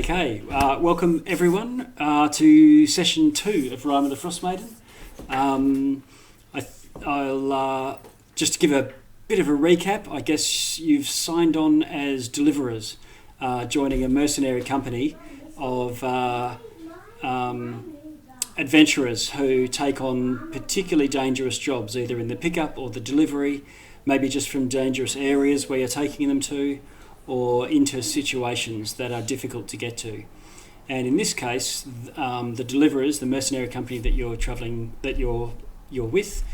Okay, welcome everyone to session 2 of Rime of the Frost Maiden. I'll just to give a bit of a recap. I guess you've signed on as deliverers, joining a mercenary company of adventurers who take on particularly dangerous jobs, either in the pickup or the delivery, maybe just from dangerous areas where you're taking them to, or into situations that are difficult to get to. And in this case, the deliverers, the mercenary company that you're travelling, that you're with,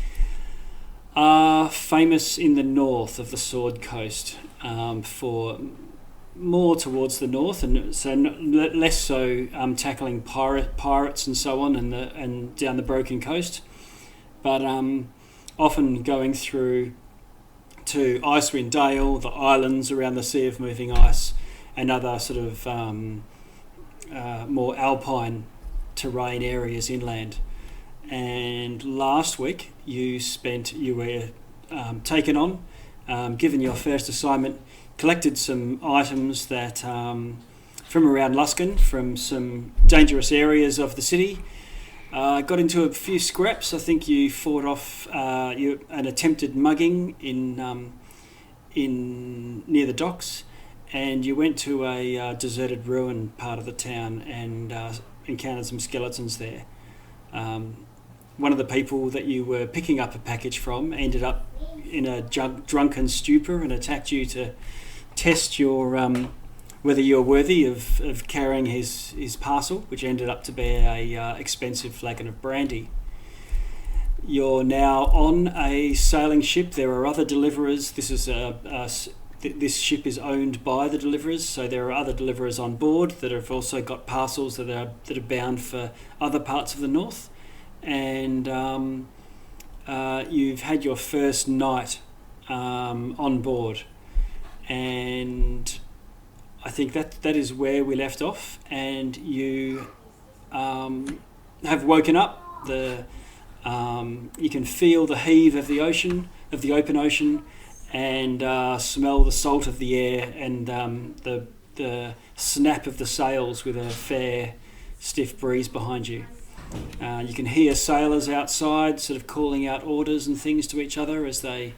are famous in the north of the Sword Coast, for more towards the north, and so less so tackling pirates and so on, and down the Broken Coast, but often going through to Icewind Dale, the islands around the Sea of Moving Ice, and other sort of more alpine terrain areas inland. And last week you were taken on, given your first assignment, collected some items that from around Luskan, from some dangerous areas of the city. Got into a few scraps. I think you fought off an attempted mugging in near the docks, and you went to a deserted ruin part of the town and encountered some skeletons there. One of the people that you were picking up a package from ended up in a drunken stupor and attacked you to test your whether you're worthy of carrying his parcel, which ended up to be a expensive flagon of brandy. You're now on a sailing ship. There are other deliverers. This ship is owned by the deliverers, so there are other deliverers on board that have also got parcels that are bound for other parts of the north. And you've had your first night on board, and I think that is where we left off, and you have woken up. You can feel the heave of the ocean, of the open ocean, and smell the salt of the air and the snap of the sails with a fair, stiff breeze behind you. You can hear sailors outside, sort of calling out orders and things to each other as they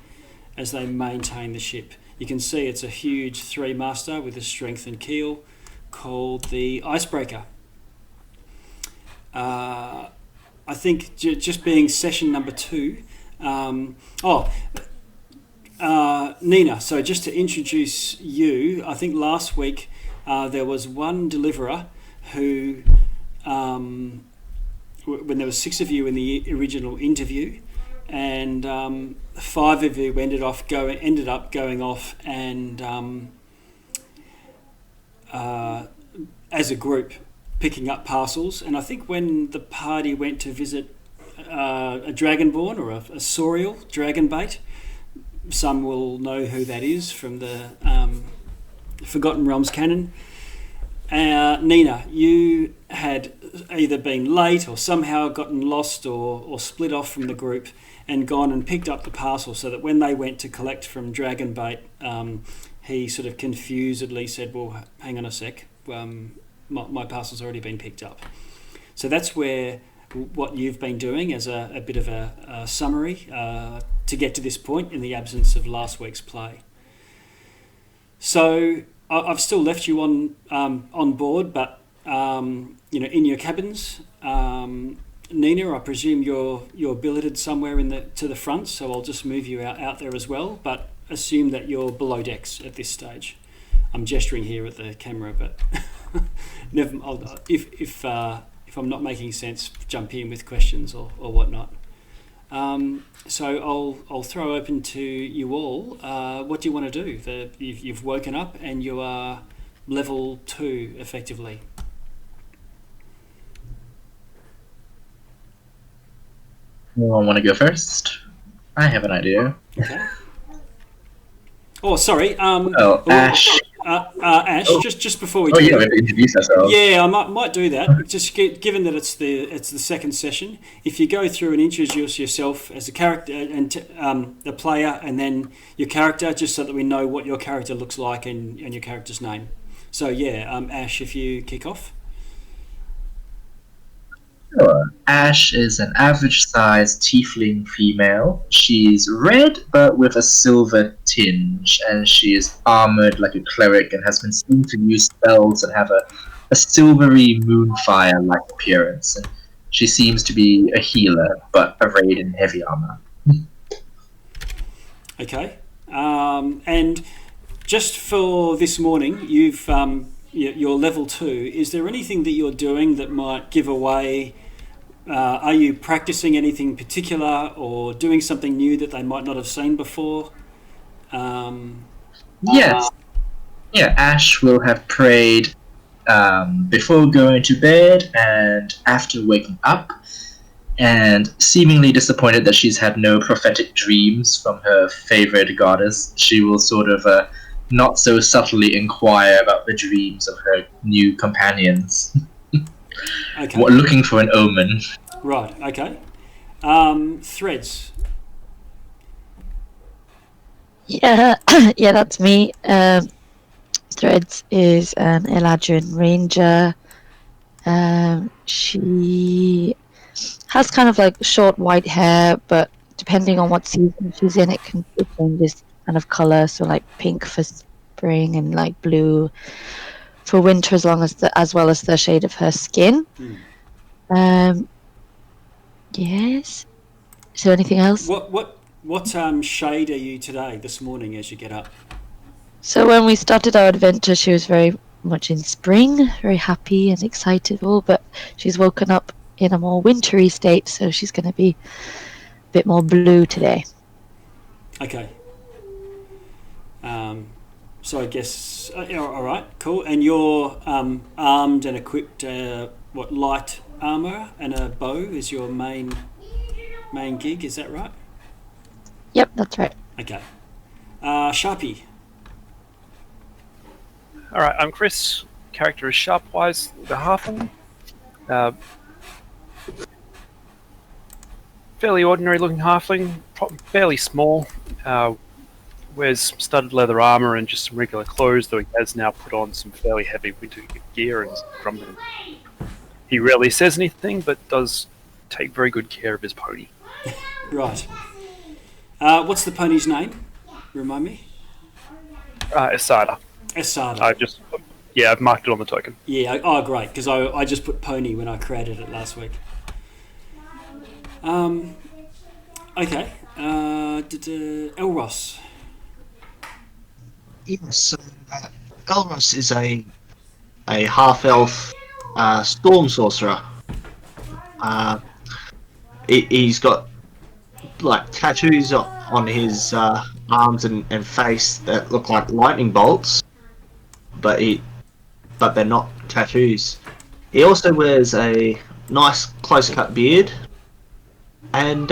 maintain the ship. You can see it's a huge 3-master with a strengthened keel called the Icebreaker. I think just being session number 2. Nina, so just to introduce you, I think last week there was one deliverer who, when there were 6 of you in the original interview, and 5 of you ended up going off and as a group picking up parcels. And I think when the party went to visit a dragonborn or a saurial dragon bait, some will know who that is from the Forgotten Realms canon. Nina, you had either been late or somehow gotten lost or split off from the group and gone and picked up the parcel, so that when they went to collect from Dragonbait, he sort of confusedly said, well, hang on a sec, my parcel's already been picked up. So that's what you've been doing as a bit of a summary to get to this point in the absence of last week's play. So I've still left you on board, but in your cabins. Nina, I presume you're billeted somewhere to the front, so I'll just move you out there as well. But assume that you're below decks at this stage. I'm gesturing here at the camera, but if I'm not making sense, jump in with questions or whatnot. So I'll throw open to you all. What do you want to do? You've woken up and you are level 2 effectively. Well, I want to go first. I have an idea. Okay. Oh, sorry. Ash. Ash, just before we we have to introduce ourselves. Yeah, I might do that. Just given that it's the second session, if you go through and introduce yourself as a character and the player, and then your character, just so that we know what your character looks like and your character's name. So yeah, Ash, if you kick off. Sure. Ash is an average-sized tiefling female. She's red, but with a silver tinge, and she is armored like a cleric and has been seen to use spells that have a silvery moonfire-like appearance. And she seems to be a healer, but arrayed in heavy armor. Okay. And just for this morning, you're level 2. Is there anything that you're doing that might give away? Are you practicing anything particular or doing something new that they might not have seen before? Yes. Yeah, Ash will have prayed before going to bed and after waking up, and seemingly disappointed that she's had no prophetic dreams from her favorite goddess, she will sort of not so subtly inquire about the dreams of her new companions. Okay. Looking for an omen. Right. Okay. Threads. Yeah, yeah, that's me. Threads is an Eladrin ranger. She has kind of like short white hair, but depending on what season she's in, it changes kind of color. So like pink for spring and like blue for winter, as well as the shade of her skin. Yes. Is there anything else? What shade are you today? This morning, as you get up. So when we started our adventure, she was very much in spring, very happy and excitable, but she's woken up in a more wintry state, so she's going to be a bit more blue today. Okay. So I guess all right, cool. And you're armed and equipped. Light armor and a bow is your main gig? Is that right? Yep, that's right. Okay. Sharpie. Alright, I'm Chris. Character is Sharpwise, the halfling. Fairly ordinary looking halfling, fairly small. Wears studded leather armor and just some regular clothes, though he has now put on some fairly heavy winter gear and grumbling. He rarely says anything, but does take very good care of his pony. Right. What's the pony's name? Remind me. Asada. Asada. I've marked it on the token. Yeah. Oh, great. Because I just put pony when I created it last week. Okay. Elros. Yes, Elros is a half-elf storm sorcerer. He's got like tattoos on his arms and face that look like lightning bolts, but they're not tattoos. He also wears a nice close-cut beard, and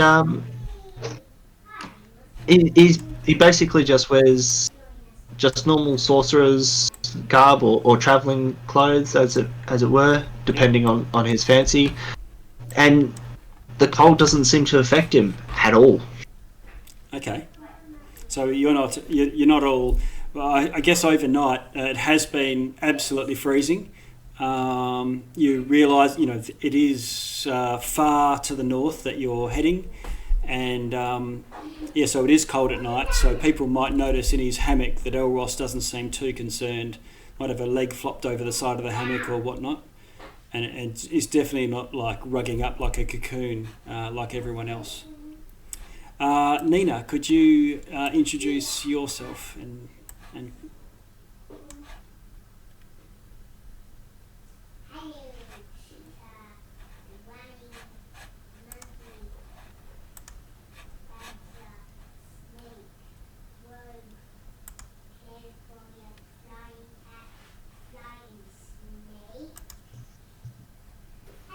he basically just wears just normal sorcerer's garb or travelling clothes, as it were, depending on his fancy. And the cold doesn't seem to affect him at all. Okay. So you're not all. Well, I guess overnight it has been absolutely freezing. You realise it is far to the north that you're heading, and so it is cold at night. So people might notice in his hammock that Elros doesn't seem too concerned. Might have a leg flopped over the side of the hammock or whatnot, and it's definitely not like rugging up like a cocoon like everyone else. Nina, could you introduce yourself and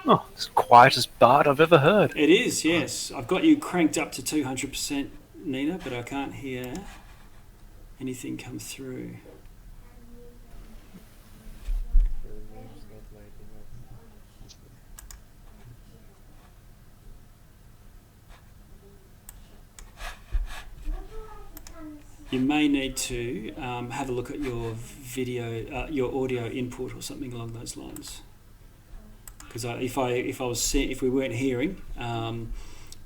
Oh, it's the quietest bard I've ever heard. It is, yes. I've got you cranked up to 200%, Nina, but I can't hear anything come through. you may need to have a look at your video, your audio input, or something along those lines. Because if we weren't hearing,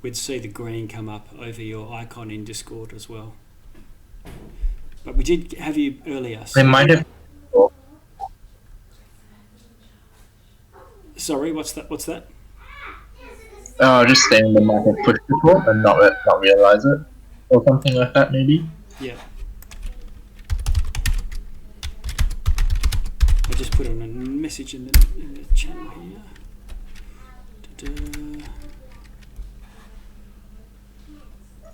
we'd see the green come up over your icon in Discord as well. But we did have you earlier. They might have. Sorry, what's that? Oh, just saying they might have pushed the button and not realize it, or something like that, maybe. Yeah. I just put on a message in the channel here. Da-da.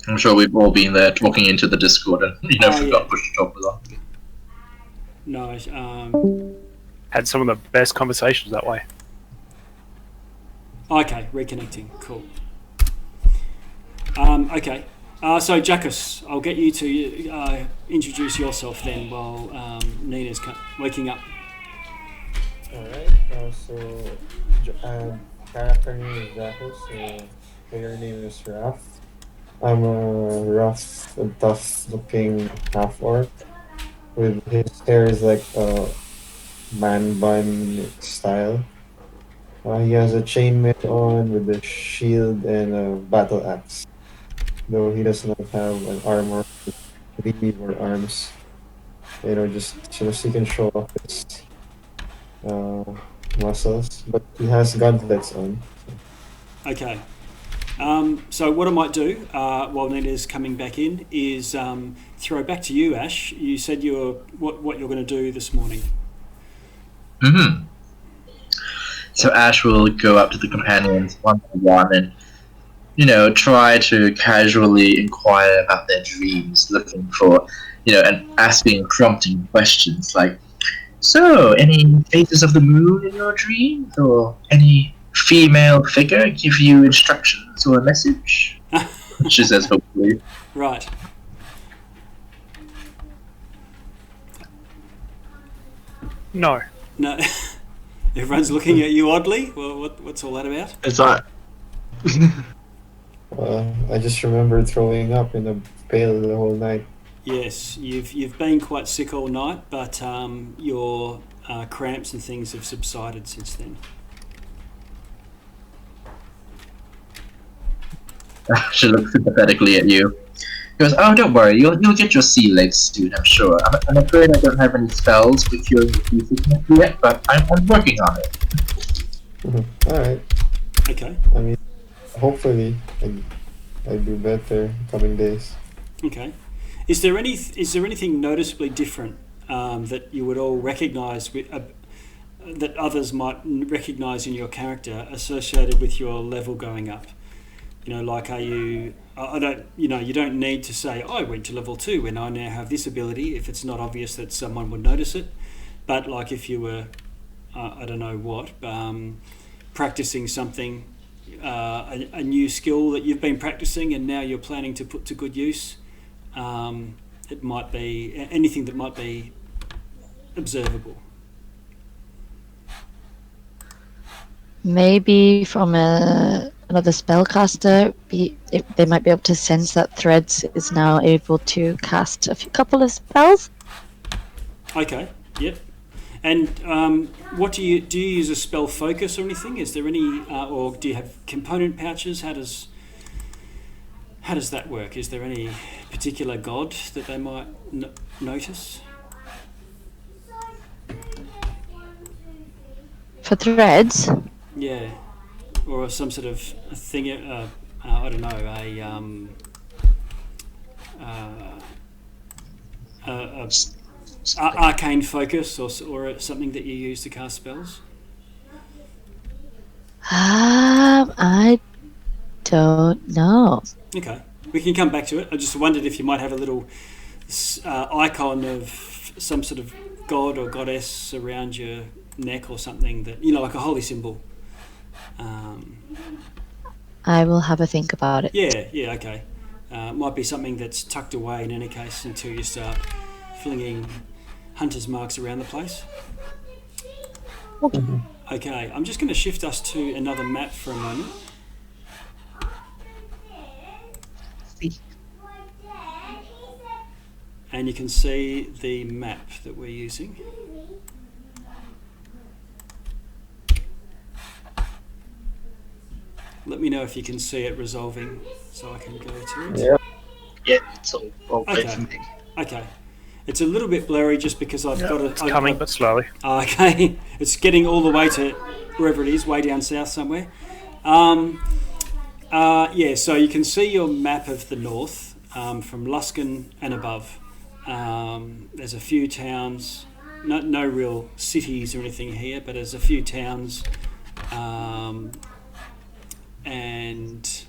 I'm sure we've all been there talking into the Discord and forgot push the top was on. No, Had some of the best conversations that way. okay, reconnecting. Cool. Okay. So, Jackus, I'll get you to introduce yourself then while Nina's waking up. Alright, character name is Jackus, player name is Raph. I'm a rough and tough looking half-orc with his hair is like a man bun style. He has a chainmail on with a shield and a battle axe. Though he does not have an armor, sleeve or arms. Just so he can show off his muscles. But he has gauntlets on. Okay. So what I might do while Nina's coming back in is throw back to you, Ash. You said what you're going to do this morning. Mm-hmm. So Ash will go up to the companions one by one and, try to casually inquire about their dreams, looking for, and asking prompting questions like, so, any phases of the moon in your dreams, or any female figure give you instructions or a message? She says, hopefully. Right. No. No. Everyone's looking at you oddly. Well, what's all that about? It's like. I just remember throwing up in the pail the whole night. Yes, you've been quite sick all night, but your cramps and things have subsided since then. She looks sympathetically at you. She goes, oh, don't worry, you'll get your sea legs soon, I'm sure. I'm afraid I don't have any spells for curing the sea sickness yet, but I'm working on it. Mm-hmm. Alright. Okay. I mean, hopefully I do better in coming days. Okay. Is there anything noticeably different that you would all recognise that others might recognise in your character associated with your level going up? Like are you? I don't. You don't need to say I went to level 2 when I now have this ability if it's not obvious that someone would notice it. But like if you were, I don't know what, practicing something, a new skill that you've been practicing and now you're planning to put to good use. It might be anything that might be observable. Maybe from another spellcaster, if they might be able to sense that Threads is now able to cast a couple of spells. Okay. Yep. And what do you use a spell focus or anything? Is there any, or do you have component pouches? How does that work? Is there any particular god that they might notice? For Threads? Yeah, or some sort of a thing. I don't know, arcane focus or something that you use to cast spells. I don't know. Okay, we can come back to it. I just wondered if you might have a little icon of some sort of god or goddess around your neck or something that, like a holy symbol. I will have a think about it. Yeah, okay. Might be something that's tucked away in any case until you start flinging hunter's marks around the place. Okay, I'm just going to shift us to another map for a moment. and you can see the map that we're using. Let me know if you can see it resolving so I can go to it. Yeah. Yeah, it's all good Okay. for me. Okay. It's a little bit blurry just because I've got it. It's coming, but slowly. Okay. It's getting all the way to wherever it is, way down south somewhere. Yeah, so you can see your map of the north from Luskin and above. There's a few towns, no real cities or anything here, but there's a few towns, and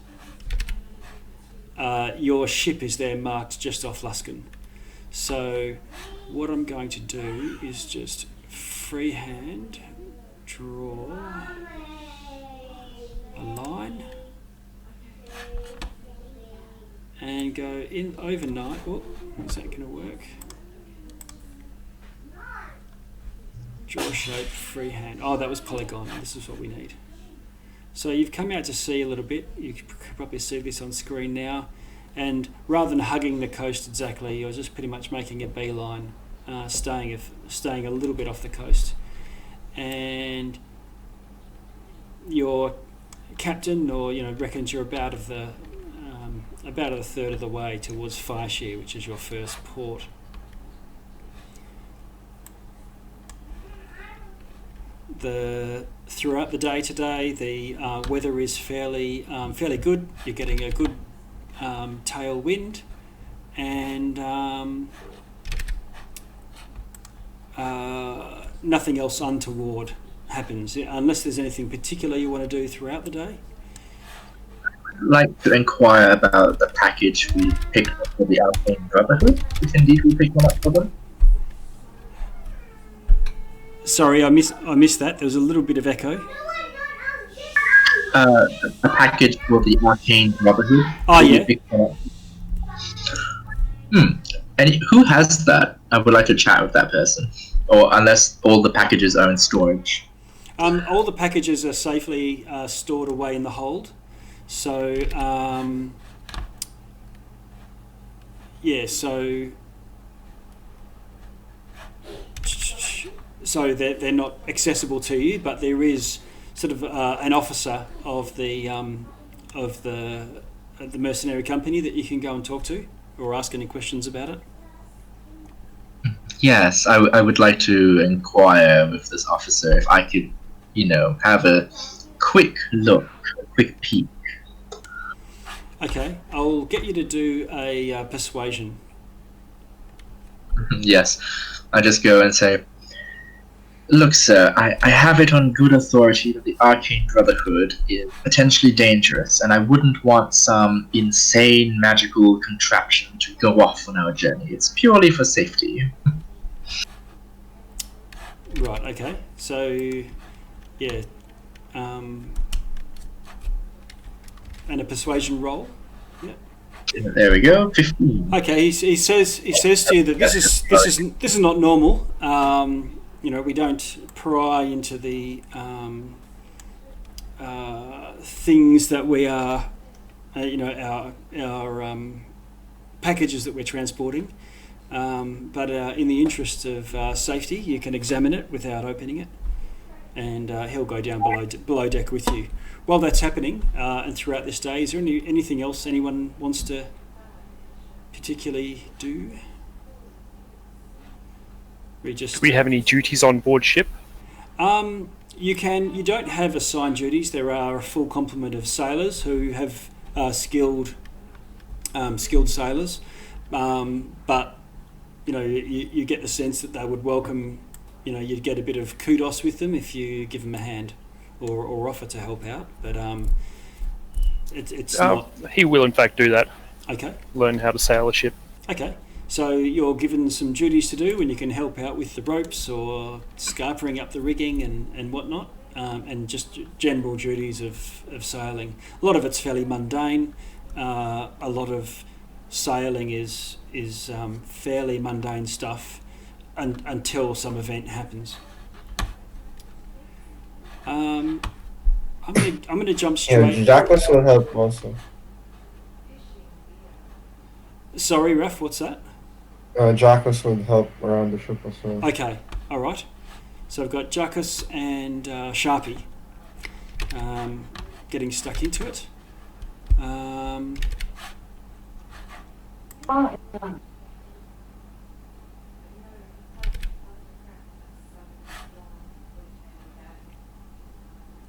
your ship is there marked just off Luskin. So what I'm going to do is just freehand draw a line and go in overnight. Oh, is that going to work? Draw shape, freehand. Oh, that was polygon. This is what we need. So you've come out to sea a little bit. You can probably see this on screen now. And rather than hugging the coast exactly, you're just pretty much making a beeline, staying a little bit off the coast. And your captain, or reckons you're about a third of the way towards Fireshear, which is your first port. Throughout the day today, the weather is fairly good. You're getting a good tailwind, and nothing else untoward happens unless there's anything particular you want to do throughout the day. I'd like to inquire about the package we picked up for the Arcane Brotherhood, if indeed we picked one up for them. Sorry, I missed that. There was a little bit of echo. A package for the Arcane Brotherhood. Oh, yeah. And who has that? I would like to chat with that person. Or unless all the packages are in storage. All the packages are safely stored away in the hold. So, so they're not accessible to you, but there is sort of an officer of the mercenary company that you can go and talk to or ask any questions about it. Yes, I would like to inquire with this officer if I could, have a quick look, a quick peek. Okay, I'll get you to do a persuasion. Yes, I just go and say, look, sir, I have it on good authority that the Arcane Brotherhood is potentially dangerous, and I wouldn't want some insane magical contraption to go off on our journey. It's purely for safety. Right, okay. So, yeah. And a persuasion roll. Yeah. There we go, 15. Okay, he says to you that this is not normal. We don't pry into the things that we are, our packages that we're transporting. But in the interest of safety, you can examine it without opening it, and he'll go down below deck with you. While that's happening, and throughout this day, is there anything else anyone wants to particularly do? Do we have any duties on board ship? You don't have assigned duties. There are a full complement of sailors who have skilled sailors, but you get the sense that they would welcome. You'd get a bit of kudos with them if you give them a hand or offer to help out. But it's not. He will in fact do that. Okay. Learn how to sail a ship. Okay. So you're given some duties to do, and you can help out with the ropes or scarpering up the rigging and whatnot, and just general duties of sailing. A lot of it's fairly mundane. A lot of sailing is fairly mundane stuff until some event happens. I'm gonna jump straight. Yeah, Jacques will help also. Sorry, Raf, what's that? Jacques would help around the ship as well. Okay, all right. So I've got Jacques and Sharpie getting stuck into it.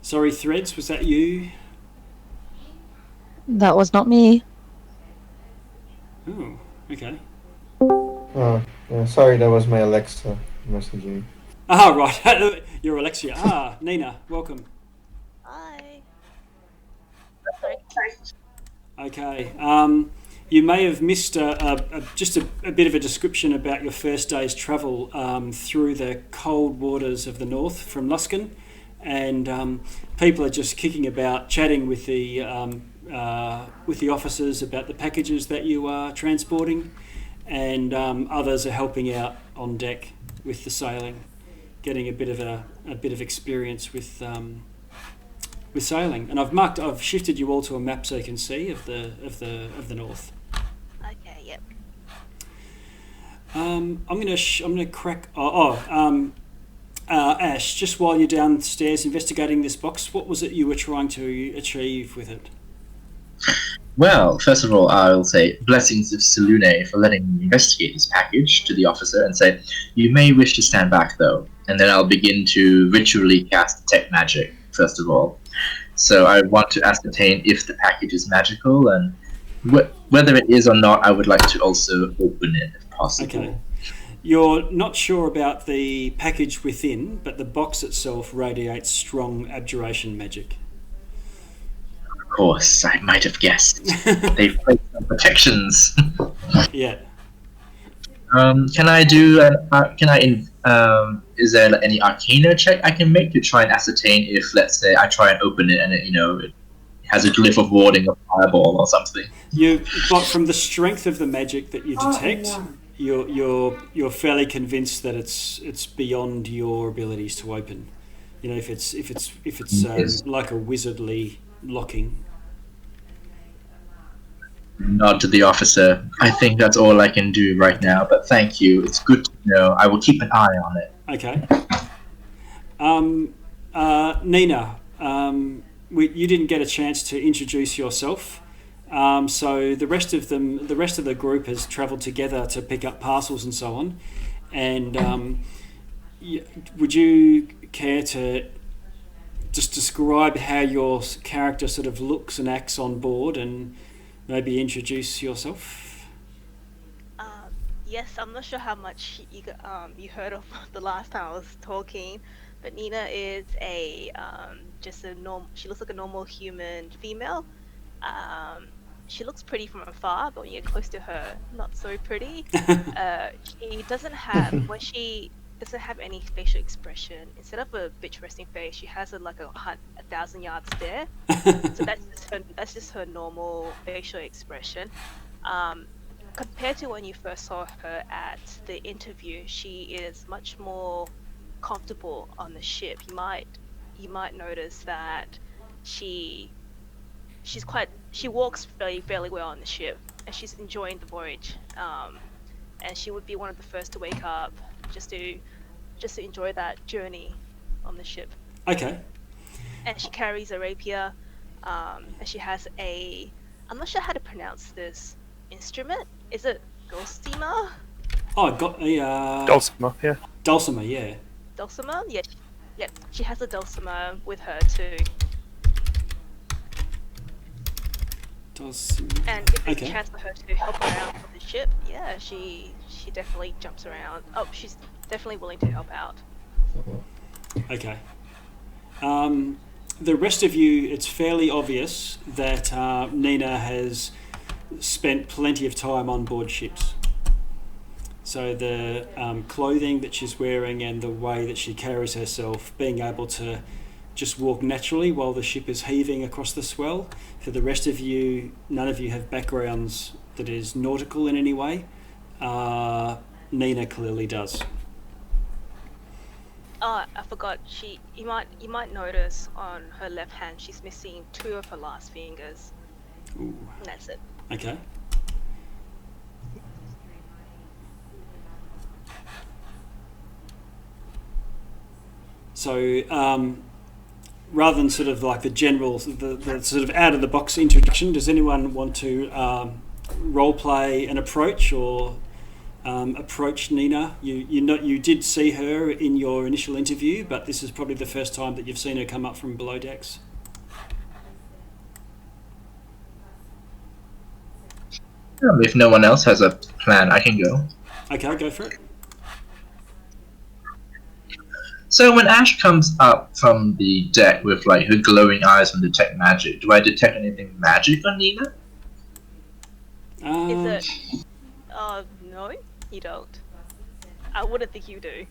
Sorry, Threads, was that you? That was not me. Oh, okay. Oh, yeah, sorry, that was my Alexa messaging. Ah, right. You're Alexia. Ah, Nina, welcome. Hi. Okay. You may have missed just a bit of a description about your first day's travel through the cold waters of the north from Luskin, and people are just kicking about, chatting with the officers about the packages that you are transporting, and others are helping out on deck with the sailing, getting a bit of experience with sailing. And I've shifted you all to a map so you can see of the north. Okay, yep. I'm gonna crack. Ash, just while you're downstairs investigating this box, what was it you were trying to achieve with it? Well, first of all, I'll say blessings of Selune for letting me investigate this package to the officer and say, you may wish to stand back though. And then I'll begin to ritually cast detect magic, first of all. So I want to ascertain if the package is magical, and whether it is or not, I would like to also open it if possible. Okay. You're not sure about the package within, but the box itself radiates strong abjuration magic. Of course, I might have guessed. They've placed some protections. Yeah. Can I do is there any arcana check I can make to try and ascertain if, let's say, I try and open it and it has a glyph of warding a fireball or something? But from the strength of the magic that you detect, you're fairly convinced that it's beyond your abilities to open. You know, if it's Yes. like a wizardly locking. Nod to the officer. I think that's all I can do right now, but thank you. It's good to know. I will keep an eye on it. Okay. Nina, you didn't get a chance to introduce yourself. So the rest of the group has travelled together to pick up parcels and so on. And would you care to just describe how your character sort of looks and acts on board, and maybe introduce yourself? Yes, I'm not sure how much you heard of the last time I was talking, but Nina is she looks like a normal human female. She looks pretty from afar, but when you get close to her, not so pretty. She doesn't have any facial expression. Instead of a bitch resting face, she has a 1,000-yard stare. So that's just her normal facial expression. Compared to when you first saw her at the interview, she is much more comfortable on the ship. You might notice that she walks fairly well on the ship, and she's enjoying the voyage. And she would be one of the first to wake up just to enjoy that journey on the ship. Okay. And she carries a rapier, and she has I'm not sure how to pronounce this instrument. Is it dulcimer? Oh, got a Dulcimer, yeah. dulcimer, yeah. Dulcimer? Yeah. Yep. She has a dulcimer with her too. Dulcimer. And if there's Okay. a chance for her to help around on the ship, yeah, she definitely jumps around. Oh, she's definitely willing to help out. Okay. The rest of you, it's fairly obvious that Nina has spent plenty of time on board ships. So the clothing that she's wearing and the way that she carries herself, being able to just walk naturally while the ship is heaving across the swell. For the rest of you, none of you have backgrounds that is nautical in any way. Nina clearly does. Oh, I forgot. You might notice on her left hand she's missing 2 of her last fingers. Ooh. And that's it. Okay. So rather than sort of like the general, the sort of out of the box introduction, does anyone want to role play an approach or approach Nina? You did see her in your initial interview, but this is probably the first time that you've seen her come up from below decks. If no one else has a plan, I can go. Okay, go for it. So when Ash comes up from the deck with like her glowing eyes and detect magic, do I detect anything magic on Nina? Is it? No, you don't. I wouldn't think you do.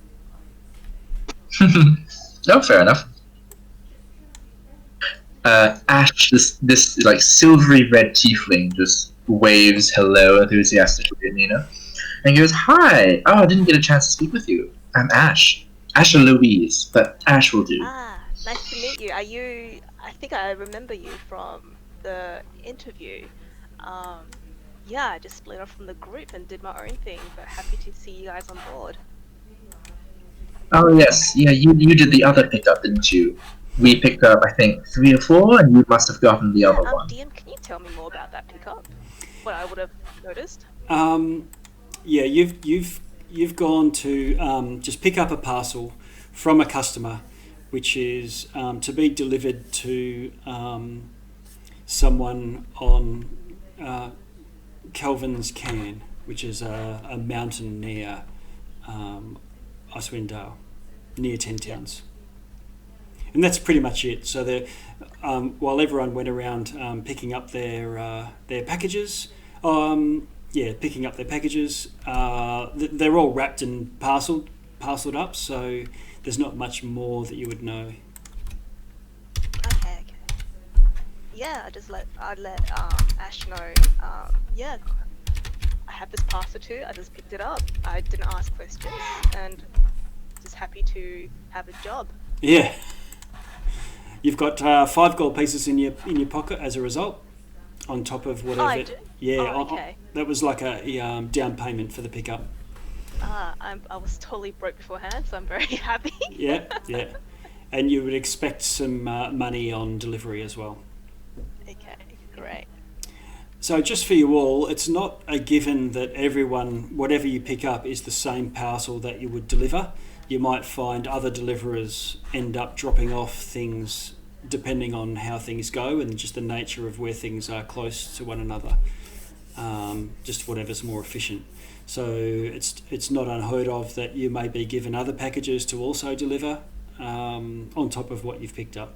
No, fair enough. Ash, this like silvery red tiefling, just waves hello enthusiastically at Nina, and goes, "Hi! Oh, I didn't get a chance to speak with you. I'm Ash. Asher Louise, but Ash will do." Ah, nice to meet you. Are you? I think I remember you from the interview. Yeah, I just split off from the group and did my own thing, but happy to see you guys on board. Oh yes, yeah, you did the other pickup, didn't you? We picked up, I think, 3 or 4, and you must have gotten the other one. DM, can you tell me more about that pickup? What I would have noticed? Yeah, you've gone to just pick up a parcel from a customer, which is to be delivered to someone on Kelvin's Cairn, which is a mountain near Icewind Dale, near 10 Towns. And that's pretty much it. So while everyone went around picking up their packages, picking up their packages, they're all wrapped and parceled up. So there's not much more that you would know. Okay. Yeah, I'd let Ash know. Yeah, I have this parcel too. I just picked it up. I didn't ask questions, and just happy to have a job. Yeah. You've got 5 gold pieces in your pocket as a result, on top of whatever. Oh, I do? Yeah, Oh, okay. That was like a down payment for the pickup. I was totally broke beforehand, so I'm very happy. Yeah, and you would expect some money on delivery as well. Okay, great. So just for you all, it's not a given that everyone, whatever you pick up, is the same parcel that you would deliver. You might find other deliverers end up dropping off things depending on how things go and just the nature of where things are close to one another. Just whatever's more efficient. So it's not unheard of that you may be given other packages to also deliver on top of what you've picked up.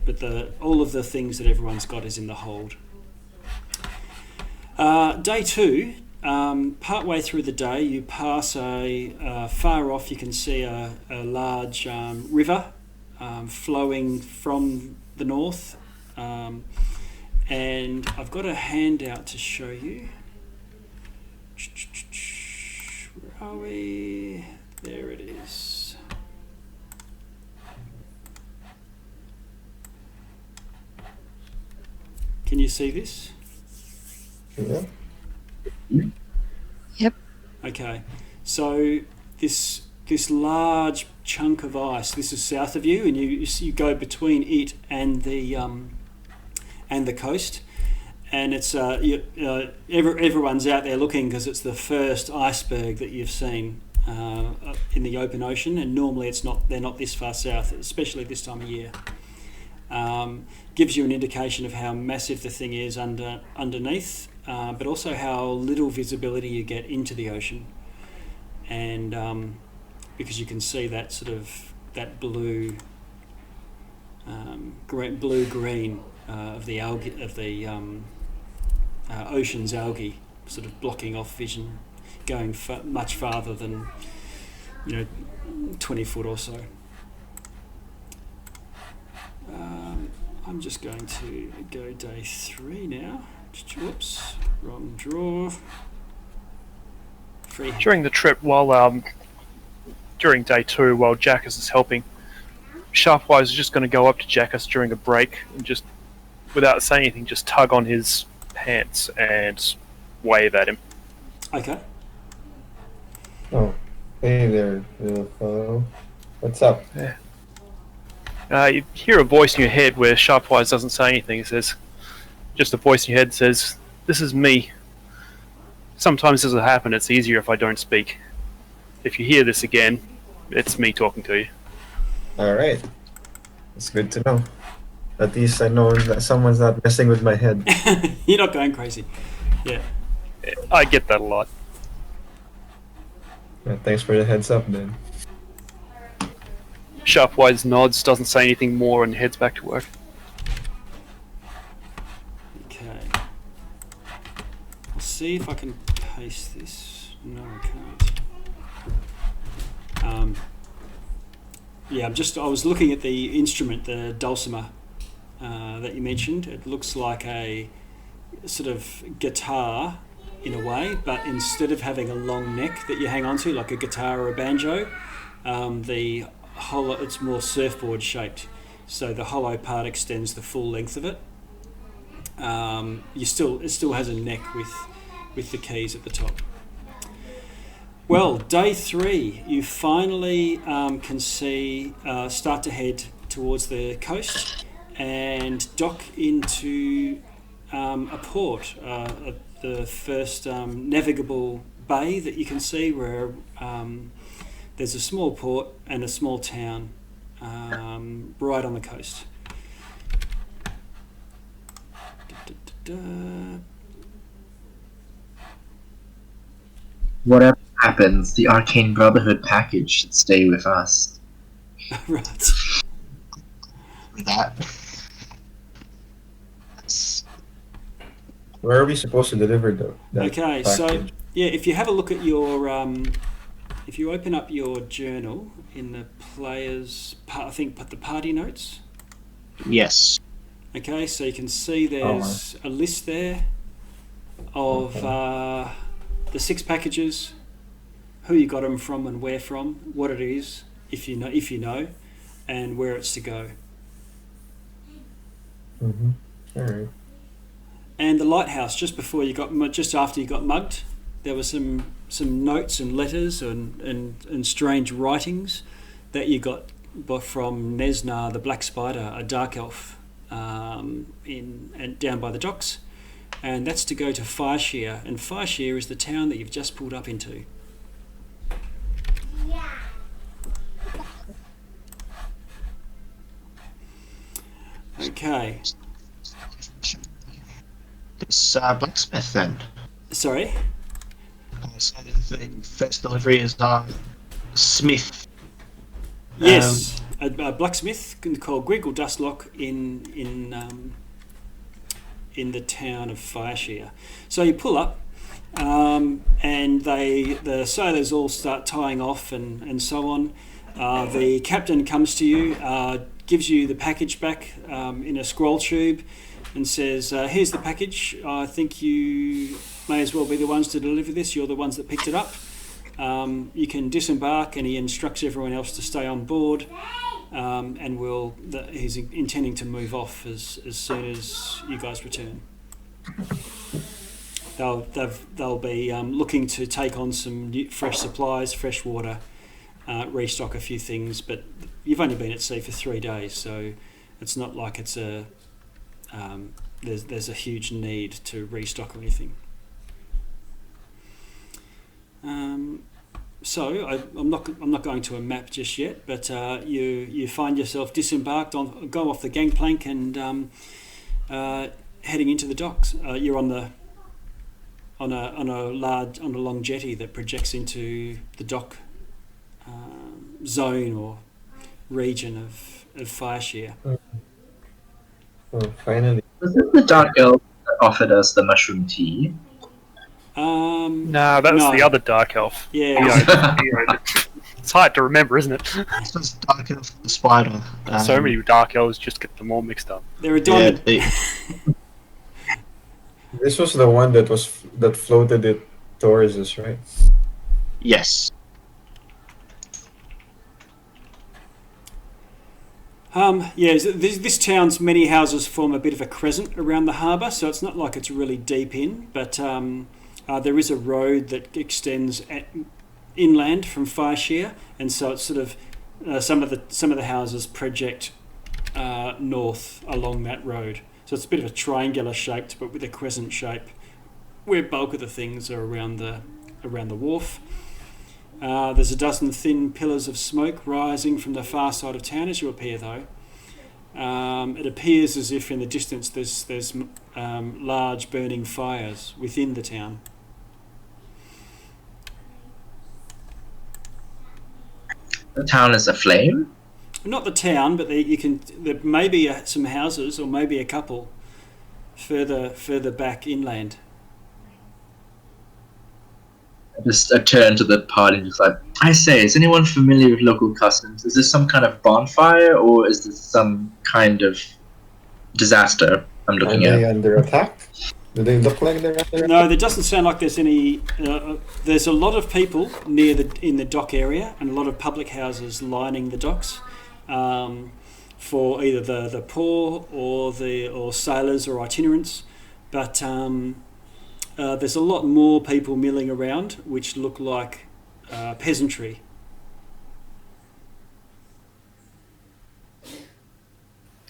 But all of the things that everyone's got is in the hold. Day 2. Partway through the day, you pass far off. You can see a large river flowing from the north, and I've got a handout to show you. Where are we? There it is. Can you see this? Yeah. Yep. Okay, so this large chunk of ice. This is south of you, and you go between it and the coast, and it's everyone's out there looking because it's the first iceberg that you've seen in the open ocean, and normally they're not this far south, especially this time of year. Gives you an indication of how massive the thing is underneath. But also how little visibility you get into the ocean, and because you can see that sort of that blue green of the algae of the ocean's algae, sort of blocking off vision, going much farther than 20 foot or so. I'm just going to go day 3 now. Whoops, wrong draw. Free. During the trip, during day 2, while Jackus is helping, Sharpwise is just going to go up to Jackus during a break and just, without saying anything, just tug on his pants and wave at him. Okay. Oh, hey there, little fellow. What's up? Yeah. You hear a voice in your head where Sharpwise doesn't say anything. It says, just a voice in your head says, "This is me. Sometimes this will happen. It's easier if I don't speak. If you hear this again, it's me talking to you." Alright. It's good to know. At least I know that someone's not messing with my head. You're not going crazy. Yeah. I get that a lot. Yeah, thanks for the heads up, then. Sharpwise nods, doesn't say anything more, and heads back to work. Okay. I'll see if I can paste this. No, I can't. Yeah, I was looking at the instrument, the dulcimer that you mentioned. It looks like a sort of guitar in a way, but instead of having a long neck that you hang onto like a guitar or a banjo, the hollow, it's more surfboard shaped. So the hollow part extends the full length of it. It still has a neck with the keys at the top. Well, day 3, you finally can start to head towards the coast and dock into a port, the first navigable bay that you can see, where there's a small port and a small town right on the coast. Whatever happens, the Arcane Brotherhood package should stay with us. Right. Where are we supposed to deliver that Okay, package? so yeah, if you have a look at your, if you open up your journal in the players, I think put the party notes. Yes. Okay, so you can see there's a list there of the 6 packages, who you got them from and where from, what it is, if you know, and where it's to go. Mm-hmm. All right. And the lighthouse, just after you got mugged, there were some notes and letters and strange writings that you got from Nesnar, the Black Spider, a dark elf, down by the docks, and that's to go to Fireshear, and Fireshear is the town that you've just pulled up into. Okay. This blacksmith then. Sorry? So the first delivery is Smith. Yes, a blacksmith called Griggle Dustlock in the town of Fireshear. So you pull up, and the sailors all start tying off and so on. The captain comes to you, gives you the package back in a scroll tube, and says, "Here's the package. I think you may as well be the ones to deliver this. You're the ones that picked it up. You can disembark," and he instructs everyone else to stay on board. And he's intending to move off as soon as you guys return. They'll be looking to take on some fresh supplies, fresh water, restock a few things. But you've only been at sea for 3 days, so it's not like it's there's a huge need to restock or anything. So I'm not going to a map just yet, but you find yourself disembarked go off the gangplank and heading into the docks. You're on a long jetty that projects into the dock zone or region of Fireshear. Oh, finally. Was it the Dark Elf that offered us the mushroom tea? No, that was the other dark elf. Yeah. It's hard to remember, isn't it? This was Dark Elf the Spider. So many dark elves, just get them all mixed up. They're a diamond. This was the one that floated it towards us, right? Yes. This town's many houses form a bit of a crescent around the harbour, so it's not like it's really deep in, but there is a road that extends inland from Fireshear, and so it's sort of some of the houses project north along that road. So it's a bit of a triangular shaped, but with a crescent shape, where bulk of the things are around the wharf. There's a dozen thin pillars of smoke rising from the far side of town as you appear, though. It appears as if in the distance there's large burning fires within the town. The town is aflame? Not the town, but there may be some houses, or maybe a couple further back inland. I turn to the party and just like, I say, is anyone familiar with local customs? Is this some kind of bonfire, or is this some kind of disaster I'm Are looking they at? under attack? Do they look like they're under No, attack? there doesn't sound like there's any. There's a lot of people in the dock area, and a lot of public houses lining the docks for either the poor or sailors or itinerants. But there's a lot more people milling around, which look like peasantry.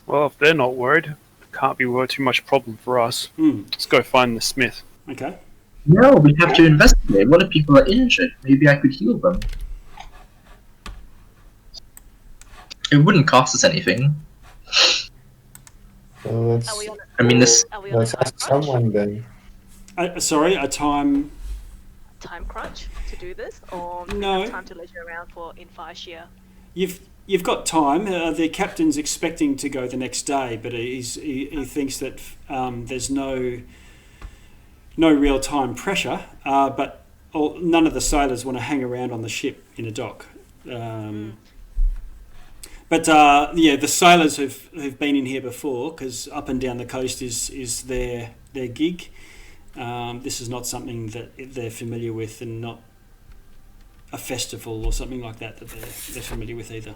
Well, if they're not worried, it can't be too much problem for us. Let's go find the smith. Okay. No, we have to investigate. What if people are injured? Maybe I could heal them. It wouldn't cost us anything. So let's, Are we on I mean, this. Are we on a let's time ask crunch? someone then. Sorry, a time. Time crunch to do this, or do we No. have time to leisure around for in Fireshear? You've got time. The captain's expecting to go the next day, but he thinks that there's no real time pressure. But none of the sailors want to hang around on the ship in a dock. But the sailors who've been in here before, because up and down the coast is their gig. This is not something that they're familiar with, and not a festival or something like that they're familiar with either.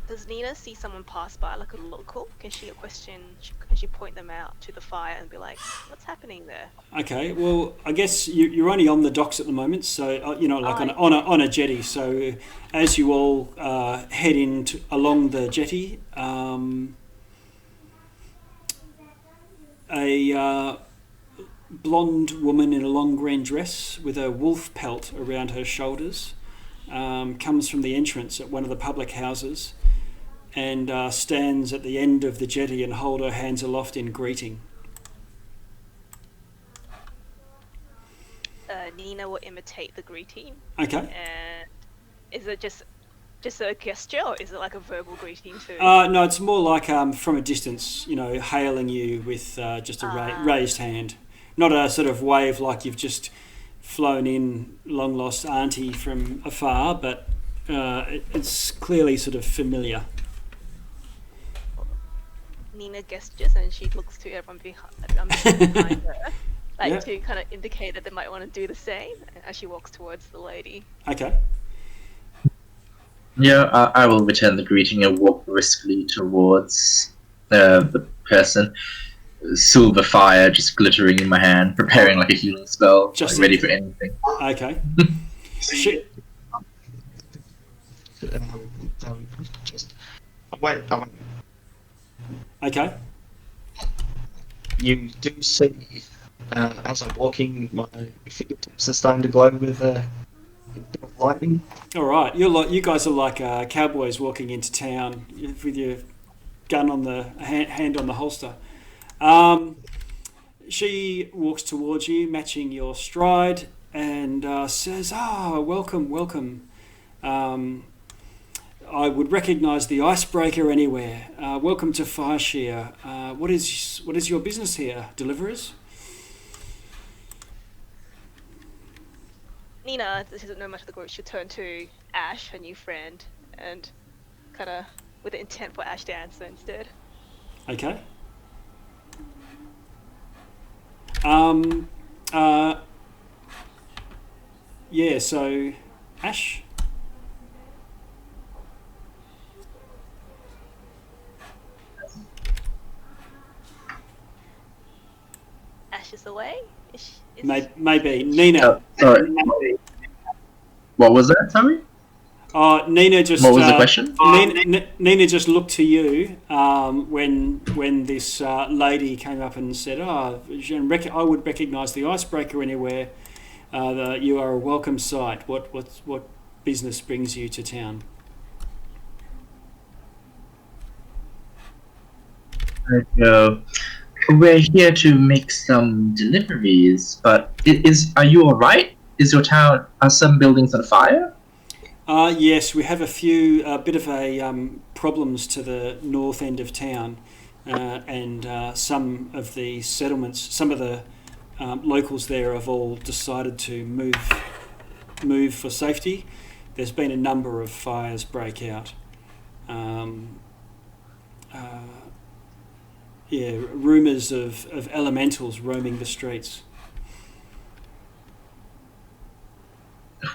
Does Nina see someone pass by, like a local? Can she Can she point them out to the fire and be like, "What's happening there?" Okay, well, I guess you're only on the docks at the moment, so on a jetty. So as you all head along the jetty, a blonde woman in a long green dress with a wolf pelt around her shoulders comes from the entrance at one of the public houses and stands at the end of the jetty and hold her hands aloft in greeting. Nina will imitate the greeting. Okay. And is it just a gesture, or is it like a verbal greeting too? No, it's more like from a distance, hailing you with just a raised hand. Not a sort of wave like you've just flown in long lost auntie from afar, but it's clearly sort of familiar. Nina gestures and she looks to everyone behind her, like Yeah. to kind of indicate that they might want to do the same as she walks towards the lady. Okay. Yeah, I will return the greeting and walk briskly towards the person. Silver fire just glittering in my hand, preparing like a healing spell, Just ready for anything. Okay. Shit. Just wait. Okay. You do see, as I'm walking, my fingertips are starting to glow with a bit of lightning. All right. You guys are like cowboys walking into town with your gun on the hand on the holster. She walks towards you, matching your stride, and says, welcome. I would recognise the icebreaker anywhere. Welcome to Fireshear. What is your business here, deliverers? Nina, this isn't no much of the group. She'll turn to Ash, her new friend, and kind of with the intent for Ash to answer instead. Okay. Yeah, so Ash? Ash is away? Maybe. Nina. Sorry. What was that, sorry? Nina just. What was the question? Nina just looked to you when this lady came up and said, "Oh, I would recognise the icebreaker anywhere. You are a welcome sight. What business brings you to town?" We're here to make some deliveries, but are you all right? Is your town, are some buildings on fire? Yes, we have a bit of a problems to the north end of town, and some of the settlements, some of the locals there have all decided to move for safety. There's been a number of fires break out. Rumours of elementals roaming the streets.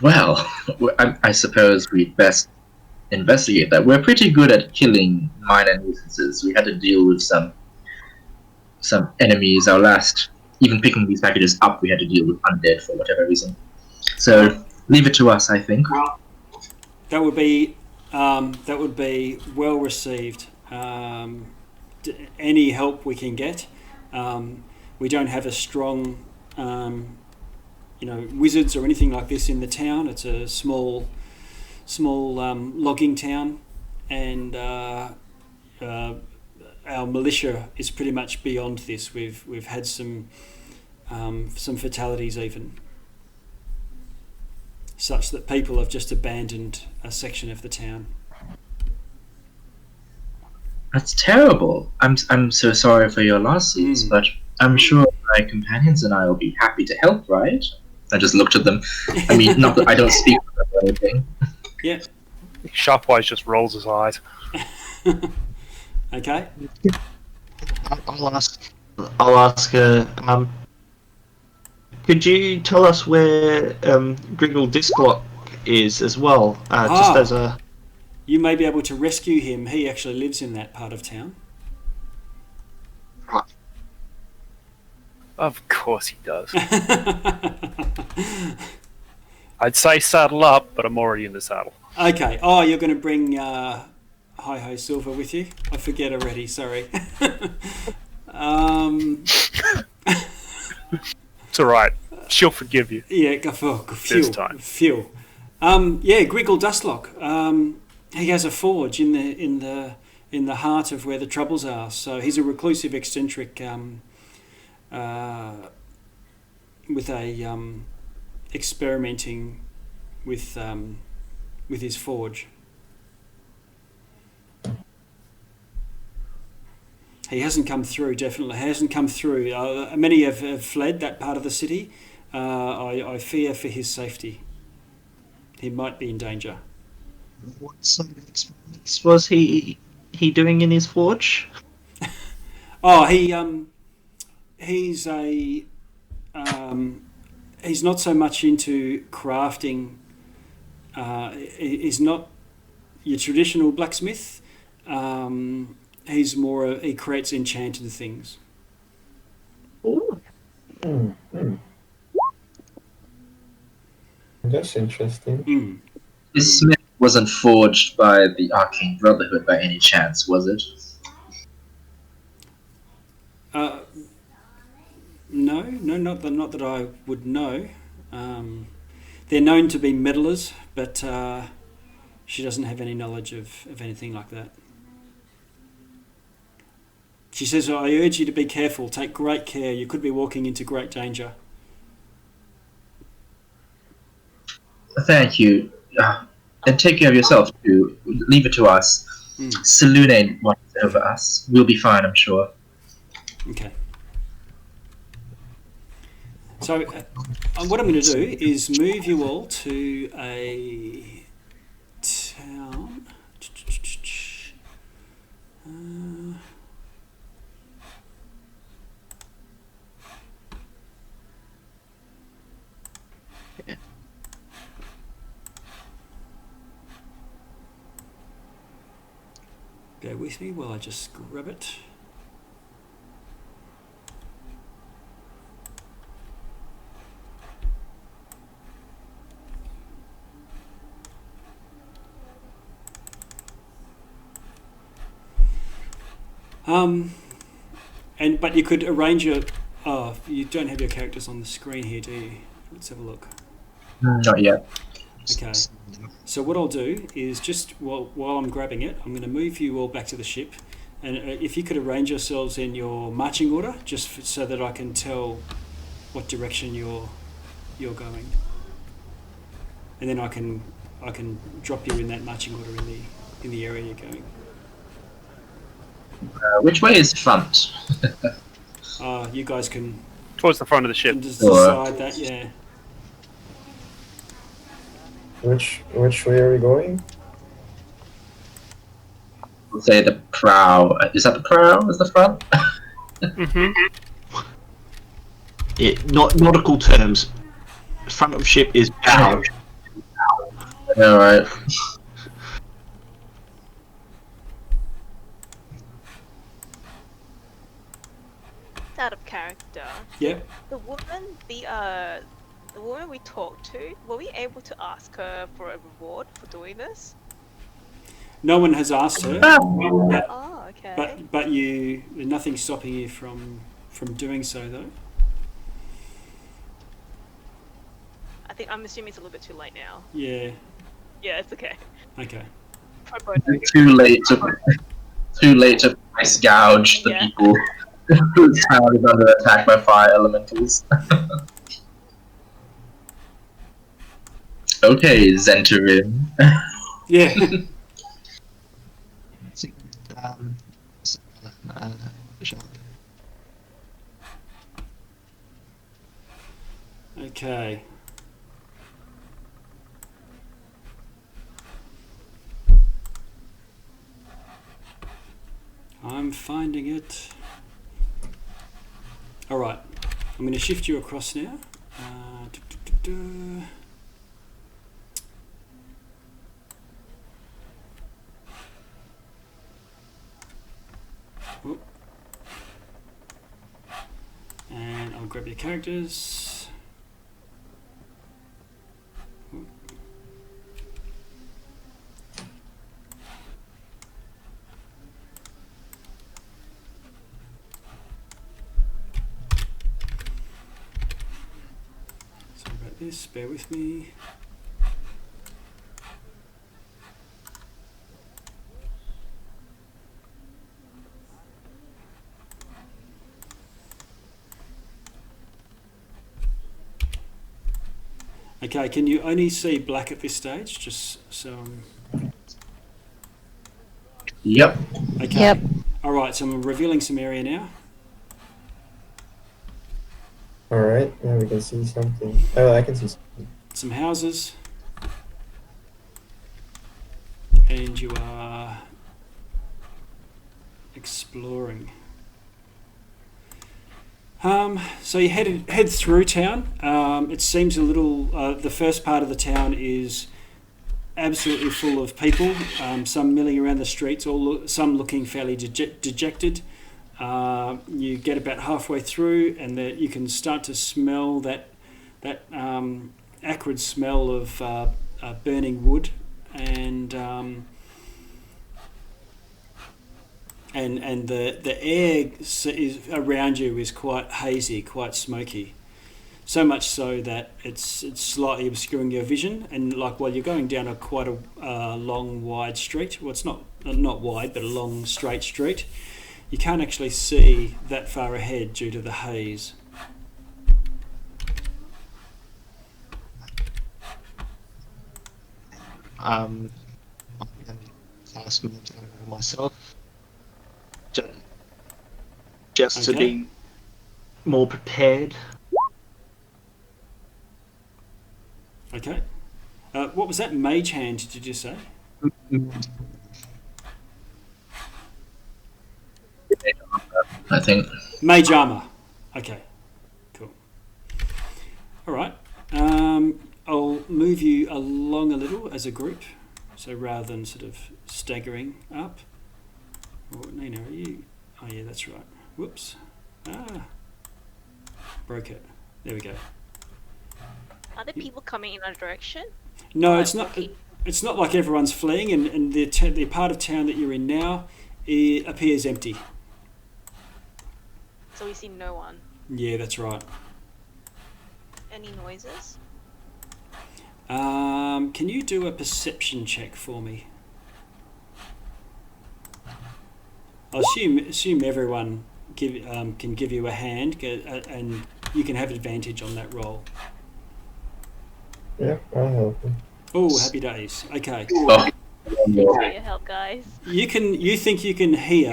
Well, I suppose we'd best investigate that. We're pretty good at killing minor nuisances. We had to deal with some enemies. Even picking these packages up, we had to deal with undead for whatever reason. So leave it to us, I think. That would be well received. Any help we can get. We don't have a strong, wizards or anything like this in the town. It's a small logging town, and our militia is pretty much beyond this. We've had some fatalities even, such that people have just abandoned a section of the town. That's terrible. I'm so sorry for your losses, but I'm sure my companions and I will be happy to help, right? I just looked at them. I mean, not that I don't speak for them or anything. Yeah. Sharpwise just rolls his eyes. Okay. I'll ask her. Could you tell us where Griggle Disclock is as well? Just as a. You may be able to rescue him. He actually lives in that part of town. Right. Of course he does. I'd say saddle up, but I'm already in the saddle. Okay. Oh, you're going to bring Hi-Ho Silver with you? I forget already, sorry. It's alright. She'll forgive you. Yeah, this time. Phew. Griggle Dustlock. He has a forge in the heart of where the troubles are. So he's a reclusive eccentric with a experimenting with his forge. He hasn't come through. Definitely hasn't come through. Many have fled that part of the city. I fear for his safety. He might be in danger. What sort of experiments was he doing in his forge? He's not so much into crafting. He's not your traditional blacksmith. He's more. He creates enchanted things. Ooh. That's interesting. This smith wasn't forged by the Arcane Brotherhood by any chance, was it? No, not that I would know. They're known to be meddlers, but she doesn't have any knowledge of anything like that. She says, I urge you to be careful, take great care, you could be walking into great danger. Thank you. And take care of yourself, too. Leave it to us. Selune watches over us. We'll be fine, I'm sure. Okay. So, what I'm going to do is move you all to a town. Go with me while I just grab it. But you could arrange your. Oh, you don't have your characters on the screen here, do you? Let's have a look. Not yet. Okay. So what I'll do is just while I'm grabbing it, I'm going to move you all back to the ship, and if you could arrange yourselves in your marching order, just so that I can tell what direction you're going, and then I can drop you in that marching order in the area you're going. Which way is front? You guys can Towards the front of the ship. just decide that. Yeah. Which way are we going? We'll say the prow. Is that the prow? Is the front? Mm-hmm. Not nautical terms. Front of ship is bow. Alright. Out of character. Yep. The woman we talked to, were we able to ask her for a reward for doing this? No one has asked her, Oh, okay. but nothing's stopping you from doing so though. I'm assuming it's a little bit too late now. Yeah. Yeah, it's okay. Okay. Pro bono. Too late to price gouge the Yeah. people whose town is under attack by fire elementals. Okay, Zentarim. Yeah. Okay. I'm finding it. All right. I'm going to shift you across now. Whoop. And I'll grab your characters. Whoop. Sorry about this, bear with me. Okay, can you only see black at this stage? Just so. Yep. Okay. Yep. All right, so I'm revealing some area now. Alright, now we can see something. Oh, I can see something. Some houses. And you are exploring. So you head through town. It seems a little. The first part of the town is absolutely full of people. Some milling around the streets, some looking fairly dejected. You get about halfway through, and you can start to smell that acrid smell of burning wood, and the air is around you is quite hazy, quite smoky. So much so that it's slightly obscuring your vision, and like while you're going down quite a long, wide street. Well, it's not wide, but a long, straight street. You can't actually see that far ahead due to the haze. I'm going to ask myself just to Okay. be more prepared. Okay. What was that? Mage hand, did you say? I think. Mage armor. Okay. Cool. All right. I'll move you along a little as a group. So rather than sort of staggering up. Oh, Nina, are you? Oh, yeah, that's right. Whoops. Broke it. There we go. Are there people coming in our direction? No, Oh, it's not. okay. It's not like everyone's fleeing, and the part of town that you're in now appears empty. So we see no one. Yeah, that's right. Any noises? Can you do a perception check for me? I'll assume everyone can give you a hand, and you can have advantage on that roll. Yep, I'll help him. Oh, happy days. Okay. Oh, Thanks for your help, guys. You think you can hear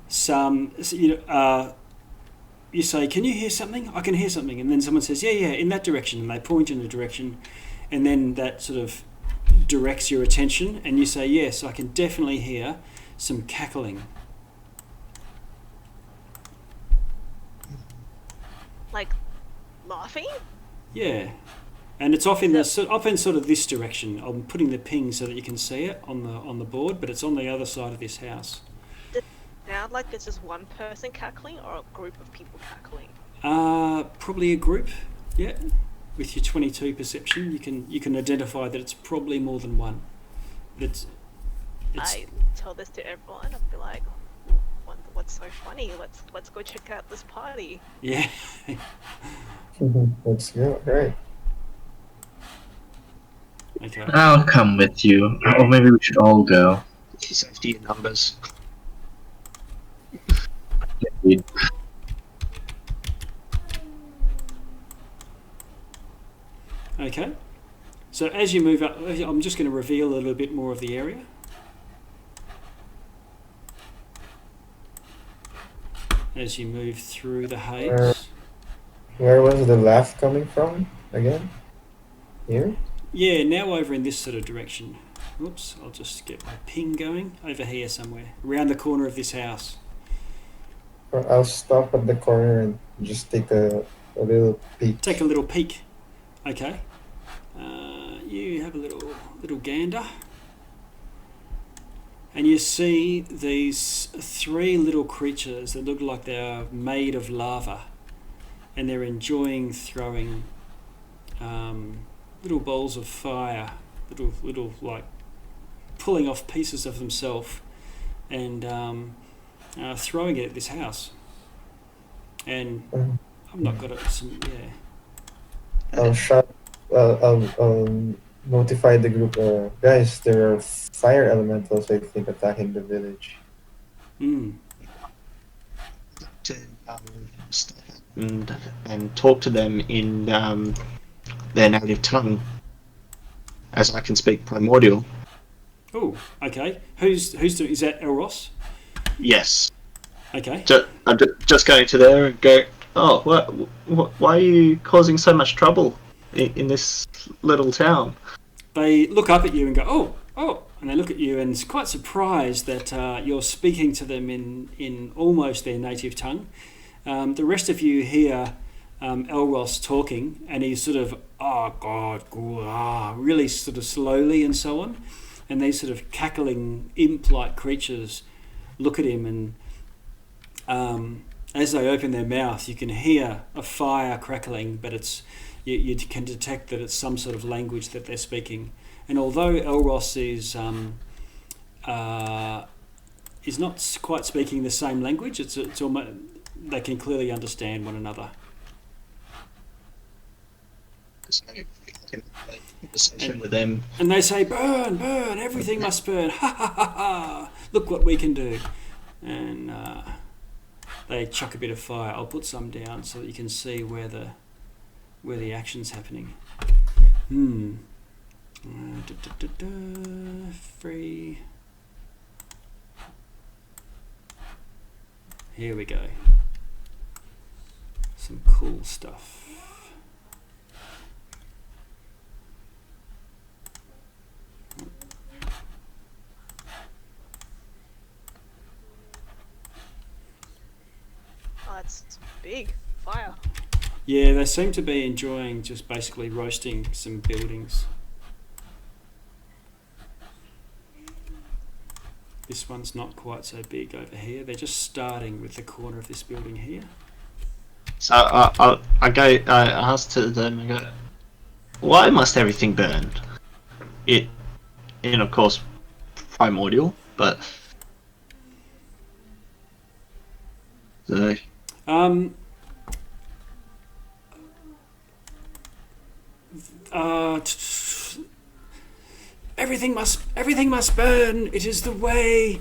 some. You say, "Can you hear something?" I can hear something, and then someone says, "Yeah, in that direction," and they point in a direction, and then that sort of directs your attention, and you say, "Yes, I can definitely hear some cackling." Like, laughing? Yeah, and it's off in sort of this direction. I'm putting the ping so that you can see it on the board, but it's on the other side of this house. Does it sound like it's just one person cackling or a group of people cackling? Probably a group. Yeah, with your 22 perception, you can identify that it's probably more than one. I tell this to everyone. I'll be like, "What's so funny? Let's go check out this party." Yeah. Let's go. Right. Okay. I'll come with you, or maybe we should all go. Safety in numbers. Okay. So as you move up, I'm just going to reveal a little bit more of the area. As you move through the haze. Where was the laugh coming from again? Here? Yeah, now over in this sort of direction. Oops, I'll just get my ping going. Over here somewhere. Around the corner of this house. I'll stop at the corner and just take a little peek. Take a little peek. Okay. You have a little gander. And you see these 3 little creatures that look like they're made of lava. And they're enjoying throwing little balls of fire, little like pulling off pieces of themselves and throwing it at this house. And I've not got it. I'll notify the group. Guys, there are fire elementals, I think, attacking the village. To stop and talk to them in their native tongue, as I can speak primordial. Oh, okay. Who's doing? Is that Elros? Yes. Okay. I'm just going to there and go. Oh, why are you causing so much trouble in this little town? They look up at you and go, oh, and they look at you and is quite surprised that you're speaking to them in almost their native tongue. The rest of you hear Elros talking, and he's sort of, oh God, really sort of slowly and so on. And these sort of cackling imp-like creatures look at him, and as they open their mouth, you can hear a fire crackling, but you can detect that it's some sort of language that they're speaking. And although Elros is not quite speaking the same language, it's almost, they can clearly understand one another. Conversation with them. And they say, burn, everything must burn, ha ha ha ha, look what we can do. And they chuck a bit of fire. I'll put some down so that you can see where the action's happening. Free. Here we go. Some cool stuff. Oh, it's big. Fire. Yeah, they seem to be enjoying just basically roasting some buildings. This one's not quite so big over here. They're just starting with the corner of this building here. So I ask to them, I go, why must everything burn? In of course, primordial, but... So, Um, uh, t- t- everything must burn. It is the way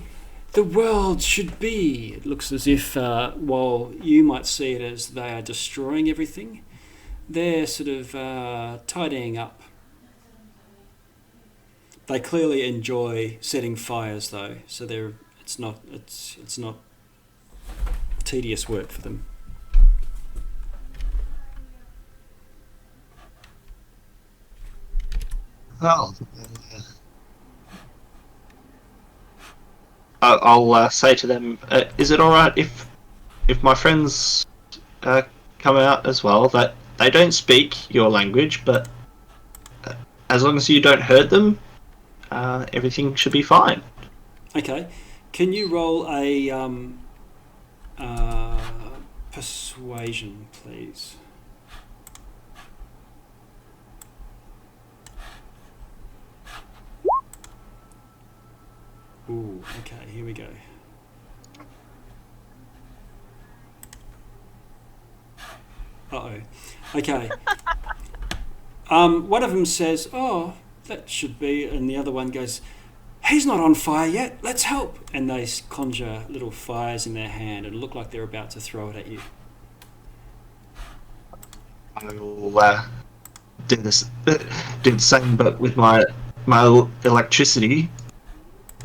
the world should be. It looks as if, while you might see it as they are destroying everything, they're sort of tidying up. They clearly enjoy setting fires, though, so it's not tedious work for them. Well, I'll say to them, is it all right if my friends come out as well? That they don't speak your language, but as long as you don't hurt them, everything should be fine. Okay, can you roll a persuasion, please? Ooh, okay, here we go. Uh-oh. Okay. One of them says, "Oh, that should be," and the other one goes, "He's not on fire yet. Let's help." And they conjure little fires in their hand and look like they're about to throw it at you. I will do the same, but with my electricity,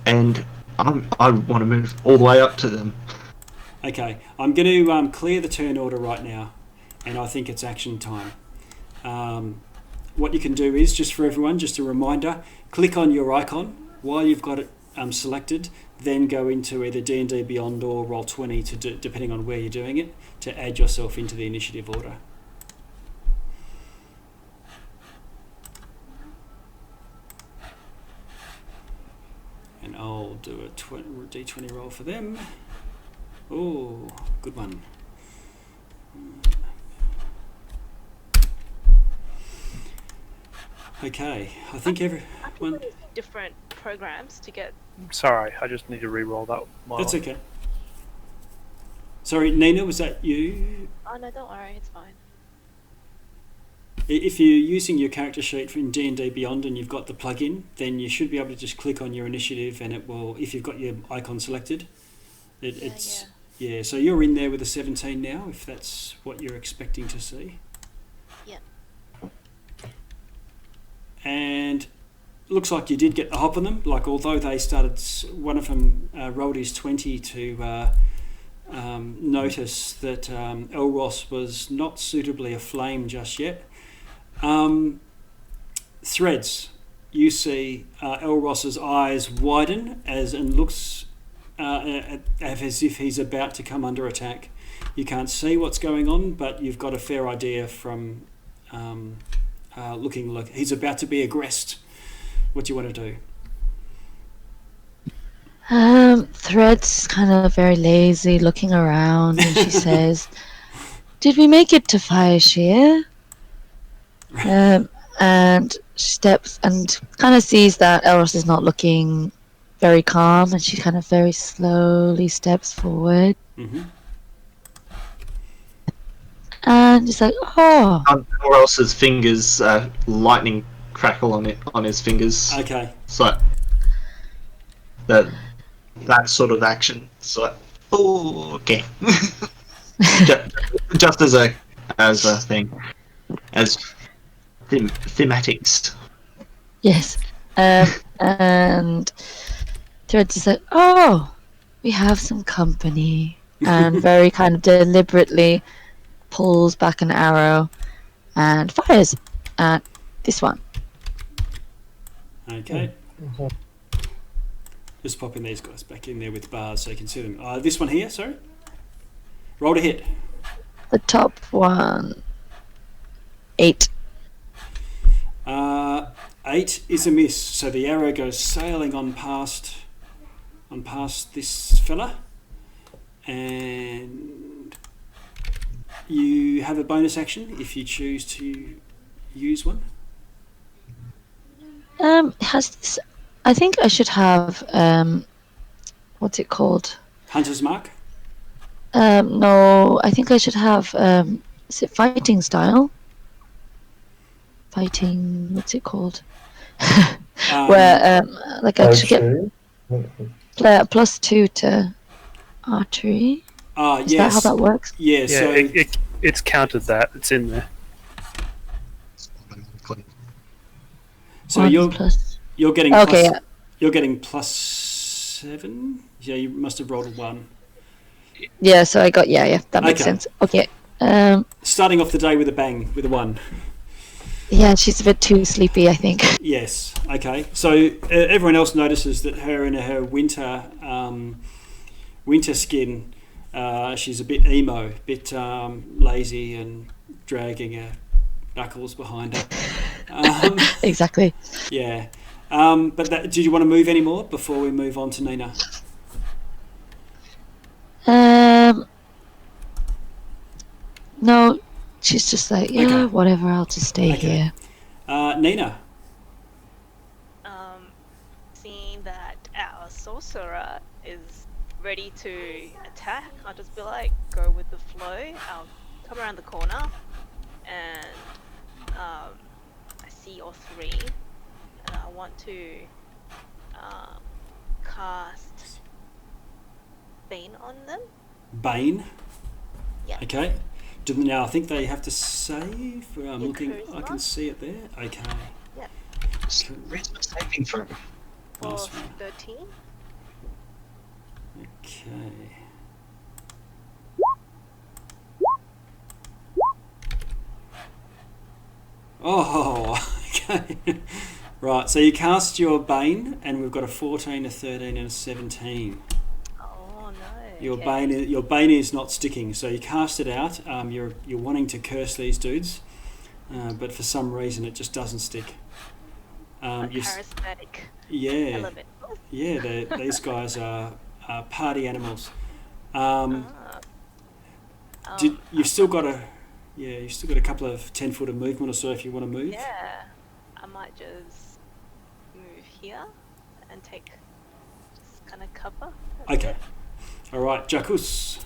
and I want to move all the way up to them. Okay, I'm going to clear the turn order right now, and I think it's action time. What you can do is, just for everyone, just a reminder, click on your icon while you've got it selected, then go into either D&D Beyond or Roll20, depending on where you're doing it, to add yourself into the initiative order. And I'll do a D20 roll for them. Oh, good one. Okay, I think everyone... Different programs to get... Sorry, I just need to re-roll that. That's okay. Sorry, Nina, was that you? Oh no, don't worry, it's fine. If you're using your character sheet from D&D Beyond and you've got the plugin, then you should be able to just click on your initiative and it will, if you've got your icon selected, yeah, so you're in there with a 17 now, if that's what you're expecting to see. Yeah. And looks like you did get the hop on them. Like, although they started, one of them rolled his 20 to notice that Elros was not suitably aflame just yet. Threads, you see Elros's eyes widen and looks as if he's about to come under attack. You can't see what's going on, but you've got a fair idea from looking like he's about to be aggressed. What do you want to do? Thread's kind of very lazy, looking around, and she says, "Did we make it to Fireshear?" And steps and kind of sees that Elros is not looking very calm, and she kind of very slowly steps forward. Mm-hmm. And it's like, "Oh." Or else's fingers, lightning crackle on his fingers. Okay. So that sort of action. So, oh, okay. just as a thing, as thematics. Yes. And Threads is like, "Oh, we have some company," and very kind of deliberately pulls back an arrow and fires at this one. Okay. Just popping these guys back in there with bars so you can see them. This one here, sorry. Roll to hit. The top one. 8. 8 is a miss, so the arrow goes sailing on past this fella, and you have a bonus action if you choose to use one. Has this? I think I should have. What's it called? Hunter's mark. No, I think I should have. Is it fighting style? Fighting. What's it called? Where like I should get Archery? +2 to archery. Is that how yes. that works? Yeah, Yeah, so it's counted that. It's in there. so 1 you're plus. you're getting Okay, plus, yeah. you're getting +7. Yeah, you must have rolled a 1. Yeah, so I got yeah, that makes Okay. sense. Okay. Starting off the day with a bang, with a 1. Yeah, she's a bit too sleepy, I think. Yes. Okay. So everyone else notices that her in her winter skin, she's a bit emo, a bit lazy and dragging her knuckles behind her. Exactly. Yeah. But did you want to move any more before we move on to Nina? No, she's just like, yeah, Okay. whatever, I'll just stay Okay. here. Nina. Seeing that our sorcerer is ready to attack, I'll just be like, go with the flow. I'll come around the corner, and I see all three, and I want to cast Bane on them. Bane. Yeah. Okay. Now I think they have to save. I'm Yeah, looking. I charisma. can see it there. Okay. Charisma saving throw. Nice Of one. 13. Okay. Oh, okay. Right, so you cast your Bane, and we've got a 14, a 13, and a 17. Oh no. Your okay. Bane is not sticking, so you cast it out. You're wanting to curse these dudes, but for some reason it just doesn't stick. Charismatic. I Yeah, love it. yeah. These guys are party animals. Ah. You've still got a couple of 10 foot of movement or so if you want to move. Yeah, I might just move here and take just kind of cover. That's Okay. it. All right, Jacuz.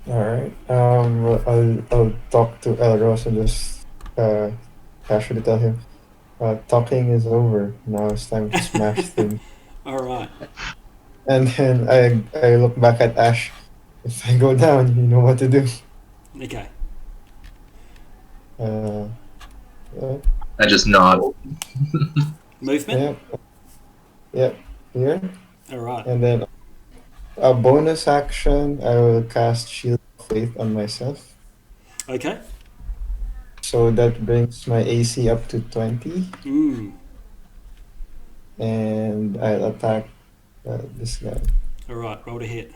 Alright. I'll talk to Elros and just casually tell him, talking is over. Now it's time to smash things. All right. And then I look back at Ash. If I go down, you know what to do. Okay. Uh, I just nod. Movement. Yep. Here. All right. And then a bonus action, I will cast Shield of Faith on myself. Okay. So that brings my AC up to 20. And I'll attack this guy. All right. Roll to hit.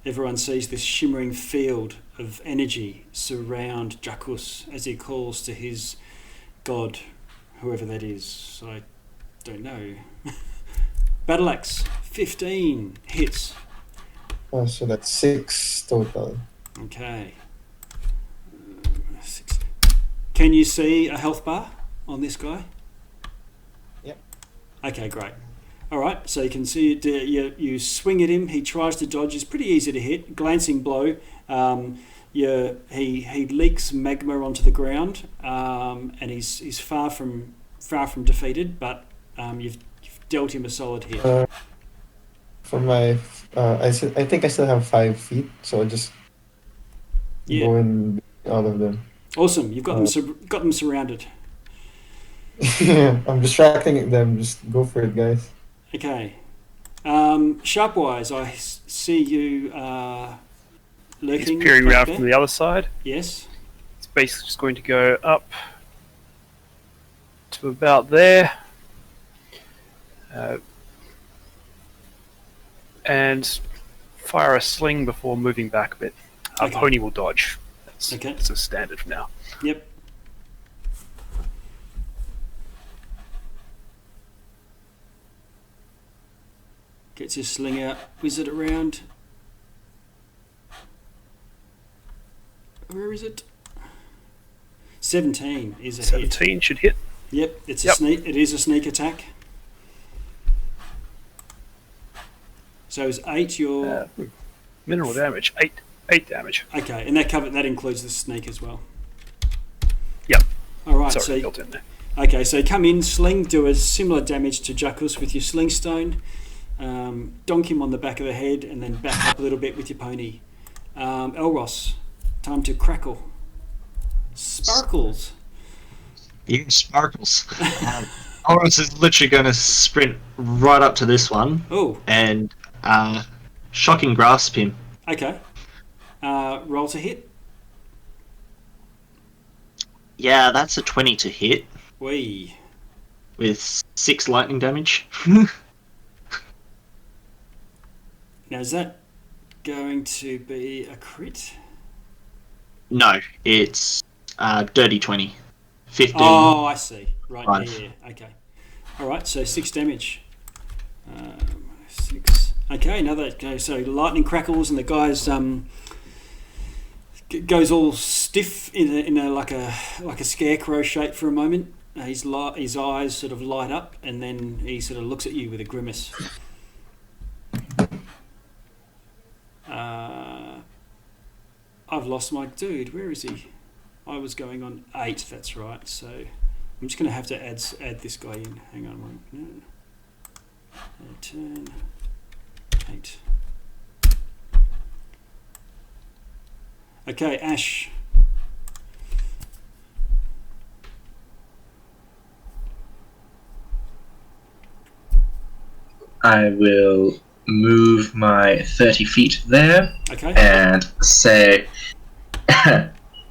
Everyone sees this shimmering field of energy surround Jacuz as he calls to his god, whoever that is. I don't know. Battle axe, 15 hits. Oh, so that's 6 total. Okay. 6. Can you see a health bar on this guy? Yep. Okay, great. All right, so you can see it, you swing at him. He tries to dodge. It's pretty easy to hit. Glancing blow. He leaks magma onto the ground, and he's far from defeated. But you've dealt him a solid hit. For my, I think I still have 5 feet, so I'll just Yeah. go in all of them. Awesome. You've got them surrounded. I'm distracting them. Just go for it, guys. Okay. Sharpwise, I see you lurking. He's peering back around there. from the other side. Yes. It's basically just going to go up to about there. And fire a sling before moving back a bit. Okay. Pony will dodge. That's Okay. a standard for now. Yep. Gets his sling out. Whiz it around. Where is it? 17 is a hit. 17 should hit. Yep, it's a Yep. sneak. It is a sneak attack. So is 8 your... Mineral damage, 8 damage. Okay, and that includes the sneak as well. Yep. All right, Sorry, so... built in there. Okay, so come in, sling, do a similar damage to Jackus with your sling stone. Donk him on the back of the head and then back up a little bit with your pony. Elros, time to crackle. Sparkles. Yeah, sparkles. Horace is literally going to sprint right up to this one Oh, and shocking grasp him. okay. Roll to hit. Yeah, that's a 20 to hit Wee. with 6 lightning damage. Now, is that going to be a crit? No, it's dirty 20. 15. Oh, I see. Right, Five. yeah. Okay. All right, so 6 damage. 6. Okay, another. Okay, so lightning crackles and the guy's goes all stiff in a like a scarecrow shape for a moment. His eyes sort of light up, and then he sort of looks at you with a grimace. I've lost my dude. Where is he? I was going on 8. That's right. So I'm just going to have to add this guy in. Hang on one. No. Turn 8. Okay, Ash. I will move my 30 feet there Okay. and say,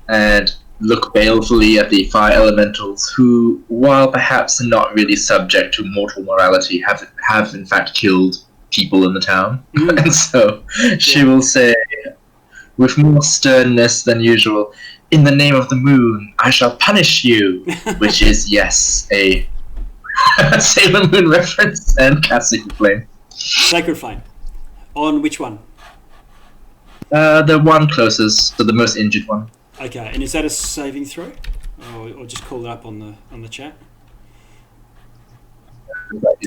and look balefully at the fire elementals who, while perhaps not really subject to mortal morality, have in fact killed people in the town. Mm. And so she Yeah. will say, with more sternness than usual, "In the name of the moon, I shall punish you," which is, yes, a Sailor Moon reference and casting flame. Sacred Flame. On which one? The one closest, so the most injured one. Okay, and is that a saving throw, or just call it up on the chat?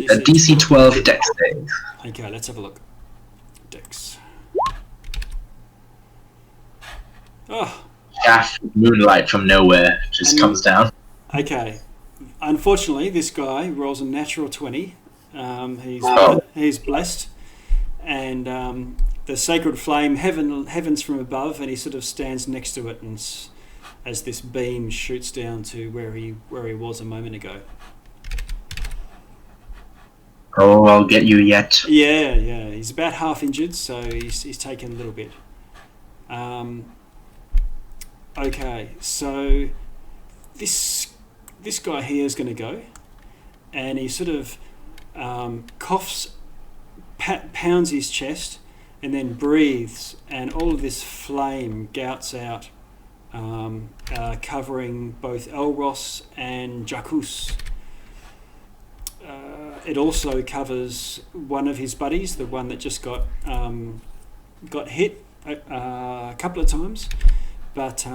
A DC 12 dex save. Okay, let's have a look. Dex. Oh, Shaft of moonlight from nowhere just And- comes down. okay. Unfortunately, this guy rolls a natural 20. Oh. He's blessed, and the sacred flame heavens from above, and he sort of stands next to it, and as this beam shoots down to where he was a moment ago. Oh, I'll get you yet. Yeah. He's about half injured, so he's taken a little bit. Okay, so this guy here is going to go, and he sort of coughs, pounds his chest, and then breathes, and all of this flame gouts out, covering both Elros and Jackus. It also covers one of his buddies, the one that just got hit a couple of times. But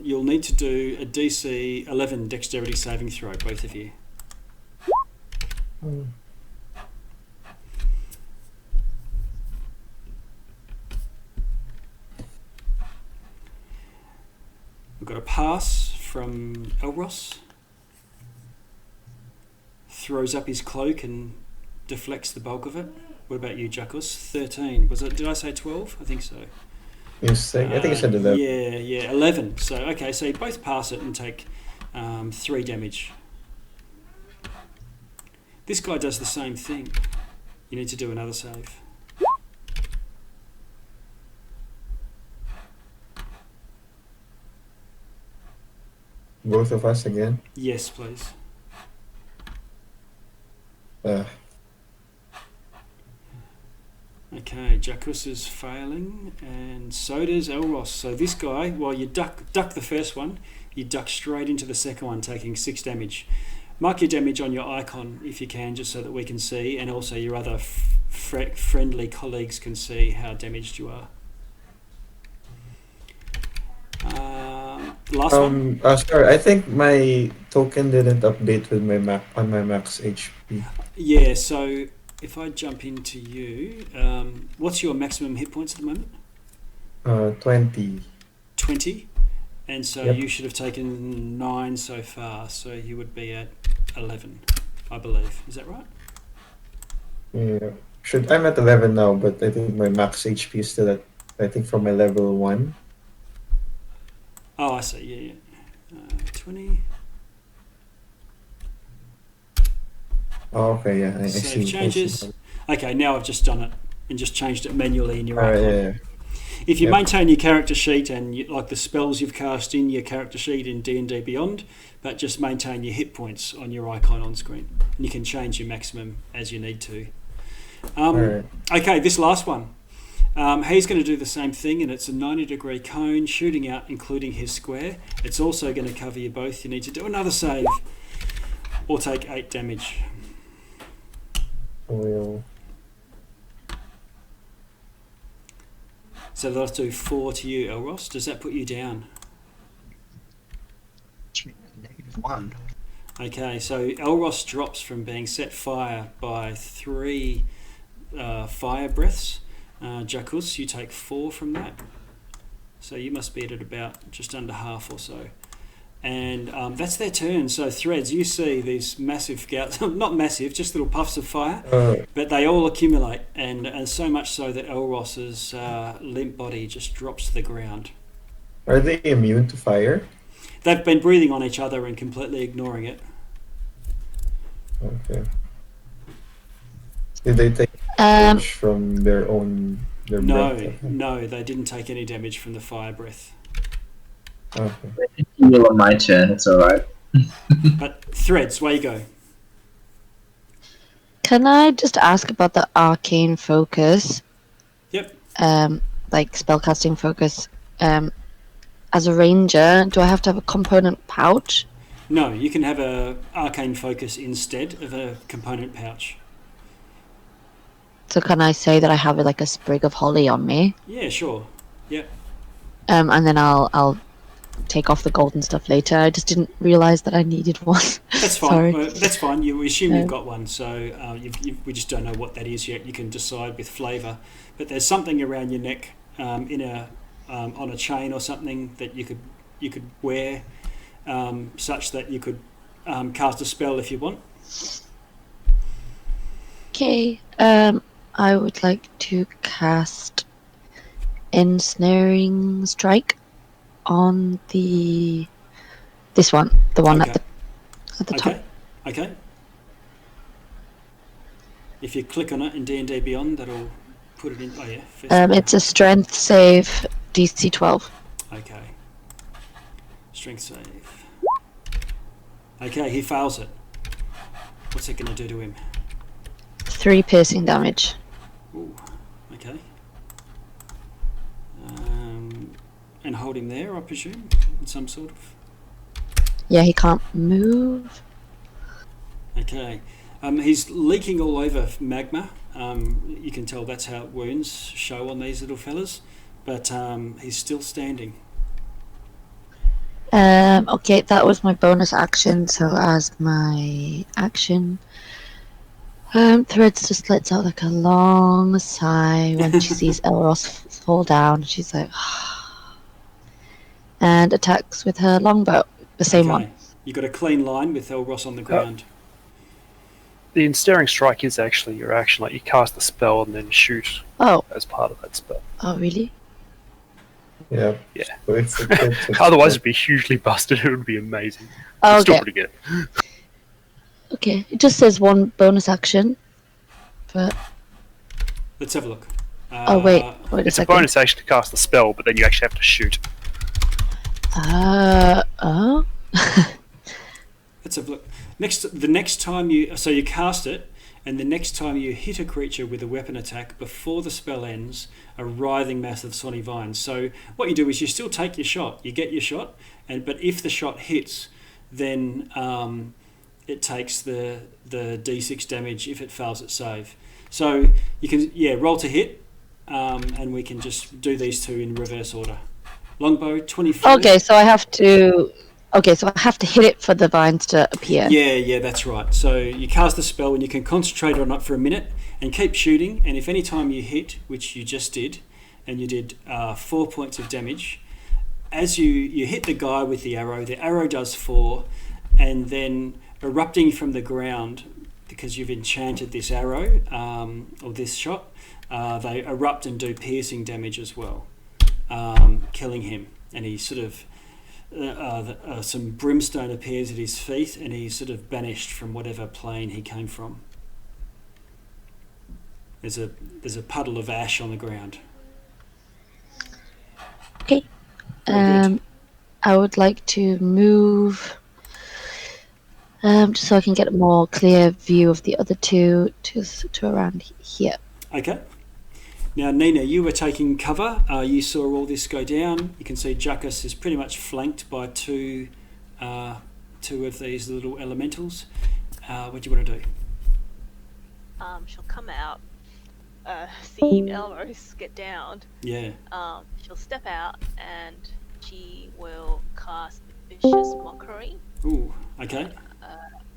you'll need to do a DC 11 dexterity saving throw, both of you. We've got a pass from Elros. Throws up his cloak and deflects the bulk of it. What about you, Jackus? 13. Was it? Did I say 12? I think so. I think you said 11. Yeah, 11. So, okay, so you both pass it and take 3 damage. This guy does the same thing. You need to do another save. Both of us again. Yes, please. Okay, Jackus is failing, and so does Elros. So this guy, while you duck the first one, you duck straight into the second one, taking 6 damage. Mark your damage on your icon if you can, just so that we can see, and also your other friendly colleagues can see how damaged you are. Last one. Sorry, I think my token didn't update with my max HP. Yeah, so if I jump into you, what's your maximum hit points at the moment? 20. 20. And so Yep. you should have taken 9 so far, so you would be at 11, I believe. Is that right? Yeah. I'm at 11 now, but I think my max HP is still at, I think, from my level 1. Oh, I see. Yeah, yeah. 20. Oh, okay, yeah. I Save see. changes. Okay, now I've just done it and just changed it manually in your Alright, icon. yeah. If you Yep. maintain your character sheet and like the spells you've cast in your character sheet in D&D Beyond, but just maintain your hit points on your icon on screen. And you can change your maximum as you need to. Alright. Okay, this last one. He's going to do the same thing, and it's a 90-degree cone shooting out, including his square. It's also going to cover you both. You need to do another save or take 8 damage. Well, So let's do 4 to you, Elros. Does that put you down? -1. Okay, so Elros drops from being set fire by 3 fire breaths. Jacuz, you take 4 from that. So you must be at about just under half or so. And that's their turn. So Threads, you see these massive gouts, not massive, just little puffs of fire, but they all accumulate, and so much so that Elros's limp body just drops to the ground. are they immune to fire? They've been breathing on each other and completely ignoring it. Okay. Did they take Um, damage from their No, breath? no, they didn't take any damage from the fire breath. Okay. Heal on my turn, it's alright. But Threads, way you go. can I just ask about the arcane focus? Yep. Like spellcasting focus. As a ranger, do I have to have a component pouch? No, you can have a arcane focus instead of a component pouch. So can I say that I have like a sprig of holly on me? Yeah, sure. Yep. And then I'll take off the golden stuff later. I just didn't realize that I needed one. That's fine. Sorry. Well, that's fine. You assume you've got one, so we just don't know what that is yet. You can decide with flavour. But there's something around your neck in a on a chain or something that you could wear, such that you could cast a spell if you want. Okay. I would like to cast Ensnaring Strike on this one, the one Okay. at the top. Okay. Okay. If you click on it in D&D Beyond, that'll put it in. Oh yeah. It's a strength save, DC 12. Okay. Strength save. Okay, he fails it. What's it going to do to him? 3 piercing damage. Ooh, okay. And hold him there, I presume, in some sort of. Yeah, he can't move. Okay. He's leaking all over magma. You can tell that's how wounds show on these little fellas. But he's still standing. Okay, that was my bonus action. So as my action, Threads just lets out like a long sigh when she sees Elros fall down. She's like, and attacks with her longbow, the same one. You got a clean line with Elros on the ground. The ensnaring strike is actually your action. Like you cast the spell and then shoot Oh, as part of that spell. oh, really? Yeah. Yeah. So it's Otherwise, it'd be hugely busted. It would be amazing. Oh, It's still okay. pretty good. Okay, it just says one bonus action, but Let's have a look. oh wait a It's a second. bonus action to cast the spell, but then you actually have to shoot. Oh. Let's have a look. The next time you cast it, and the next time you hit a creature with a weapon attack before the spell ends, a writhing mass of Sonny vines. So what you do is you still take your shot. You get your shot, but if the shot hits, then it takes the d6 damage if it fails its save. So you can roll to hit, and we can just do these two in reverse order. Longbow 24. Okay, so I have to. Okay, so I have to hit it for the vines to appear. Yeah, that's right. So you cast the spell and you can concentrate on it for a minute and keep shooting. And if any time you hit, which you just did, and you did 4 points of damage, as you hit the guy with the arrow does 4, and then erupting from the ground, because you've enchanted this arrow or this shot, they erupt and do piercing damage as well, killing him. And he sort of some brimstone appears at his feet, and he's sort of banished from whatever plane he came from. There's a puddle of ash on the ground. Okay. Very good. I would like to move just so I can get a more clear view of the other two to around here. Okay. Now, Nina, you were taking cover. You saw all this go down. You can see Jackus is pretty much flanked by two of these little elementals. What do you want to do? She'll come out, see Elros get downed. Yeah. She'll step out and she will cast Vicious Mockery Ooh. Okay.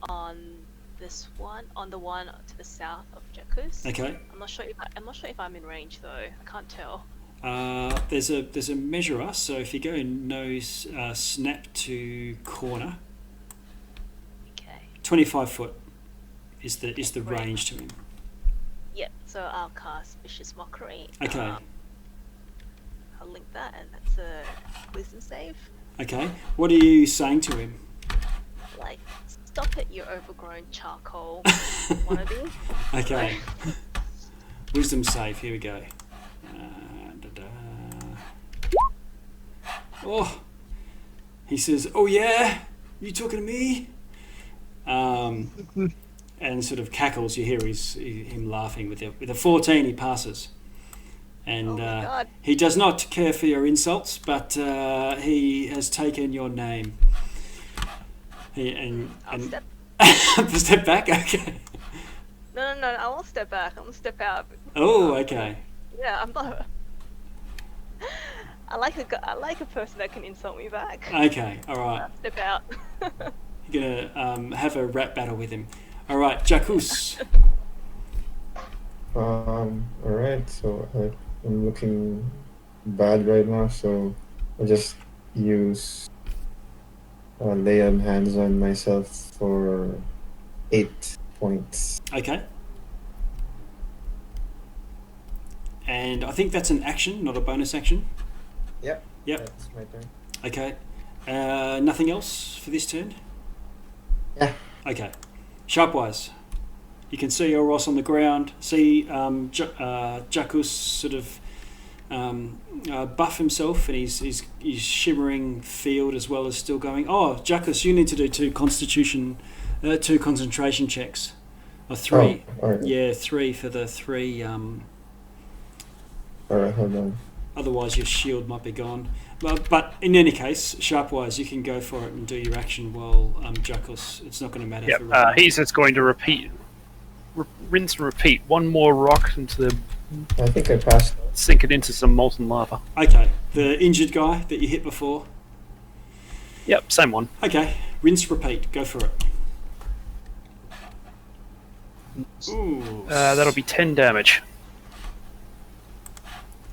on this one, on the one to the south of Jackus. Okay. I'm not sure if I'm in range though. I can't tell. There's a measurer. So if you go nose snap to corner, Okay. 25 foot is the Right. range to him. Yep. So I'll cast Vicious Mockery. Okay. I'll link that, and that's a Wisdom save. Okay. What are you saying to him? Like, stop it, you overgrown charcoal wannabe. Okay. Wisdom save. Here we go. Oh, he says, "Oh yeah, you talking to me?" And sort of cackles. You hear him laughing with a 14. He passes, and Oh my God. he does not care for your insults, but he has taken your name. I'll step. Step back. Okay. No, I won't step back. I'm gonna step out. Oh, okay. Yeah, I'm not. I like a person that can insult me back. Okay. All right. I'll step out. You're gonna have a rap battle with him. All right, Jackus. Alright, so I'm looking bad right now, so I'll just use lay on hands on myself for 8 points. Okay. And I think that's an action, not a bonus action. Yep. Yep. That's my turn. Okay. Nothing else for this turn? Yeah. Okay. Sharpwise. You can see Elros on the ground. See Jackus sort of buff himself, and he's shimmering field as well as still going. Oh, Jackus, you need to do two concentration checks. Or 3. Oh, alright. Yeah, 3 for the 3. Alright, hold on. Otherwise, your shield might be gone. But in any case, Sharpwise, you can go for it and do your action while Jackus. It's not going to matter. Yep. for right He's just going to repeat, rinse and repeat. One more rock into the, I think I passed. sink it into some molten lava. now. Okay, the injured guy that you hit before. Yep, same one. Okay, rinse, repeat. Go for it. Ooh, That'll be 10 damage.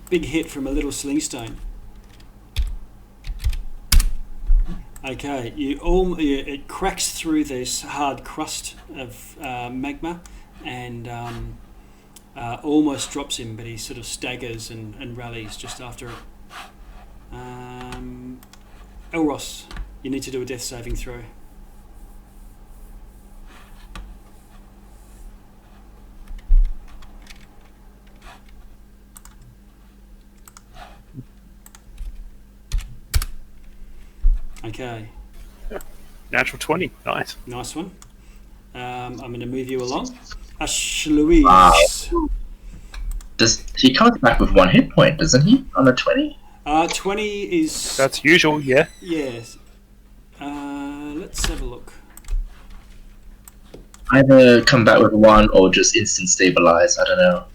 big hit from a little slingstone. Okay, it cracks through this hard crust of magma and almost drops him, but he sort of staggers and rallies just after it. Elros, you need to do a death saving throw. Okay, Natural 20. Nice. nice one. I'm going to move you along. Louise. Wow. He comes back with 1 hit point, doesn't he? On a 20? 20 is... That's usual, yeah. Yes. Let's have a look. Either come back with 1 or just instant stabilize. I don't know.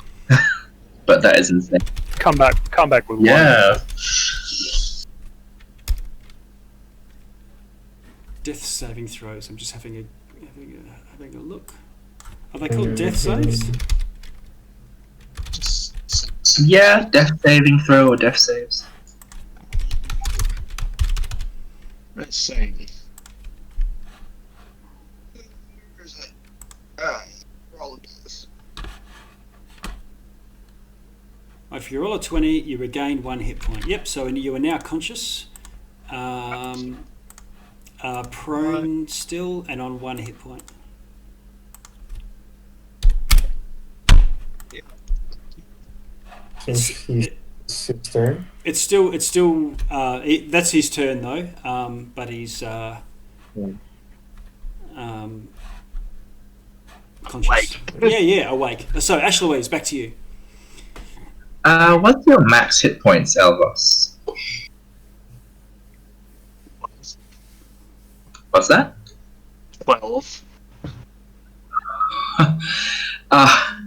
But that is insane. Come back with one. Yeah. Death saving throws. I'm just having a look. Are they called death saves? Yeah, death saving throw or death saves. Let's see. Where's it? Roll this. If you roll a 20, you regain 1 hit point. Yep, so you are now conscious, prone still, and on 1 hit point. Since he's his turn. It's still that's his turn though, but he's conscious. Yeah, awake. So Ash Louise, back to you. What's your max hit points, Elvos? What's that? 12.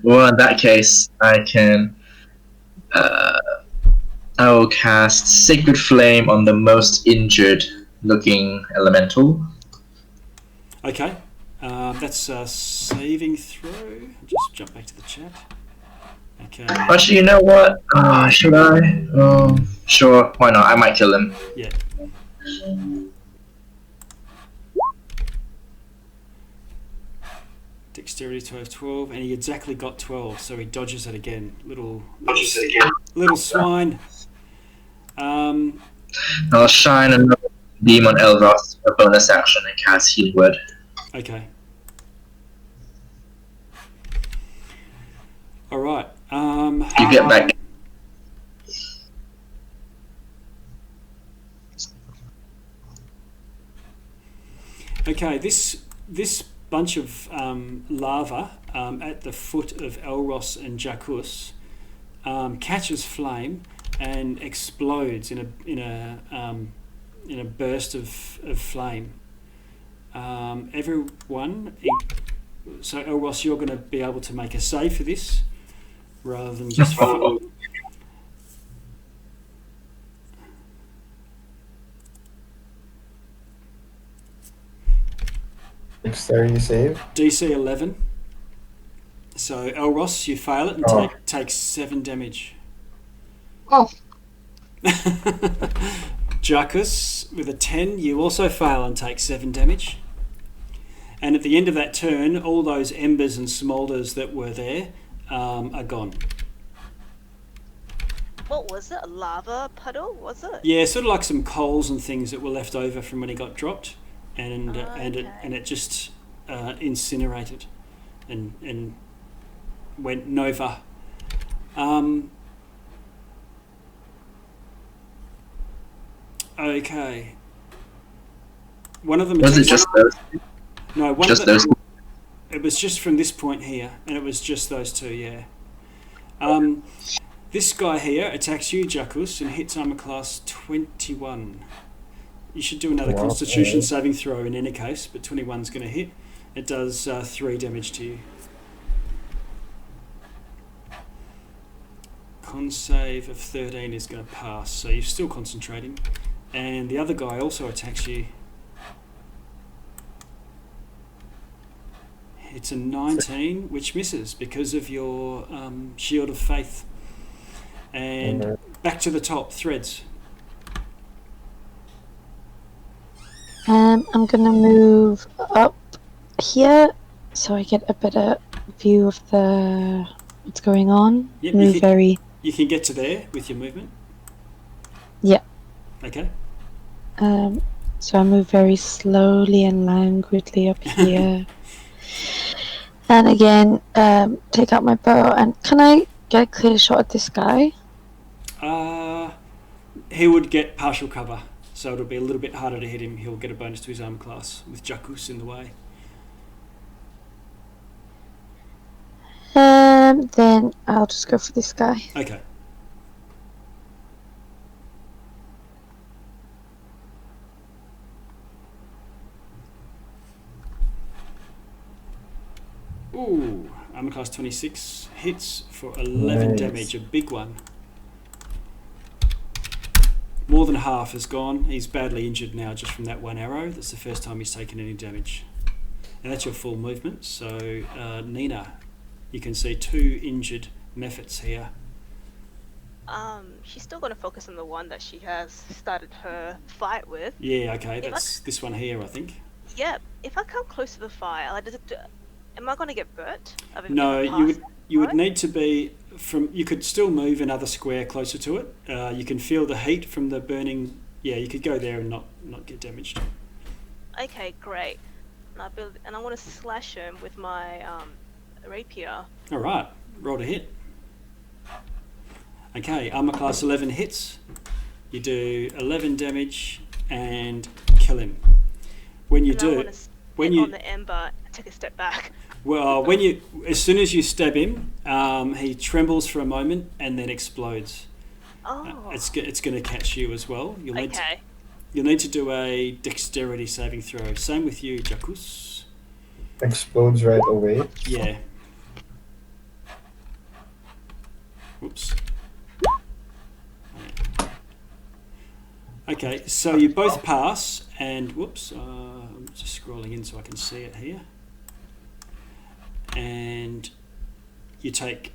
Well, in that case, I can. I will cast Sacred Flame on the most injured-looking elemental. Okay, that's a saving throw. Just jump back to the chat. Okay. Actually, you know what? Should I? Sure, why not? I might kill him. Yeah. Dexterity 12, and he exactly got 12, so he dodges it again. Little swine. I'll shine another beam on Elvos for bonus action and cast Healing Word. Okay. All right. You get back. Okay, this bunch of lava at the foot of Elros and Jacus catches flame and explodes in a burst of flame. Everyone, so Elros, you're going to be able to make a save for this, rather than just. Dexterity save. DC 11. So Elros, you fail it and take 7 damage. Oh. Jacus, with a 10, you also fail and take 7 damage. And at the end of that turn, all those embers and smoulders that were there are gone. What was it? A lava puddle, was it? Yeah, sort of like some coals and things that were left over from when he got dropped, and it just incinerated and went nova. Okay. One of them Was it just those? No, one Just of them. those? It was just from this point here, and it was just those two. Yeah. This guy here attacks you, Jacus, and hits armor class 21. You should do another Constitution saving throw in any case, but 21's going to hit. It does 3 damage to you. Con save of 13 is going to pass, so you're still concentrating. And the other guy also attacks you. It's a 19, which misses because of your Shield of Faith. And back to the top, Threads. I'm gonna move up here so I get a better view of what's going on. Yep, you can get to there with your movement. Yeah. Okay. So I move very slowly and languidly up here. And again, take out my bow. And can I get a clear shot at this guy? He would get partial cover, so it'll be a little bit harder to hit him. He'll get a bonus to his armor class with Jacus in the way. Then I'll just go for this guy. Okay. Ooh, armor class 26 hits for 11 damage, a big one. More than half is gone. He's badly injured now just from that one arrow. That's the first time he's taken any damage. And that's your full movement. So, Nina, you can see 2 injured Mephits here. She's still gonna focus on the one that she has started her fight with. Yeah, okay, If I that's this one here, I think. Yeah, if I come close to the fire, like, am I gonna get burnt? No, If I you pass would you would that need to be from. You could still move another square closer to it. You can feel the heat from the burning. Yeah, you could go there and not get damaged. fire? Okay, great. And I want to slash him with my rapier. All right, roll to hit. Okay, armor class 11 hits. You do 11 damage and kill him. When you And I do, want to when on you the ember and take a step back. well, as soon as you stab him, he trembles for a moment and then explodes. Oh, It's going to catch you as well. okay. You'll need to do a dexterity saving throw. Same with you, Jacuz. Explodes right away. Yeah. Whoops. Okay, so you both pass, and whoops, I'm just scrolling in so I can see it here. And you take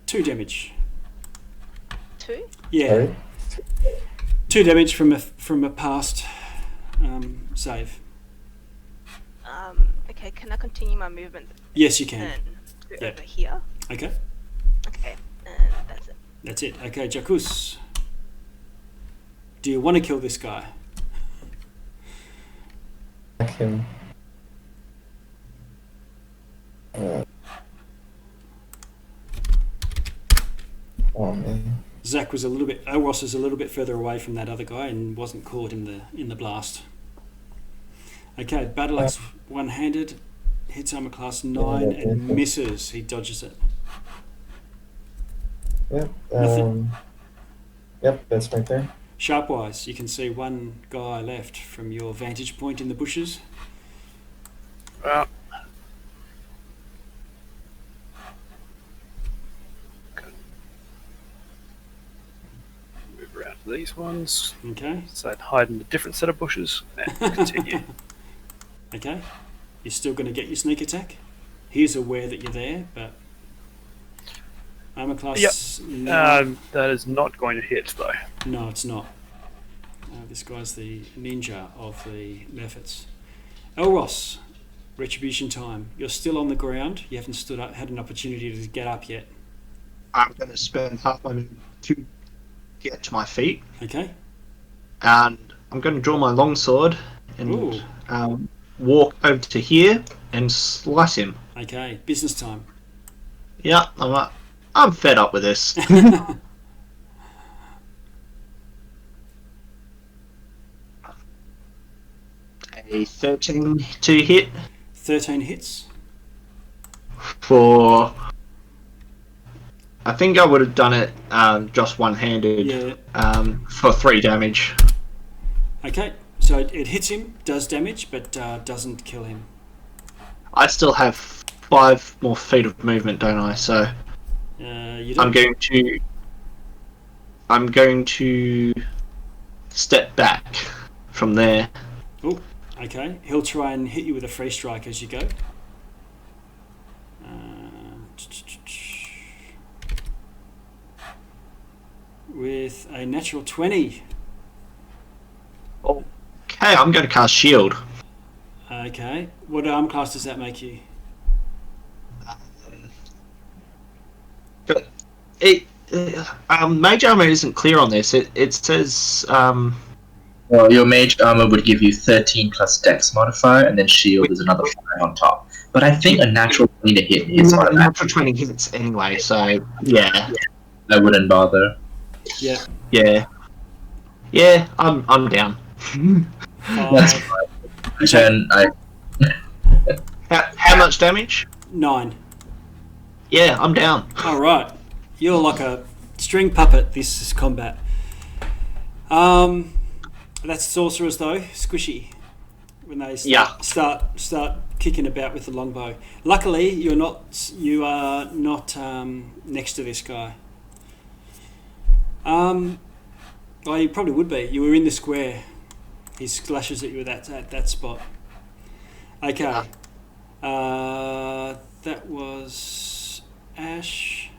2 damage. 2? Yeah, Sorry. 2 damage from a past save. Okay, can I continue my movement Yes, you can. then to Yeah. over here? Okay, Okay, and that's it. that's it. Okay, Jacuz. Do you want to kill this guy? Attack him. Oh man. Zach was Elros is a little bit further away from that other guy and wasn't caught in the blast. Okay, battle axe one-handed, hits armor class 9 and misses. He dodges it. Yep. Nothing. Yep, that's my turn. Sharpwise, you can see one guy left from your vantage point in the bushes. Well, move around to these ones. Okay, So I'd hide in a different set of bushes and continue. okay. You're still going to get your sneak attack. He's aware that you're there, but armor class. Yep. 9. That is not going to hit though. No, it's not. This guy's the ninja of the methods. Elros, retribution time. You're still on the ground. You haven't stood up, had an opportunity to get up yet. I'm going to spend half my movement to get to my feet, Okay. and I'm going to draw my longsword and Ooh. Walk over to here and slice him. Okay. Business time. Yeah, I'm fed up with this. A 13 to hit 13 hits. for. I think I would have done it just one-handed Yeah. for 3 damage. Okay. So it hits him, does damage, but doesn't kill him. I still have 5 more feet of movement, don't I? So You I'm don't. going to step back from there. Oh, okay. He'll try and hit you with a free strike as you go. With a natural 20. Okay, I'm going to cast shield. Okay. What arm class does that make you? But mage armor isn't clear on this. It says Well, your mage armor would give you 13 plus dex modifier, and then shield is another 5 on top. But I think a natural 20 to hit is automatic. natural 20 hits anyway. So yeah, I wouldn't bother. Yeah. yeah. I'm down. That's fine. Turn, How much damage? 9. Yeah, I'm down. All right. You're like a string puppet. This is combat. That's sorcerers though. Squishy. When they start kicking about with the longbow. Luckily, you are not next to this guy. Well, you probably would be. You were in the square. He slashes at you at that spot. Okay. That was Ash.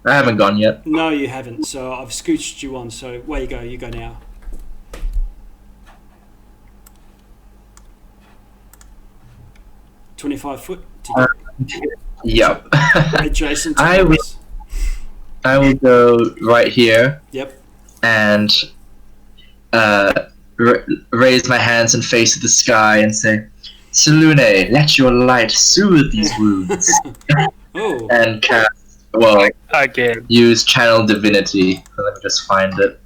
I haven't gone yet. No, you haven't. So I've scooched you on. So where you go? You go now. $25 to Yep. get adjacent to I will- us. I will go right here Yep. and raise my hands and face the sky and say, Selune, let your light soothe these wounds. Oh, And cast, well, Again. use channel divinity. Let me just find it.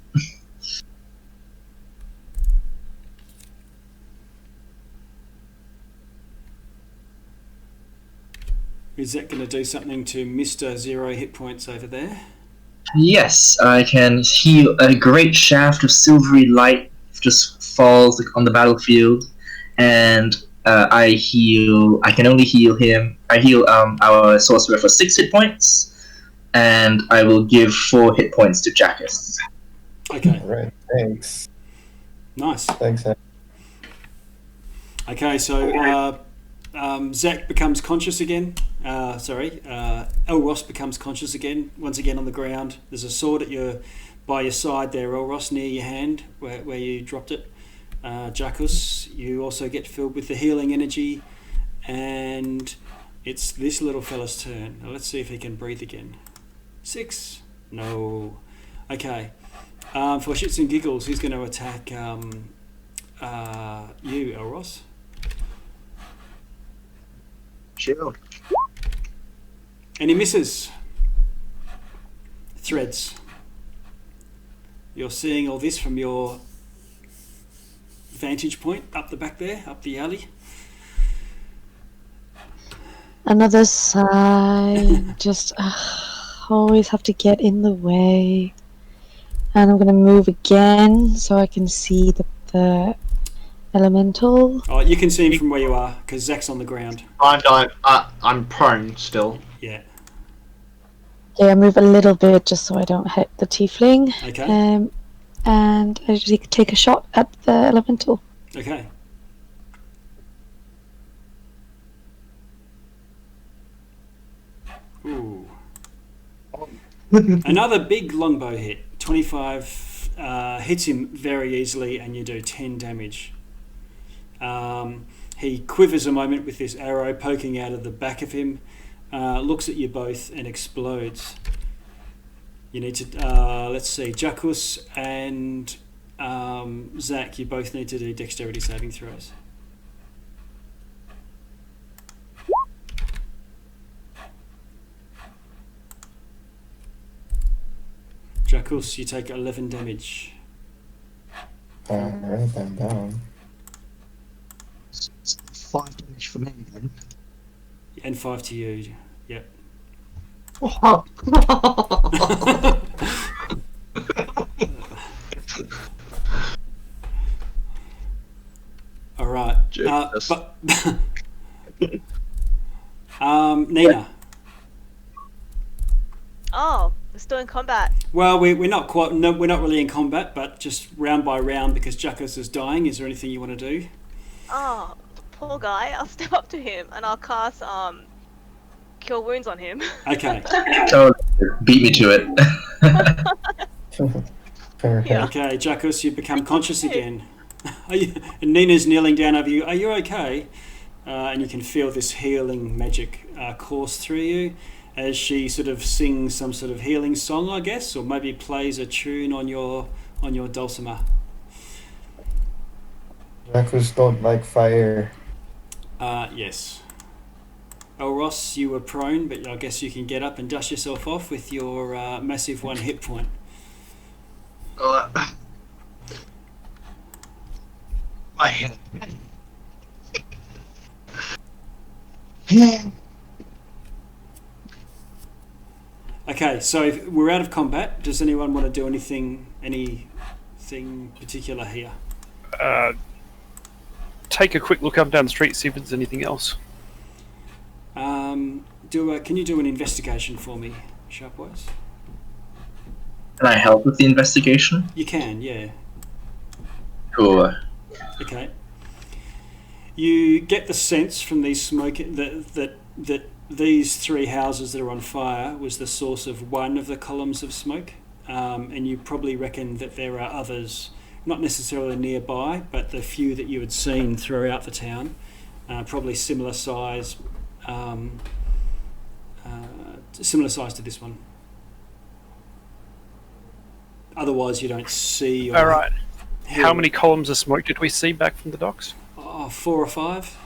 is that going to do something to Mr. 0 hit points over there? Yes, I can heal. A great shaft of silvery light just falls on the battlefield, and I heal. I can only heal him. I heal our sorcerer for 6 hit points, and I will give 4 hit points to Jackus. Okay, Alright, thanks. nice. Thanks. Okay, so Zach becomes conscious again. Elros becomes conscious again. Once again on the ground. There's a sword by your side there, Elros, near your hand where you dropped it. Jackus, you also get filled with the healing energy, and it's this little fella's turn. Now let's see if he can breathe again. 6. No. Okay. For shits and giggles, he's going to attack you, Elros. Shield. And he misses. Threads. You're seeing all this from your vantage point up the back there, up the alley. Another sigh. Just always have to get in the way. And I'm going to move again so I can see the elemental. Oh, you can see him from where you are because Zach's on the ground. I'm prone still. Yeah. Okay, I move a little bit just so I don't hit the tiefling. Okay. And I just take a shot at the elemental. Okay. Ooh. Another big longbow hit. 25 hits him very easily, and you do 10 damage. He quivers a moment with this arrow poking out of the back of him, looks at you both, and explodes. You need to, let's see, Jackus and Zach, you both need to do dexterity saving throws. Jackus, you take 11 damage. Alright, I'm down. 5 damage for me then. And 5 to you. Yep. Oh. All right. Jesus. Nina. Oh, we're still in combat. Well, we're not quite. No, we're not really in combat, but just round by round because Jackus is dying. Is there anything you want to do? Oh, poor guy. I'll step up to him and I'll cast Cure Wounds on him. Okay. Oh, beat me to it. Alright. Yeah. Okay, Jackus, you become conscious again. And Nina's kneeling down over you. Are you okay? And you can feel this healing magic course through you as she sort of sings some sort of healing song, I guess, or maybe plays a tune on your dulcimer. Jackus don't like fire. Yes. Elros, you were prone, but I guess you can get up and dust yourself off with your massive 1 hit point. My head. Okay, so if we're out of combat. Does anyone want to do anything particular here? Take a quick look up and down the street, see if there's anything else. Can you do an investigation for me, Sharpwise? Can I help with the investigation? You can, yeah. Cool. Okay. You get the sense from these smoke that these three houses that are on fire was the source of one of the columns of smoke, and you probably reckon that there are others, not necessarily nearby, but the few that you had seen throughout the town, probably similar size to this one. Otherwise, you don't see. Or All right. hear. How many columns of smoke did we see back from the docks? 4 or 5.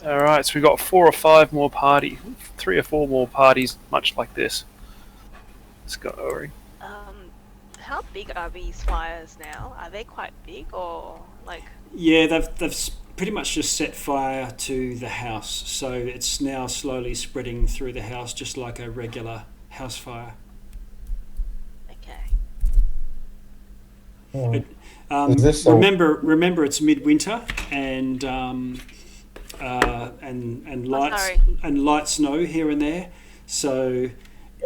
All right, so we've got 4 or 5 more parties, 3 or 4 more parties, much like this. Let's go, Ori. How big are these fires now? Are they quite big or like? Yeah, they've pretty much just set fire to the house, so it's now slowly spreading through the house, just like a regular house fire. Okay. Is this so- Remember, it's midwinter and light snow here and there, so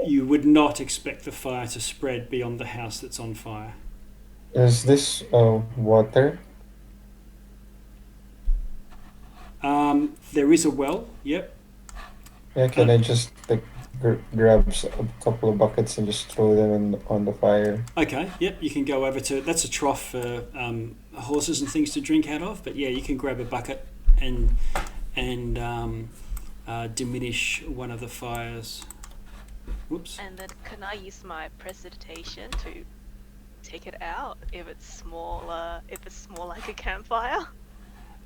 you would not expect the fire to spread beyond the house that's on fire. Is this water? There is a well. Yep. Yeah, can I just like grab a couple of buckets and just throw them on the fire? Okay. Yep. You can go over to. That's a trough for horses and things to drink out of. But yeah, you can grab a bucket and diminish one of the fires. Whoops. And then can I use my precipitation to take it out if it's smaller? If it's more like a campfire?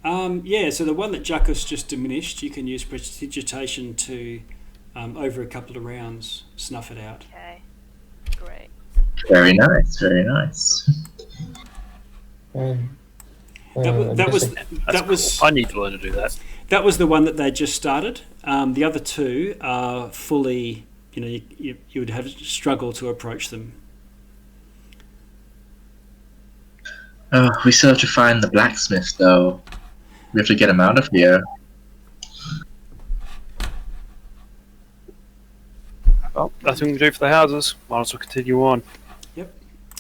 Yeah, so the one that Jackus just diminished, you can use prestidigitation to, over a couple of rounds, snuff it out. Okay, great. Very nice, very nice. That was. Cool. I need to learn to do that. That was the one that they just started. The other two are fully, you would have struggle to approach them. Oh, we still have to find the blacksmith, though. We have to get him out of here. Well, nothing to do for the houses. Might as well continue on. Yep.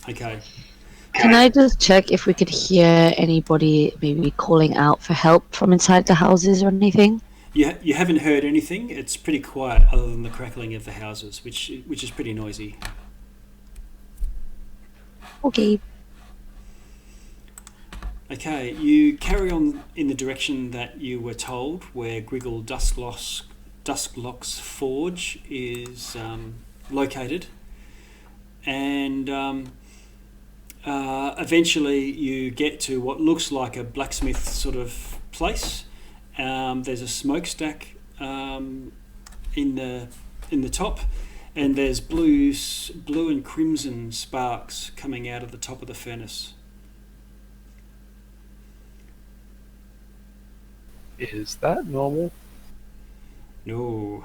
Okay. Can I just check if we could hear anybody maybe calling out for help from inside the houses or anything? You haven't heard anything. It's pretty quiet, other than the crackling of the houses, which is pretty noisy. Okay. Okay, you carry on in the direction that you were told, where Griggle Dusklock's forge is located, and eventually you get to what looks like a blacksmith sort of place. There's a smokestack in the top, and there's blue and crimson sparks coming out of the top of the furnace. Is that normal? No.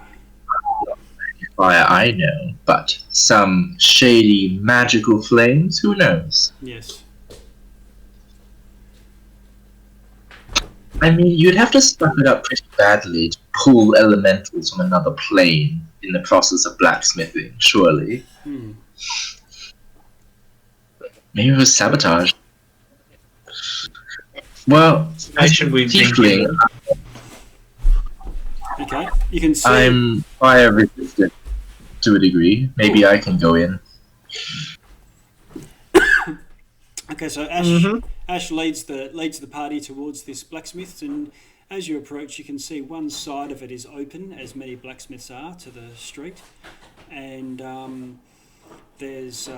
Fire, I know, but some shady magical flames, who knows? Yes. I mean, you'd have to stuff it up pretty badly to pull elementals from another plane in the process of blacksmithing, surely. Maybe it was sabotage. Well, Should we tiefling, Okay, you can see. I'm fire resistant to a degree. Maybe I can go in. Okay, so Ash leads the party towards this blacksmith, and as you approach, you can see one side of it is open, as many blacksmiths are, to the street, and there's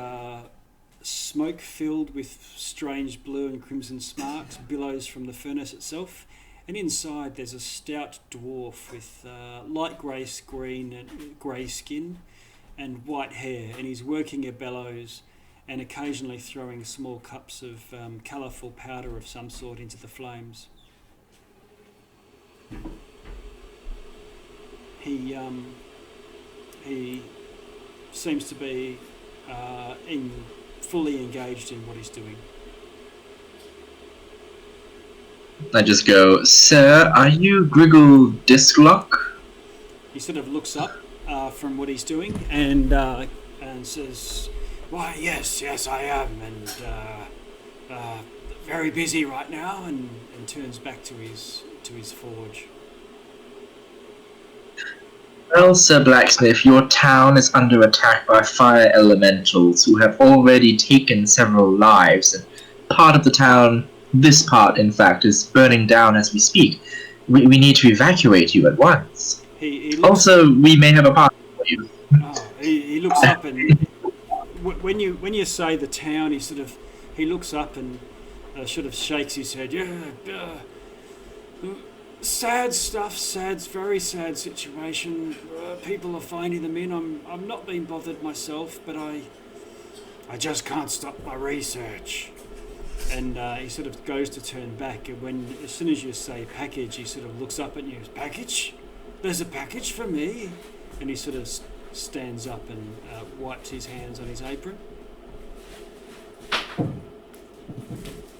smoke filled with strange blue and crimson sparks billows from the furnace itself, and inside there's a stout dwarf with light grey skin and white hair, and he's working a bellows and occasionally throwing small cups of colourful powder of some sort into the flames. He seems to be fully engaged in what he's doing. I just go, Sir, are you Griggle Dusklock? He sort of looks up from what he's doing and says, "Why, yes, I am, and very busy right now," and turns back to his forge. Well, Sir Blacksmith, your town is under attack by fire elementals who have already taken several lives, and part of the town, this part in fact, is burning down as we speak. We need to evacuate you at once. He looks. Also, we may have a party for you. He looks up and when you say the town, he looks up and sort of shakes his head. Yeah, sad stuff. Very sad situation. People are phoning them in. I'm not being bothered myself, but I just can't stop my research. And he sort of goes to turn back, and as soon as you say package, he sort of looks up at you. Package? There's a package for me. And he sort of stands up and wipes his hands on his apron.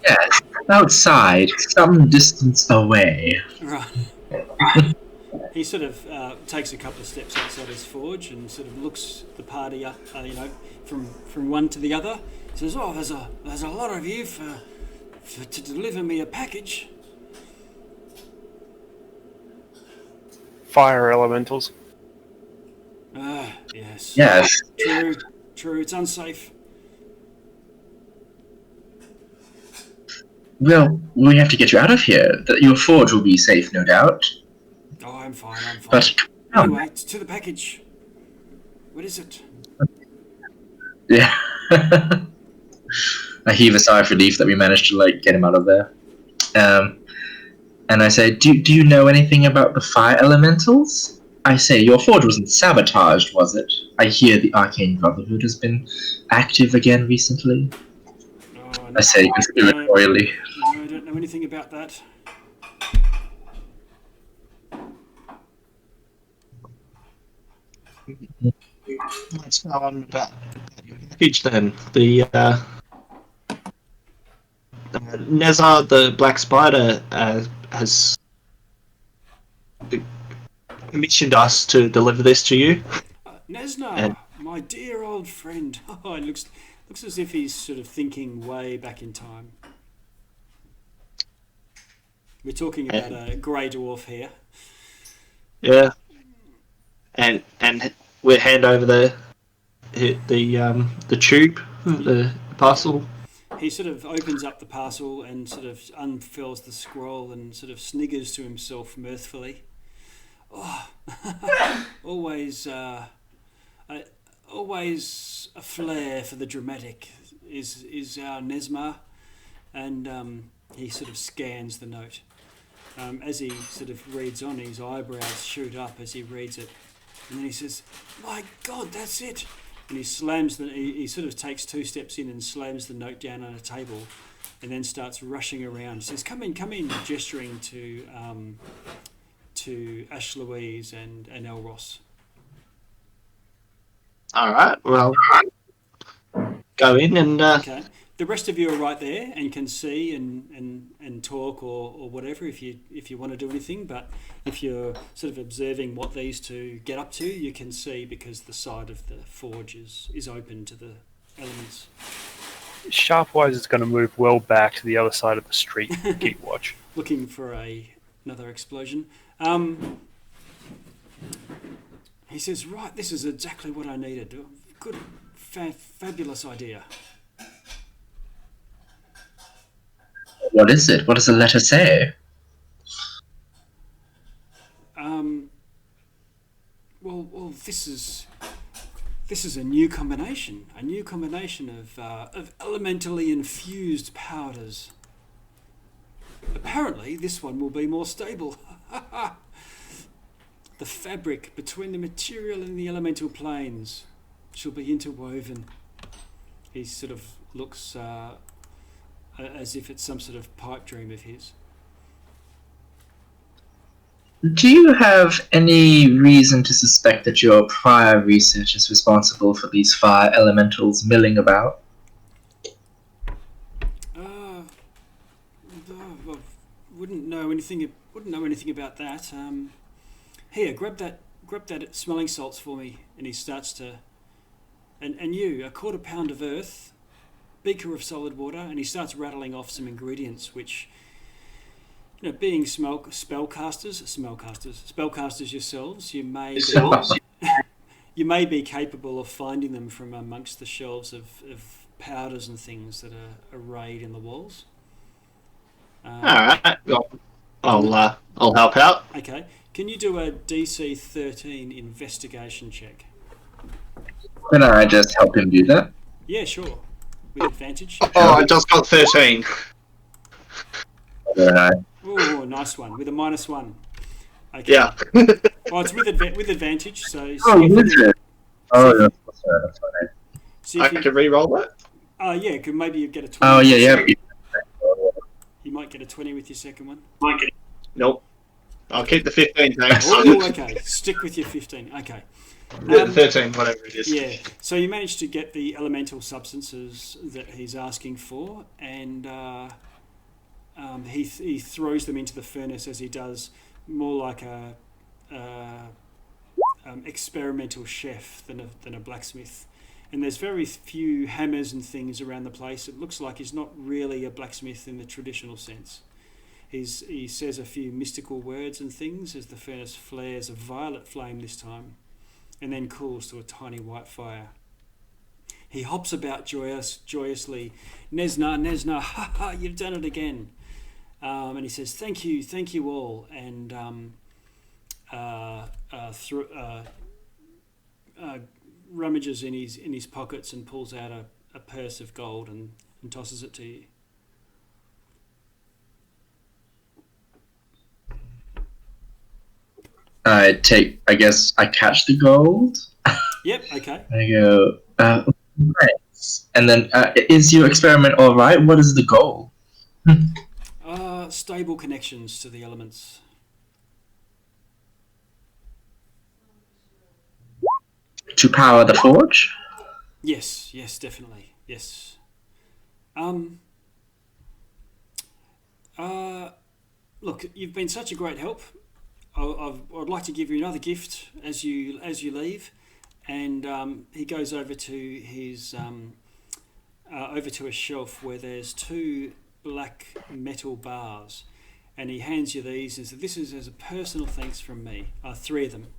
Yes, outside, some distance away. Right. He sort of takes a couple of steps outside his forge and sort of looks the party up, from one to the other. He says, "Oh, there's a lot of you to deliver me a package." Fire elementals. Yes. Yes. True. It's unsafe. Well, we have to get you out of here. Your forge will be safe, no doubt. Oh, I'm fine. But Anyway, to the package. What is it? yeah, I heave a sigh of relief that we managed to get him out of there. And I say, do you know anything about the fire elementals? I say, your forge wasn't sabotaged, was it? I hear the Arcane Brotherhood has been active again recently. Oh, no, I say conspiratorially. No, I don't know anything about that. Let's go on about your package then. The Nezar, the Black Spider, has commissioned us to deliver this to you. Nesna, my dear old friend. Oh, it looks as if he's sort of thinking way back in time. We're talking about a grey dwarf here. Yeah, and we'll hand over the tube, the parcel. He sort of opens up the parcel and sort of unfurls the scroll and sort of sniggers to himself mirthfully. Oh, always a flair for the dramatic is our Nesma, and he sort of scans the note. As he sort of reads on, his eyebrows shoot up as he reads it, and then he says, "My God, that's it!" And he slams he sort of takes 2 steps in and slams the note down on a table, and then starts rushing around. He says, "Come in!" Gesturing to Ash Louise and Elros. All right. Well, go in and. Okay. The rest of you are right there and can see and talk or whatever if you want to do anything. But if you're sort of observing what these two get up to, you can see because the side of the forge is open to the elements. Sharpwise is going to move well back to the other side of the street and keep watch. Looking for another explosion. He says, "Right, this is exactly what I needed. Good, fabulous idea." What is it? What does the letter say? Well, this is a new combination. A new combination of elementally infused powders. Apparently, this one will be more stable. The fabric between the material and the elemental planes shall be interwoven. He sort of looks as if it's some sort of pipe dream of his. Do you have any reason to suspect that your prior research is responsible for these fire elementals milling about? Wouldn't know anything about that. Here, grab that smelling salts for me. And he starts to, and you, a 1/4 pound of earth, beaker of solid water, and he starts rattling off some ingredients which being spellcasters yourselves, you may be capable of finding them from amongst the shelves of powders and things that are arrayed in the walls. Alright, I'll help out. Okay. Can you do a DC 13 investigation check? Can I just help him do that? Yeah, sure. With advantage. Oh, I just got 13. Very nice. Oh, nice one. With a -1. Okay. Yeah. Well, it's with advantage, so Oh, see if is you, it? Oh, that's fine. see I if you, can re-roll that? yeah, maybe you get a 20. Oh, yeah. You might get a 20 with your second one. Nope. I'll keep the 15, thanks. Oh, okay. Stick with your 15. Okay. 13, whatever it is. Yeah. So you managed to get the elemental substances that he's asking for, and he throws them into the furnace as he does, more like a experimental chef than a blacksmith. And there's very few hammers and things around the place. It looks like he's not really a blacksmith in the traditional sense. He says a few mystical words and things as the furnace flares a violet flame this time, and then cools to a tiny white fire. He hops about joyously, Nesna, ha ha, you've done it again. And he says, thank you all, and rummages in his pockets and pulls out a purse of gold and tosses it to you. I guess I catch the gold. Yep, okay. I go, nice. And then, is your experiment alright? What is the goal? Stable connections to the elements. To power the forge? Yes, definitely. Yes. Look, you've been such a great help. I'd like to give you another gift as you leave, and he goes over to his over to a shelf where there's 2 black metal bars, and he hands you these and says, "This is as a personal thanks from me." 3 of them.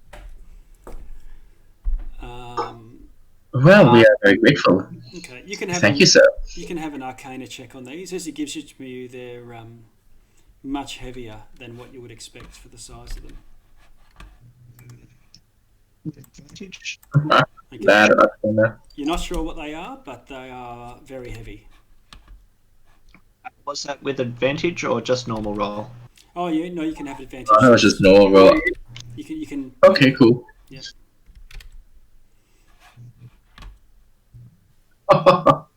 Well, we are very grateful. Okay, you can have. Thank you, sir. You can have an Arcana check on these. As he gives it to you, they're much heavier than what you would expect for the size of them. Advantage. Okay. That Arcana. You're not sure what they are, but they are very heavy. Was that with advantage or just normal roll? Oh, yeah, no, you can have advantage. Oh, that was just normal roll. You can. Okay, cool. Yeah.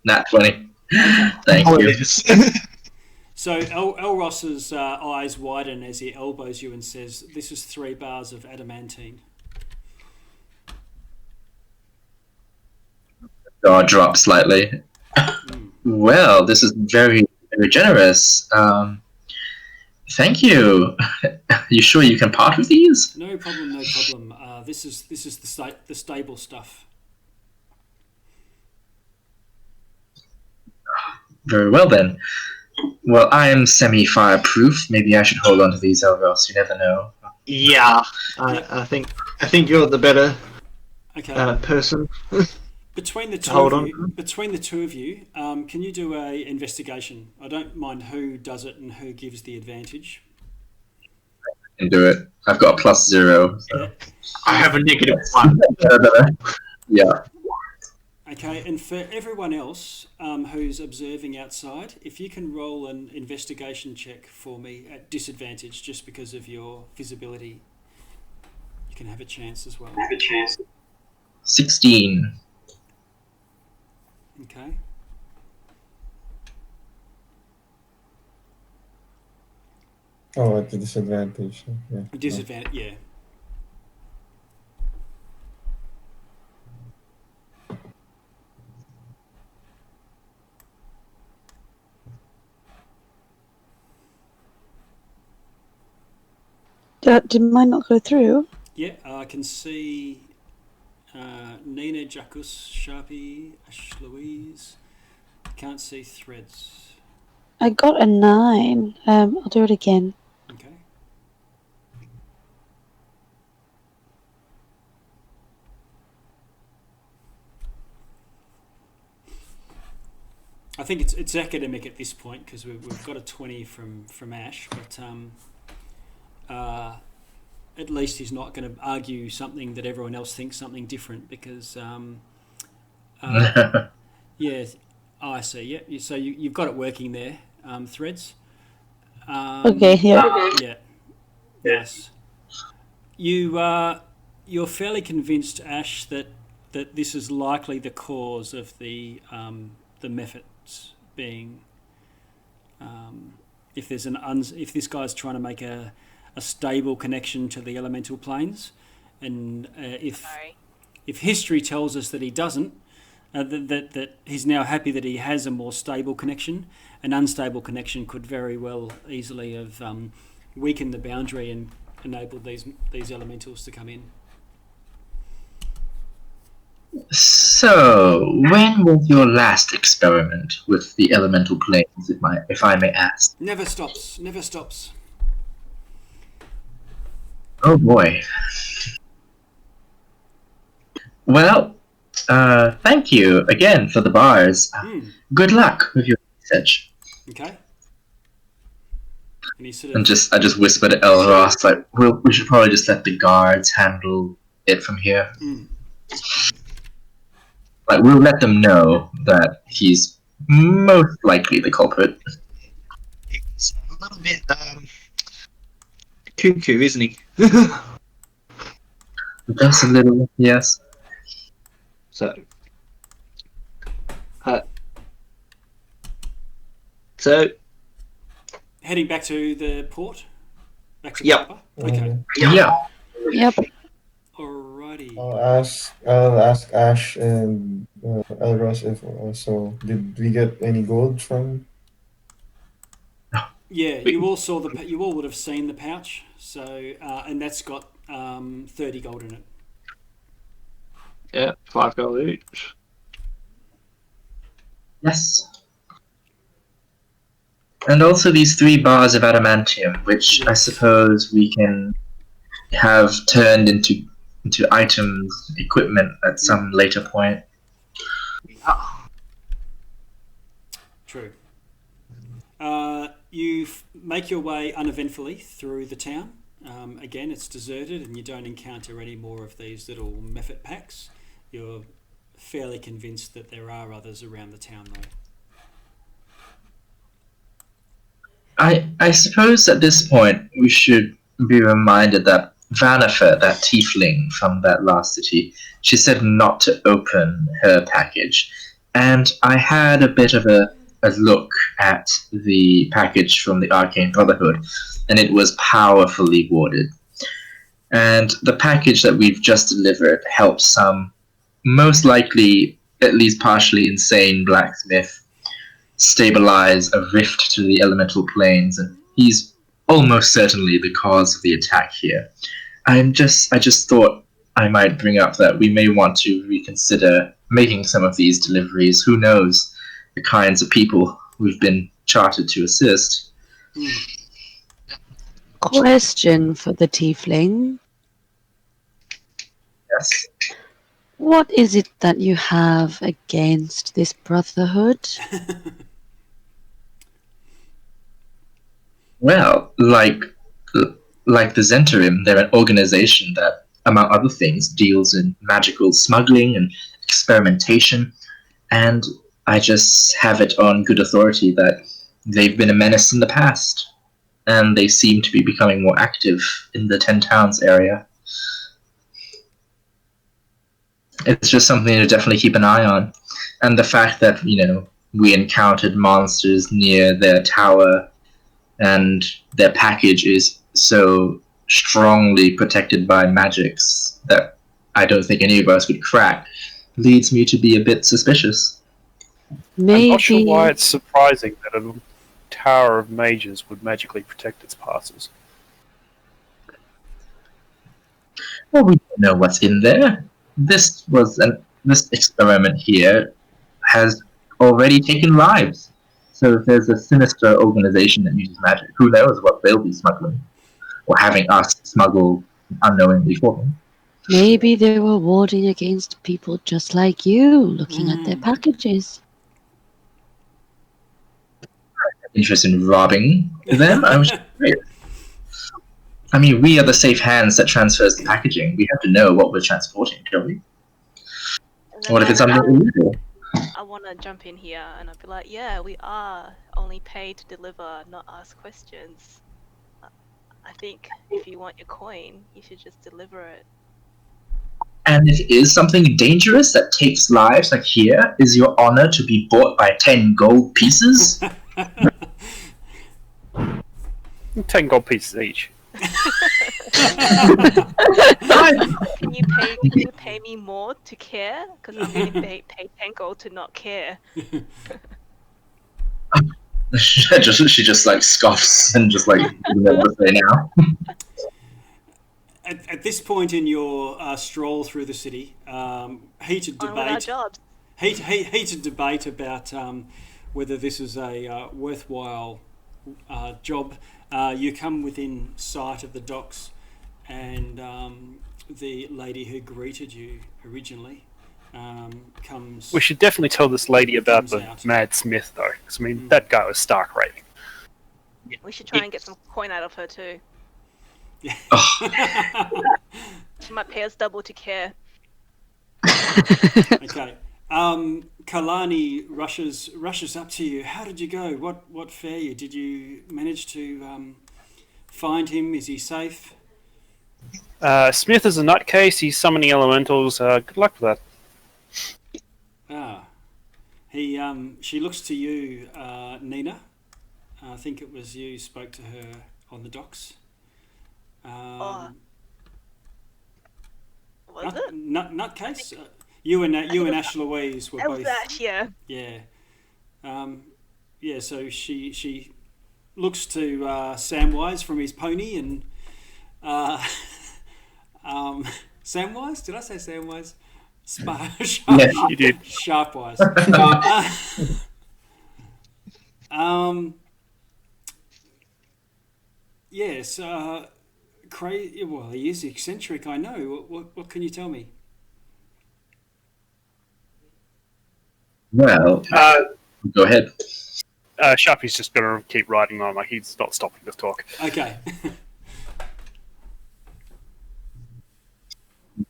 Nat 20. Thank Oh, you. it is. So Elros's eyes widen as he elbows you and says, "This is 3 bars of adamantine." Jaw drops slightly. Well, this is very, very generous. Thank you. You sure you can part with these? No problem. This is the stable stuff. Very well then. Well, I am semi-fireproof. Maybe I should hold on to these, Elros. You never know. Yeah, I think you're the better Okay. person. Between the Hold two of you, can you do a investigation? I don't mind who does it and who gives the advantage. I can do it. I've got a +0. So. Yeah. I have a -1. Yeah. Okay, and for everyone else who's observing outside, if you can roll an investigation check for me at disadvantage, just because of your visibility, you can have a chance as well. 16. Okay. Oh, at the disadvantage. Yeah. A disadvantage, yeah. Did mine not go through? Yeah, I can see Nina, Jackus, Sharpie, Ash Louise. Can't see threads. I got a 9. I'll do it again. think it's academic at this point because we've got a 20 from Ash, but at least he's not going to argue something that everyone else thinks something different because yeah. Oh, I see. Yeah. So you've got it working there. Threads. Okay, yeah. Yeah. Nice. You're fairly convinced, Ash, that this is likely the cause of the methods being. If there's if this guy's trying to make a stable connection to the elemental planes, and if history tells us that he doesn't, that he's now happy that he has a more stable connection, an unstable connection could very well easily have weakened the boundary and enabled these elementals to come in. So, when was your last experiment with the elemental planes, if I may ask? Never stops. Never stops. Oh boy. Well, thank you again for the bars. Good luck with your research. Okay. And he sort And of I just whispered to Elros, like, we should probably just let the guards handle it from here. Like, we'll let them know that he's most likely the culprit. He's a little bit cuckoo, isn't he? Just a little, yes. So, heading back to the port. Back to Yep. Papa. Okay. Yeah. Yep. Alrighty. I'll ask Ash and Elros if so. Did we get any gold from? Yeah, you all would have seen the pouch. So and that's got 30 gold in it. yeah, 5 gold each. Yes. And also these 3 bars of adamantium, which I suppose we can have turned into items, equipment at some later point. True. You make your way uneventfully through the town. Again, it's deserted and you don't encounter any more of these little mephit packs. You're fairly convinced that there are others around the town, though. I suppose at this point we should be reminded that Vanifer, that tiefling from that last city, she said not to open her package. And I had a bit of a look at the package from the Arcane Brotherhood, and it was powerfully warded. And the package that we've just delivered helps some, most likely, at least partially insane blacksmith stabilize a rift to the elemental planes, and he's almost certainly the cause of the attack here. I just thought I might bring up that we may want to reconsider making some of these deliveries. Who knows the kinds of people we've been chartered to assist. Question for the tiefling. Yes. What is it that you have against this brotherhood? Well, like the Zentarim, they're an organization that, among other things, deals in magical smuggling and experimentation, and I just have it on good authority that they've been a menace in the past, and they seem to be becoming more active in the 10 Towns area. It's just something to definitely keep an eye on. And the fact that, we encountered monsters near their tower and their package is so strongly protected by magics that I don't think any of us could crack leads me to be a bit suspicious. Maybe. I'm not sure why it's surprising that a tower of mages would magically protect its parcels. Well, we don't know what's in there. This experiment here has already taken lives. So if there's a sinister organization that uses magic, who knows what they'll be smuggling, or having us smuggle unknowingly for them. Maybe they were warding against people just like you, looking at their packages. interest in robbing them. I was curious. I mean, we are the safe hands that transfers the packaging. We have to know what we're transporting, don't we? And then What if it's something illegal? I want to jump in here and I'll be like, yeah, we are only paid to deliver, not ask questions. I think if you want your coin, you should just deliver it. And if it is something dangerous that takes lives, like here, is your honor to be bought by 10 gold pieces? 10 gold pieces each. Can you pay me more to care? Because I'm getting paid 10 gold to not care. she just like scoffs and just like doesn't know what to say now. At this point in your stroll through the city, heated On with our debate. jobs. Heated debate about whether this is a worthwhile job. You come within sight of the docks, and the lady who greeted you originally comes. We should definitely tell this lady about the out. Mad Smith, though, because I mean that guy was stark raving. We should try and get some coin out of her too. She might pay us double to care. Okay. Kalani rushes up to you. How did you go? What fare you? Did you manage to find him? Is he safe? Smith is a nutcase. He's summoning elementals. Good luck with that. She looks to you, Nina. I think it was you spoke to her on the docks. Was it? Nutcase. You and Ash Louise were That both. was Ash, yeah. Yeah. So she looks to Samwise from his pony and Samwise? Did I say Samwise? Yes, you did. Sharpwise. Yes. Crazy. Well, he is eccentric. I know. What can you tell me? Well, go ahead. Sharpie's just going to keep riding on, like he's not stopping to talk. Okay.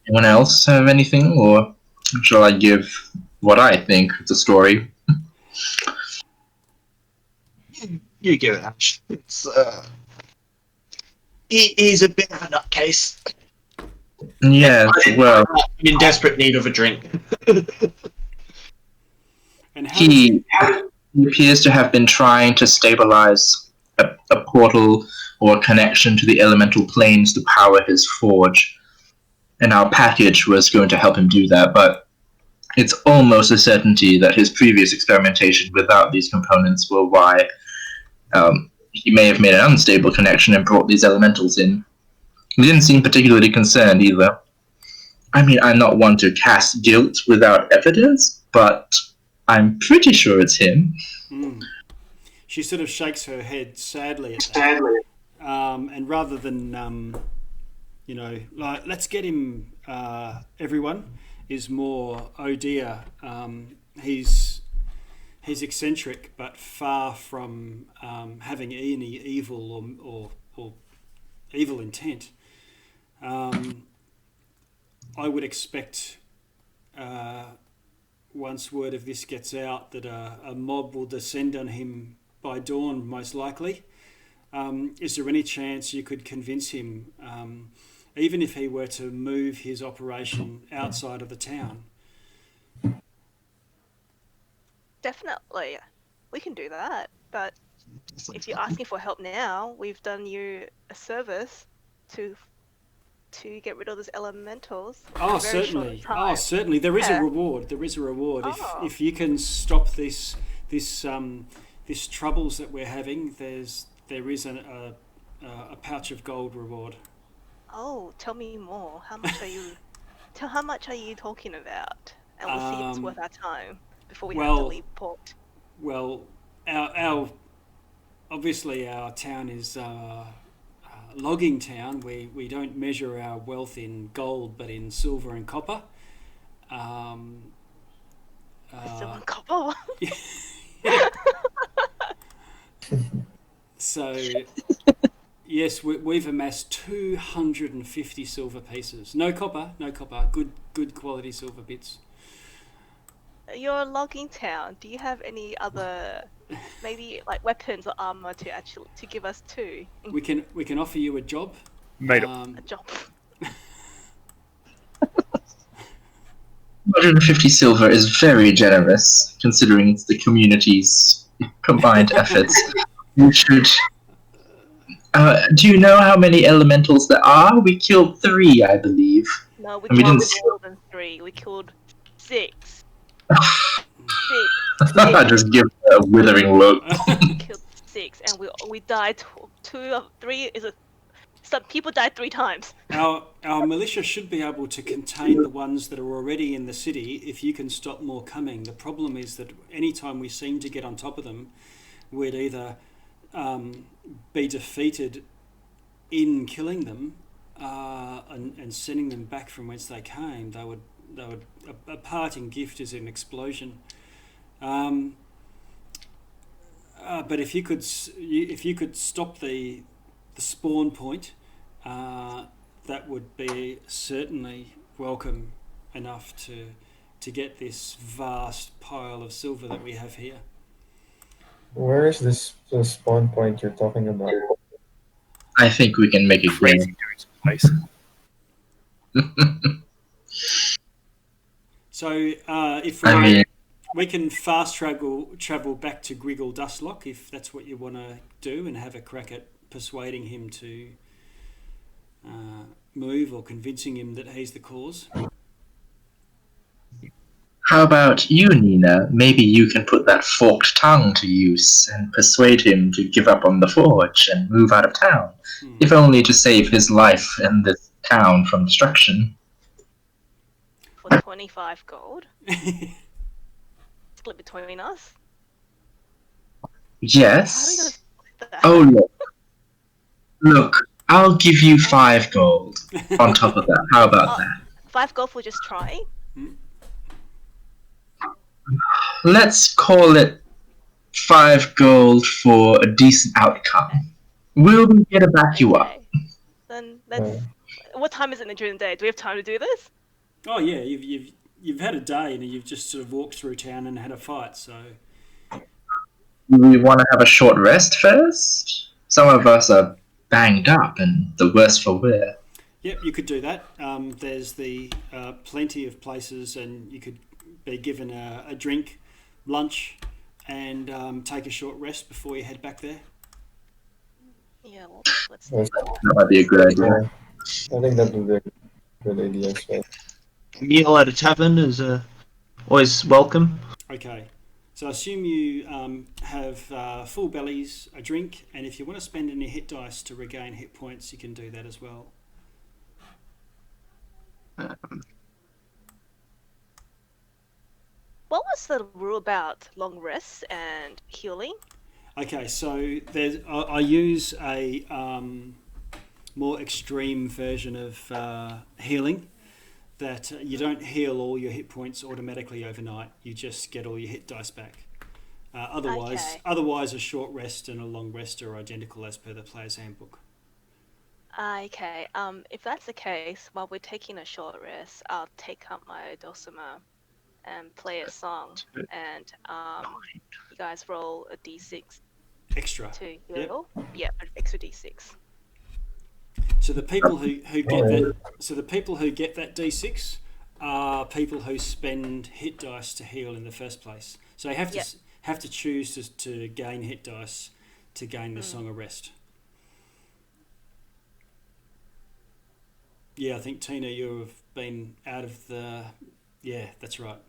Anyone else have anything, or shall I give what I think of the story? You give it, Ash. It's he's a bit of a nutcase. Yes, well, In desperate need of a drink. And how he appears to have been trying to stabilize a portal or a connection to the elemental planes to power his forge. And our package was going to help him do that, but it's almost a certainty that his previous experimentation without these components were why he may have made an unstable connection and brought these elementals in. He didn't seem particularly concerned either. I mean, I'm not one to cast guilt without evidence, but I'm pretty sure it's him. She sort of shakes her head sadly at that. And rather than, like, let's get him, everyone, is more, oh dear, he's eccentric, but far from having any evil or evil intent. I would expect, once word of this gets out, that a mob will descend on him by dawn, most likely. Is there any chance you could convince him, even if he were to move his operation outside of the town? Definitely. We can do that. But if you're asking for help now, we've done you a service to get rid of those elementals. in a Oh, very short certainly. time. Oh, certainly. There is a Yeah. reward. There is a reward. Oh. If you can stop this troubles that we're having, there is a pouch of gold reward. Oh, tell me more. How much are you? How much are you talking about? And we'll see if it's worth our time before we have to well- leave port. Well, our obviously our town is a logging town. We don't measure our wealth in gold, but in silver and copper. Silver and copper. So, yes, we've amassed 250 silver pieces. No copper. Good quality silver bits. You're a logging town. Do you have any other, maybe like weapons or armor to give us too? We can offer you a job. Made up. A job. 150 silver is very generous, considering it's the community's combined efforts. You should. Do you know how many elementals there are? We killed 3, I believe. No, we And we killed didn't- more than 3. We killed 6. 6. I just give her a withering look. We killed 6, and we died. 2 of 3 is a. Some people died 3 times. Our militia should be able to contain the ones that are already in the city if you can stop more coming. The problem is that anytime we seem to get on top of them, we'd either be defeated in killing them and sending them back from whence they came. They would a parting gift is an explosion. But if you could stop the spawn point, that would be certainly welcome enough to get this vast pile of silver that we have here. Where is this spawn point you're talking about? I think we can make it Crazy clear. dudes place. So if I mean, we can fast travel back to Griggle Dustlock if that's what you want to do, and have a crack at persuading him to move or convincing him that he's the cause. how about you, Nina? Maybe you can put that forked tongue to use and persuade him to give up on the forge and move out of town, if only to save his life and this town from destruction. For 25 gold. Split between us. How are we gonna Yes. split that? Oh, look, I'll give you 5 gold on top of that. How about that? 5 gold for just trying? Let's call it 5 gold for a decent outcome. We'll be here to back you up. Okay. Then let's. What time is it during the day? Do we have time to do this? Oh yeah, you've had a day and you've just sort of walked through town and had a fight. So Do we want to have a short rest first? Some of us are banged up and the worse for wear. yep, you could do that. There's the plenty of places, and you could be given a drink, lunch, and take a short rest before you head back there. Yeah, well, let's. Yes. That might be a good idea. I think that would be a good idea as well. Meal at a tavern is always welcome. Okay, so I assume you have full bellies, a drink, and if you want to spend any hit dice to regain hit points, you can do that as well. What was the rule about long rests and healing? Okay, so I use a more extreme version of healing, that you don't heal all your hit points automatically overnight. You just get all your hit dice back. Otherwise, a short rest and a long rest are identical as per the player's handbook. Okay. If that's the case, while we're taking a short rest, I'll take out my dulcimer and play a song, and you guys roll a d6 Extra. to heal. Yeah, an extra d6. So the people who get that d6 are people who spend hit dice to heal in the first place. So you have to choose to gain hit dice to gain the Song of Rest. Yeah, I think Tina, you have been out of the. Yeah, that's right.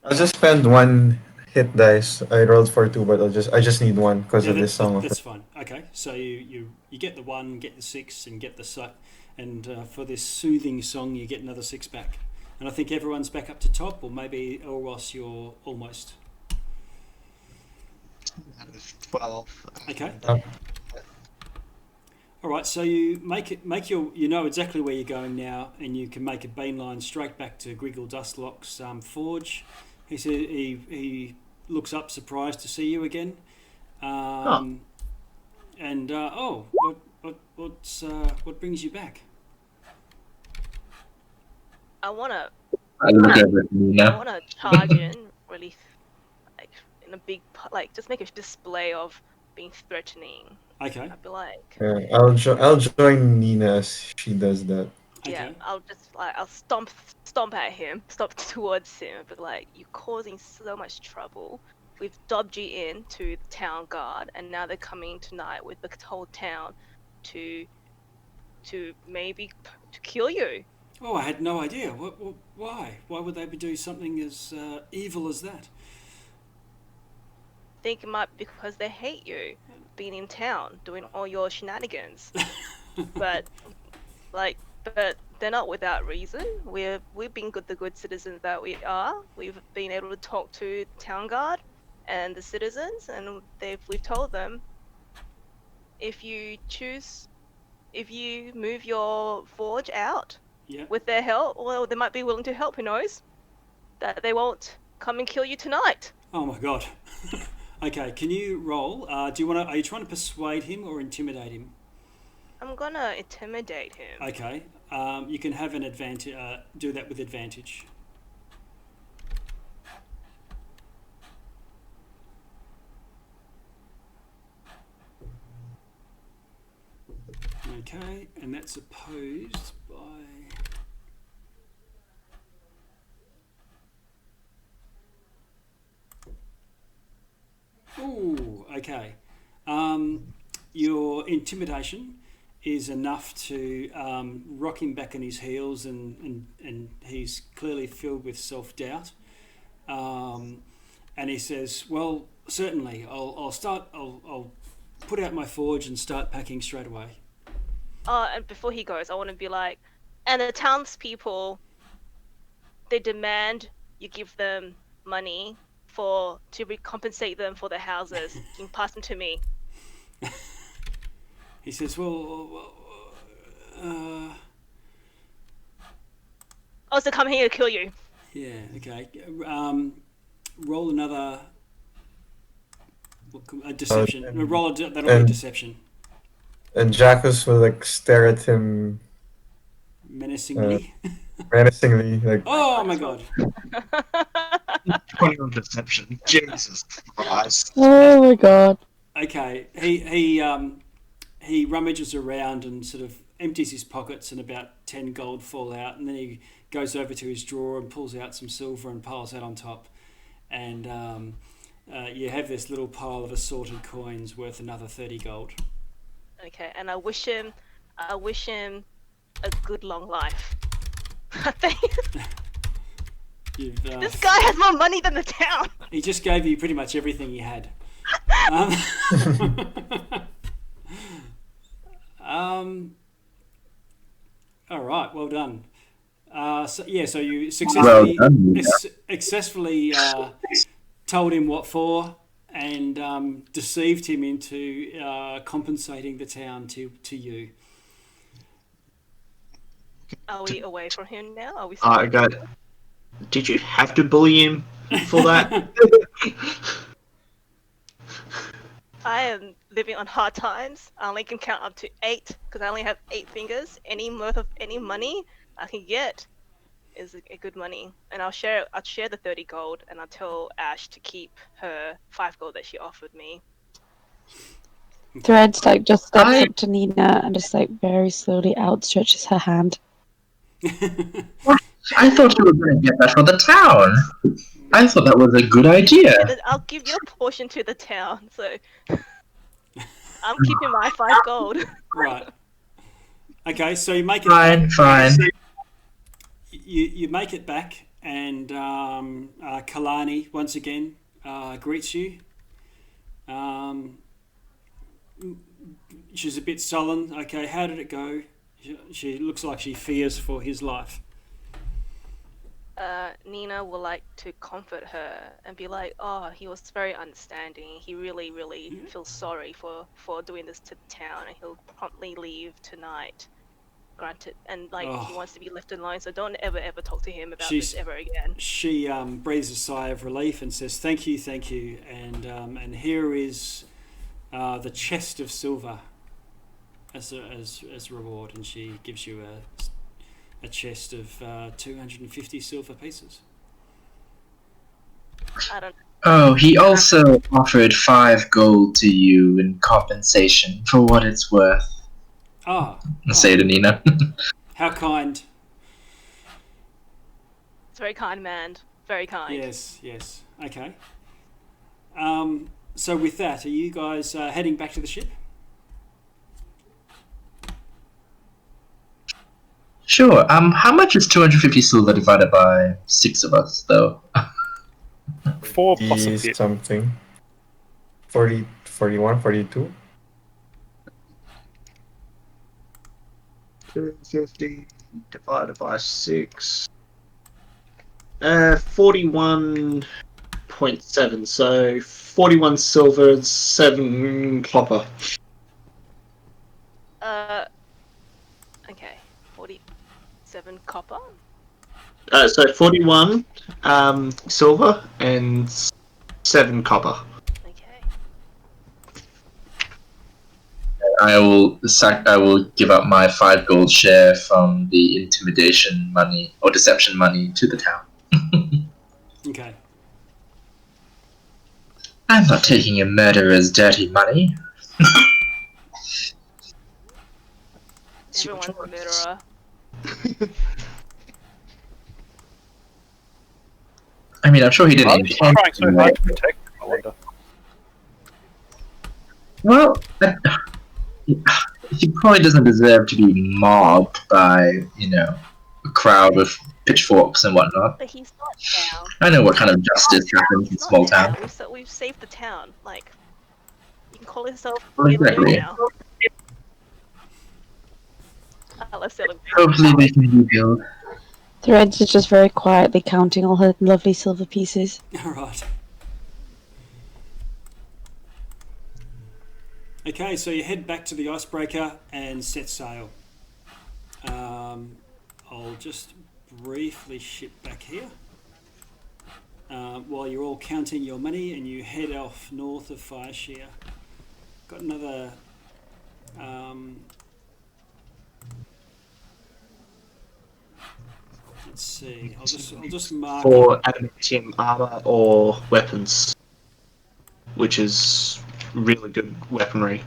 I'll just spend 1 hit dice. I rolled for 2, but I just need 1 because of this song. That's fine. Okay, so you get the 1, get the 6, and get the suck, and for this soothing song, you get another 6 back. And I think everyone's back up to top, or maybe Elros, you're almost. 12. Okay. All right, so you you know exactly where you're going now, and you can make a beeline straight back to Griggle Dustlock's forge. He looks up surprised to see you again. And what brings you back? I wanna I look over at I Nina. wanna charge in really like in a big like just make a display of being threatening. Okay. I'd be like, I'll join Nina as she does that. yeah, Okay. I'll just like I'll stomp at him, stomp towards him, but like you're causing so much trouble. We've dobbed you in to the town guard, and now they're coming tonight with the whole town to maybe to kill you. Oh, I had no idea. Why? Why would they be doing something as evil as that? Think it might be because they hate you being in town doing all your shenanigans. but but they're not without reason. We've been the good citizens that we are. We've been able to talk to the town guard and the citizens, and we've told them if you move your forge out Yeah. with their help, well, they might be willing to help. Who knows? That they won't come and kill you tonight. Oh my god. Okay. Can you roll? Do you want to? Are you trying to persuade him or intimidate him? I'm gonna intimidate him. Okay. You can have an advantage. Do that with advantage. Okay, and that's opposed by. Ooh, okay. Your intimidation is enough to rock him back on his heels, and he's clearly filled with self-doubt. And he says, "Well, certainly, I'll put out my forge and start packing straight away." And before he goes, I want to be like, and the townspeople, they demand you give them money to compensate them for their houses. You can pass them to me. He says, "Well, Also, come here to kill you. yeah, okay. Roll another a deception. Roll that'll be a deception. And Jackus will like stare at him Menacingly. menacingly, like Oh my god. 20 on deception. Jesus Christ. Oh my god. Okay. He rummages around and sort of empties his pockets, and about 10 gold fall out, and then he goes over to his drawer and pulls out some silver and piles that on top, and you have this little pile of assorted coins worth another 30 gold. Okay, and I wish him a good long life. I think You've, this guy has more money than the town. he just gave you pretty much everything he had. All right, well done. So you successfully Well done, successfully told him what for, and deceived him into compensating the town to you. Are we away from him now? Are we? I got. Did you have to bully him for that? I am living on hard times. I only can count up to 8 because I only have 8 fingers. Any worth of any money I can get is a good money, and I'll share the 30 gold, and I'll tell Ash to keep her 5 gold that she offered me. Threads like just steps up to Nina and just like very slowly outstretches her hand. I thought you were going to get that for the town. I thought that was a good idea. And then I'll give you a portion to the town, so I'm keeping my 5 gold. Right. Okay, so you make it. Fine. You make it back, and Kalani once again greets you. She's a bit sullen. Okay, how did it go? She looks like she fears for his life. Nina will like to comfort her and be like, "Oh, he was very understanding. He really, really feels sorry for doing this to the town, and he'll promptly leave tonight. Granted, and he wants to be left alone. So don't ever talk to him about this ever again." She breathes a sigh of relief and says, "Thank you," and here is the chest of silver as reward, and she gives you a chest of 250 silver pieces. I don't. Oh, he also offered 5 gold to you in compensation for what it's worth. Ah, Say to Nina. how kind. It's very kind, man. Very kind. Yes. Okay. So with that, are you guys heading back to the ship? Sure. How much is 250 silver divided by 6 of us, though? 4 plus a Is bit. something. 40, 41, 42. 250 divided by 6. 41.7. So 41 silver, 7 copper. Okay. 47 copper. So 41 silver and 7 copper. Okay. I will give up my 5 gold share from the intimidation money or deception money to the town. Okay. I'm not taking a murderer's dirty money. Everyone's a murderer. I mean, I'm sure he didn't I'm intend trying so to. hard to protect him, I wonder. Well, he probably doesn't deserve to be mobbed by, a crowd with pitchforks and whatnot. But he's not now. I know what kind of justice happens in He's not small now. towns. We've saved the town. Like, you can call yourself Well, exactly. now. Let's celebrate. Hopefully we can rebuild. Threads is just very quietly counting all her lovely silver pieces. All right. Okay, so you head back to the icebreaker and set sail. I'll just briefly ship back here while you're all counting your money, and you head off north of Fireshear. Got another. Let's see. I'll just mark For adamantium armor or weapons, which is really good weaponry.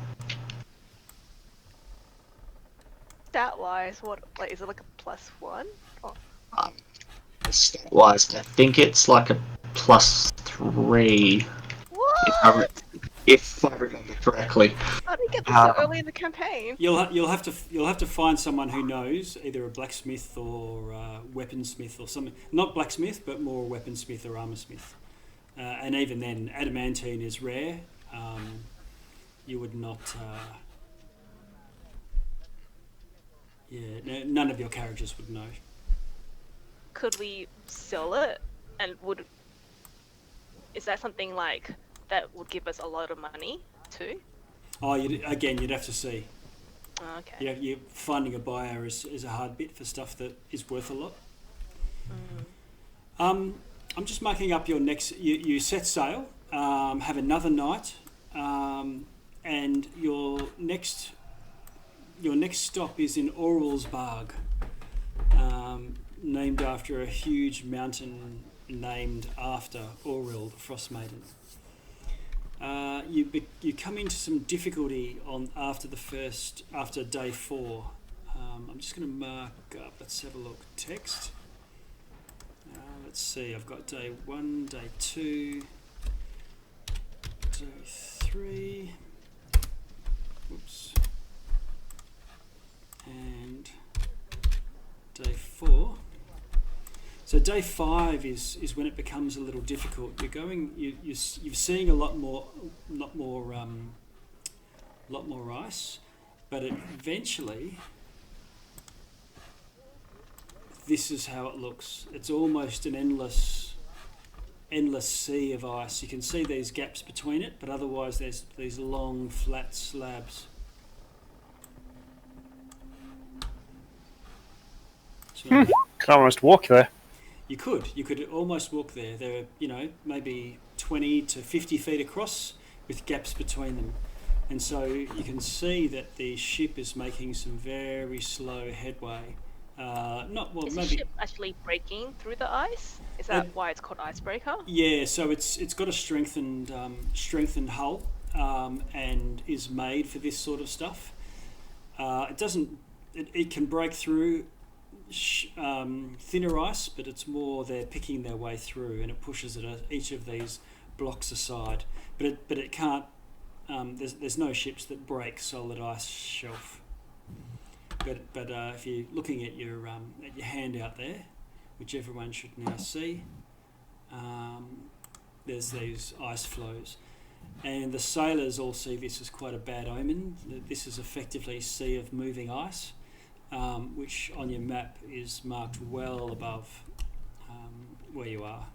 Stat-wise, what? Like, is it like a +1? Oh, Stat-wise, I think it's like a +3, what? if I remember correctly. How did you get this so early in the campaign? You'll have to find someone who knows, either a blacksmith or weaponsmith or something. Not blacksmith, but more weaponsmith or armorsmith. And even then, adamantine is rare. You would not. None of your characters would know. Could we sell it? And is that something like that would give us a lot of money too? Oh, you'd have to see. Oh, okay. You finding a buyer is a hard bit for stuff that is worth a lot. I'm just marking up your next. You set sail, have another night, and your next stop is in Orwellsbarg, named after a huge mountain named after Auril, the Frost Maiden. You come into some difficulty after day 4. I'm just going to mark up. Let's have a look. Text. Let's see. I've got day 1, day 2, day 3. Whoops. And day 4. So day 5 is when it becomes a little difficult. You're seeing a lot more ice, but eventually, this is how it looks. It's almost an endless sea of ice. You can see these gaps between it, but otherwise there's these long flat slabs. So, Can almost walk there. You could almost walk there. They're maybe 20 to 50 feet across with gaps between them. And so you can see that the ship is making some very slow headway. Not well, Is the maybe. ship actually breaking through the ice? Is that why it's called icebreaker? Yeah, so it's got a strengthened hull, and is made for this sort of stuff. It doesn't. It can break through thinner ice, but it's more they're picking their way through, and it pushes each of these blocks aside. But it can't. There's no ships that break solid ice shelf. But if you're looking at your handout there, which everyone should now see, there's these ice flows, and the sailors all see this as quite a bad omen. This is effectively a sea of moving ice, which on your map is marked well above where you are.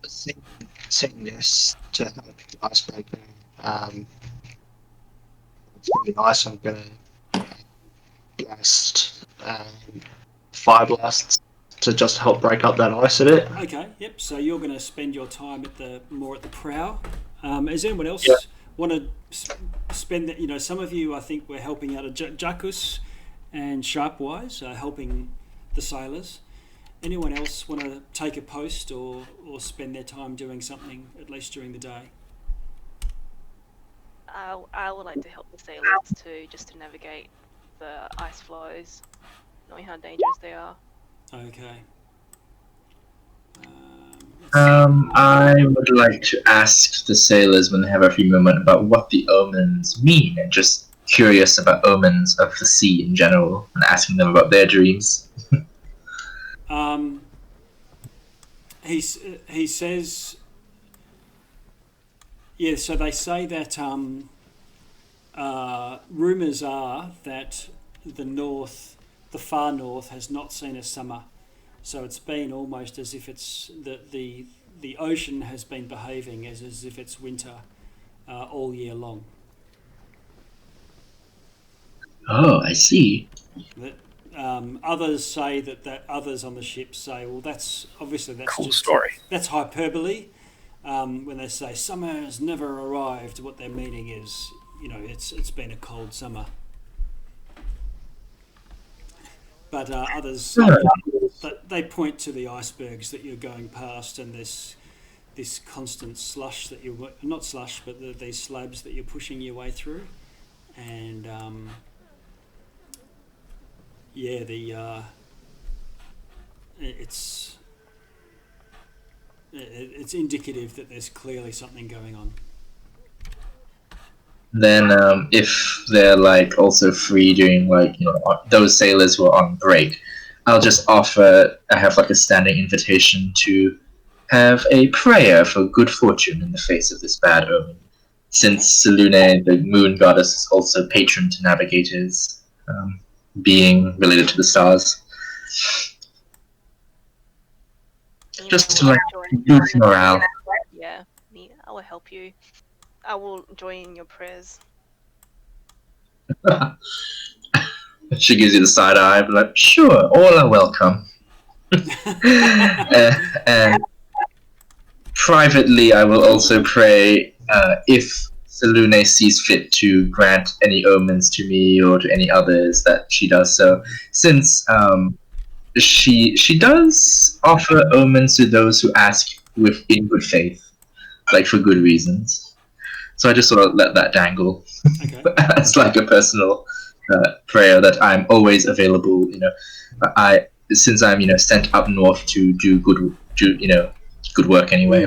Seeing this to help the icebreaker, it's really nice. I'm gonna blast fire blasts to just help break up that ice a bit. Okay, yep. So you're going to spend your time at the prow. Is anyone else Yeah. want to spend that? You know, some of you I think were helping out. Jackus and Sharpwise helping the sailors. Anyone else want to take a post or spend their time doing something at least during the day? I would like to help the sailors too, just to navigate the ice flows, knowing how dangerous they are. Okay. I would like to ask the sailors when they have a free moment about what the omens mean, and just curious about omens of the sea in general, and asking them about their dreams. He says, yeah. So they say that rumours are that the far north, has not seen a summer. So it's been almost as if it's the ocean has been behaving as if it's winter all year long. Oh, I see. That, others say that others on the ship say, well, that's Cool just story. that's hyperbole. When they say summer has never arrived, what their meaning is, it's been a cold summer. But others, they point to the icebergs that you're going past, and this constant slush that you're not slush, but these slabs that you're pushing your way through, and it's indicative that there's clearly something going on. Then, if they're like also free during those sailors who are on break, I'll just offer. I have like a standing invitation to have a prayer for good fortune in the face of this bad omen. Since Selune, the moon goddess, is also patron to navigators, being related to the stars. Just to boost morale. Yeah, I will help you. I will join in your prayers. She gives you the side eye, but like, sure, all are welcome. And privately, I will also pray if Selune sees fit to grant any omens to me or to any others that she does so. Since she does offer omens to those who ask in good faith, like for good reasons. So I just sort of let that dangle as like a personal prayer that I'm always available. Since I'm sent up north to do good work anyway.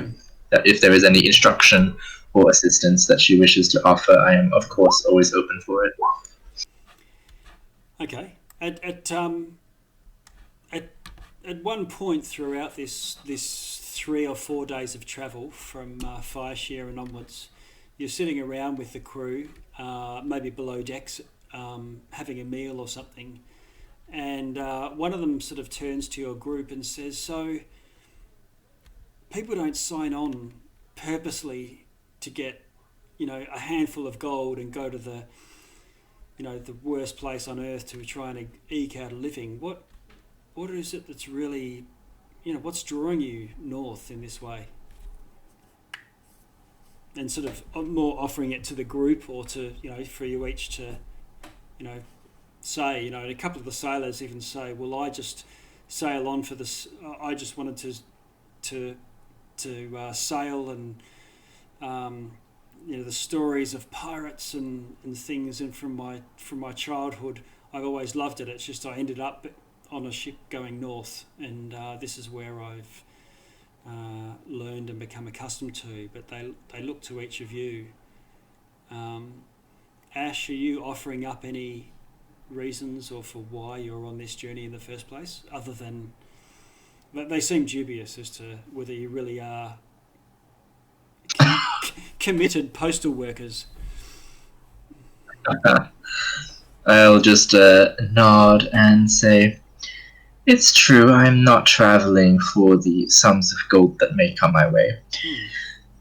That if there is any instruction or assistance that she wishes to offer, I am of course always open for it. Okay. At one point throughout this 3 or 4 days of travel from Fireshear and onwards, you're sitting around with the crew, maybe below decks, having a meal or something, and one of them sort of turns to your group and says, so people don't sign on purposely to get a handful of gold and go to the worst place on earth to try and eke out a living. What is it that's really, what's drawing you north in this way? and sort of more offering it to the group, or to, for you each to, say, and a couple of the sailors even say, well, I just sail on for this. I just wanted to sail, and the stories of pirates and things, and from my childhood, I've always loved it. It's just I ended up on a ship going north, and this is where I've learned and become accustomed to. But they look to each of you. Ash, are you offering up any reasons or for why you're on this journey in the first place, other than they seem dubious as to whether you really are committed postal workers? I'll just nod and say, it's true, I'm not traveling for the sums of gold that may come my way.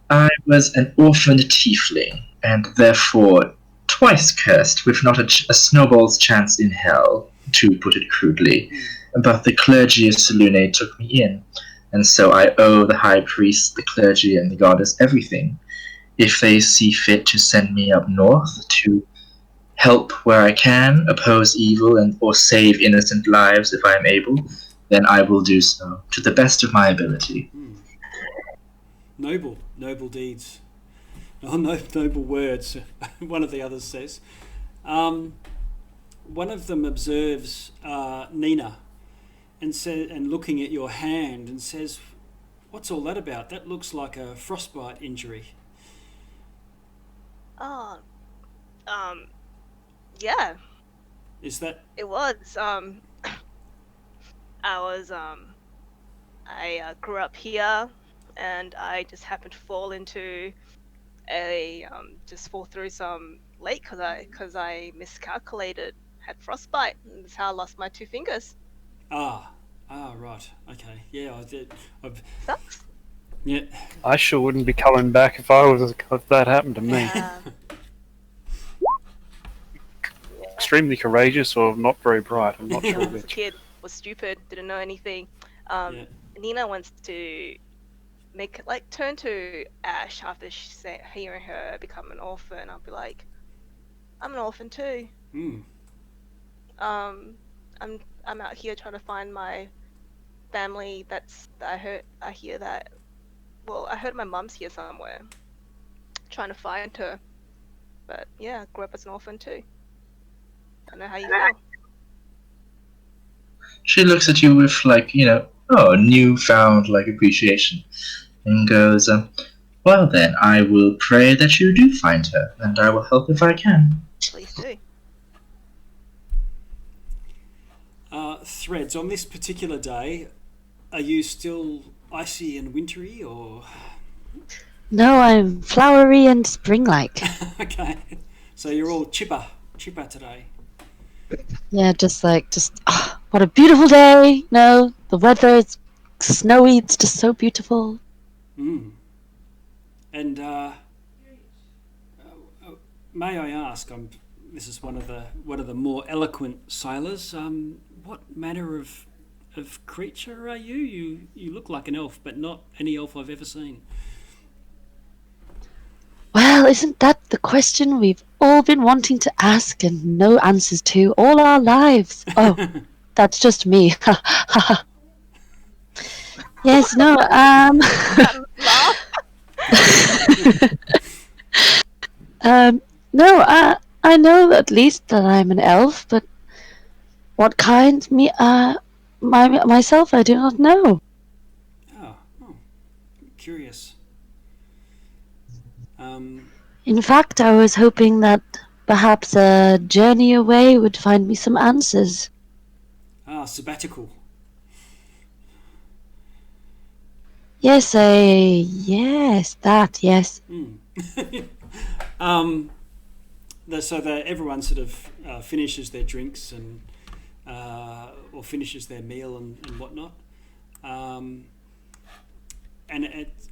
I was an orphaned tiefling, and therefore twice cursed, with not a snowball's chance in hell, to put it crudely. But the clergy of Selune took me in, and so I owe the high priest, the clergy, and the goddess everything. If they see fit to send me up north to help where I can, oppose evil, or save innocent lives if I am able, then I will do so, to the best of my ability. Noble deeds. Oh, noble words, one of the others says. One of them observes Nina, and looking at your hand, and says, what's all that about? That looks like a frostbite injury. Oh, yeah. Is that... It was, I grew up here, and I just happened to fall into fall through some lake because I miscalculated, had frostbite, and that's how I lost my 2 fingers. Right, okay, yeah, I did. Sucks. Yeah. I sure wouldn't be coming back if that happened to me. Extremely courageous or not very bright. I'm not sure The which. kid was stupid, didn't know anything. Nina wants to turn to Ash after hearing her become an orphan. I'll be like, I'm an orphan too. I'm out here trying to find my family. I heard my mum's here somewhere, trying to find her. But yeah, I grew up as an orphan too. I know how you feel. She looks at you with, newfound, appreciation, and goes, well then, I will pray that you do find her, and I will help if I can. Please do. Threads, on this particular day, are you still icy and wintry, or...? No, I'm flowery and spring-like. Okay, so you're all chipper today. Yeah, what a beautiful day. No, the weather is snowy. It's just so beautiful. And may I ask? This is one of the more eloquent sailors. What manner of creature are you? You look like an elf, but not any elf I've ever seen. Well, isn't that the question we've all been wanting to ask and no answers to all our lives? Oh, that's just me. Yes, no, no, I know at least that I'm an elf, but what kind? Myself, I do not know. Oh, curious. In fact, I was hoping that perhaps a journey away would find me some answers. Sabbatical. Yes, yes. So everyone sort of finishes their drinks and or finishes their meal and whatnot, and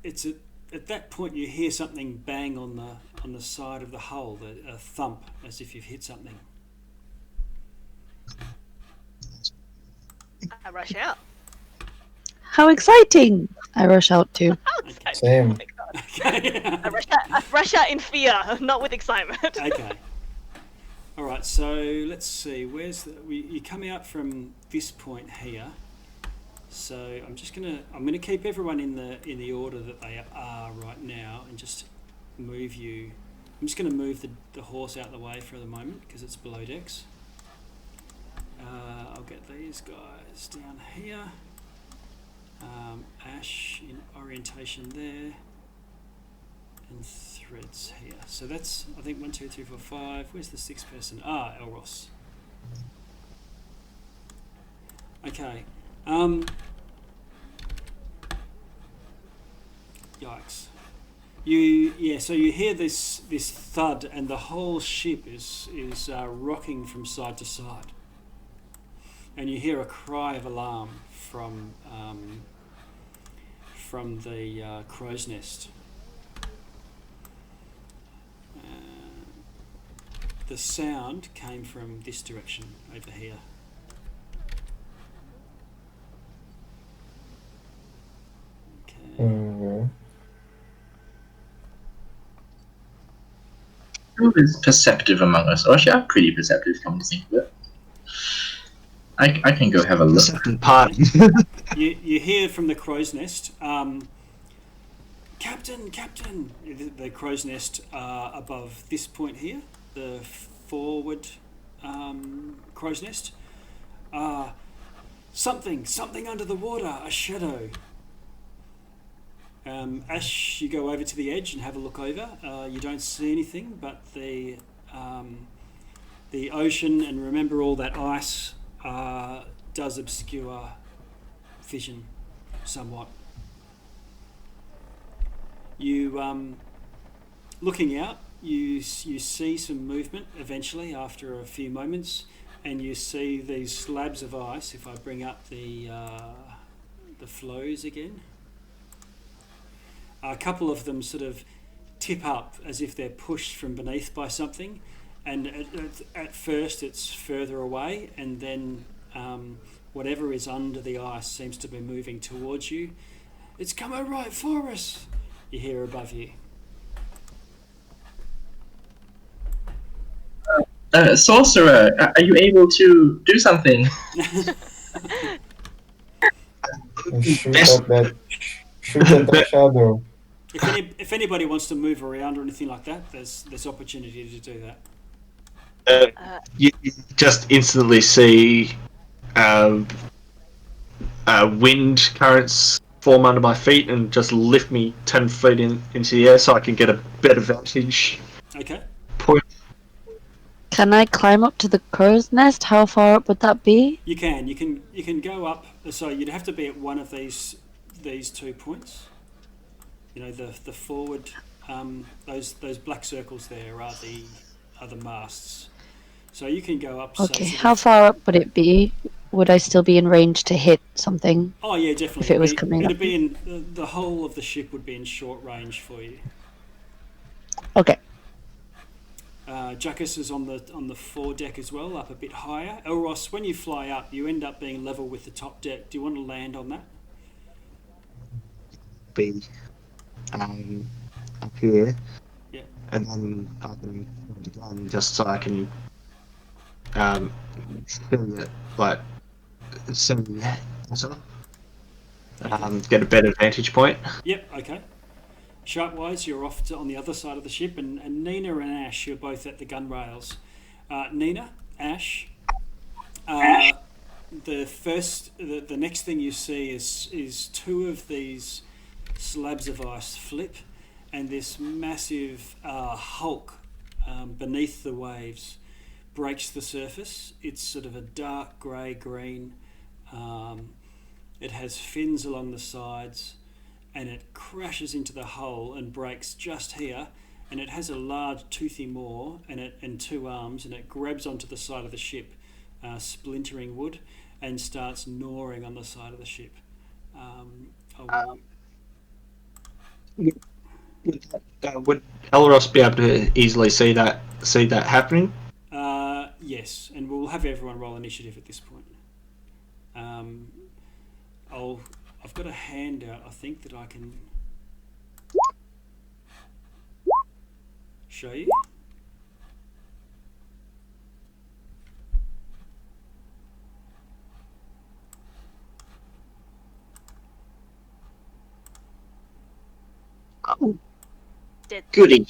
it's at that point you hear something bang on the side of the hull, a thump, as if you've hit something. I rush out. How exciting! I rush out too. Okay. Same. I rush out in fear, not with excitement. Okay. All right. So let's see. You come out from this point here. So I'm gonna keep everyone in the order that they are right now, and just move you. I'm just gonna move the horse out of the way for the moment because it's below decks. I'll get these guys down here. Ash in orientation there, and threads here. So that's, I think, 1, 2, 3, 4, 5. Where's the sixth person? Elros. Okay. Yikes. So you hear this thud, and the whole ship is rocking from side to side, and you hear a cry of alarm from the crow's nest. The sound came from this direction over here. Okay. Okay. Who is perceptive among us? Or actually, I'm pretty perceptive, come to think of it. I can go have a The look. second part. You hear from the crow's nest, Captain! The crow's nest above this point here, the forward crow's nest. Something under the water, a shadow. Ash, you go over to the edge and have a look over. You don't see anything, but the ocean, and remember all that ice does obscure vision somewhat. You looking out, you see some movement eventually after a few moments, and you see these slabs of ice. If I bring up the flows again, a couple of them sort of tip up as if they're pushed from beneath by something, and at first it's further away, and then whatever is under the ice seems to be moving towards you. It's coming right for us, you hear above you. Sorcerer, are you able to do something? And shoot at that shadow. If anybody wants to move around or anything like that, there's opportunity to do that. You just instantly see wind currents form under my feet and just lift me 10 feet into the air so I can get a better vantage Okay. point. Can I climb up to the crow's nest? How far up would that be? You can go up. So you'd have to be at one of these 2 points. You know, the forward, those black circles there are the masts. So you can go up. Okay, say, how far up would it be? Would I still be in range to hit something? Oh yeah, definitely. If it was coming it'd up. be in the whole of the ship would be in short range for you. Okay. Jackus is on the foredeck as well, up a bit higher. Elros, when you fly up, you end up being level with the top deck. Do you want to land on that? Be up here. Yeah. And then I can hold the gun just so I can see it, like, see that get a better vantage point. Yep. Okay. Sharpwise, you're off on the other side of the ship, and Nina and Ash, you're both at the gun rails. Nina, Ash, the next thing you see is 2 of these slabs of ice flip, and this massive hulk beneath the waves breaks the surface. It's sort of a dark grey-green. It has fins along the sides, and it crashes into the hull and breaks just here, and it has a large toothy maw and 2 arms, and it grabs onto the side of the ship, splintering wood, and starts gnawing on the side of the ship. Would Elros be able to easily see that happening? Yes, and we'll have everyone roll initiative at this point. I've got a handout, I think, that I can show you. Dead. Goody.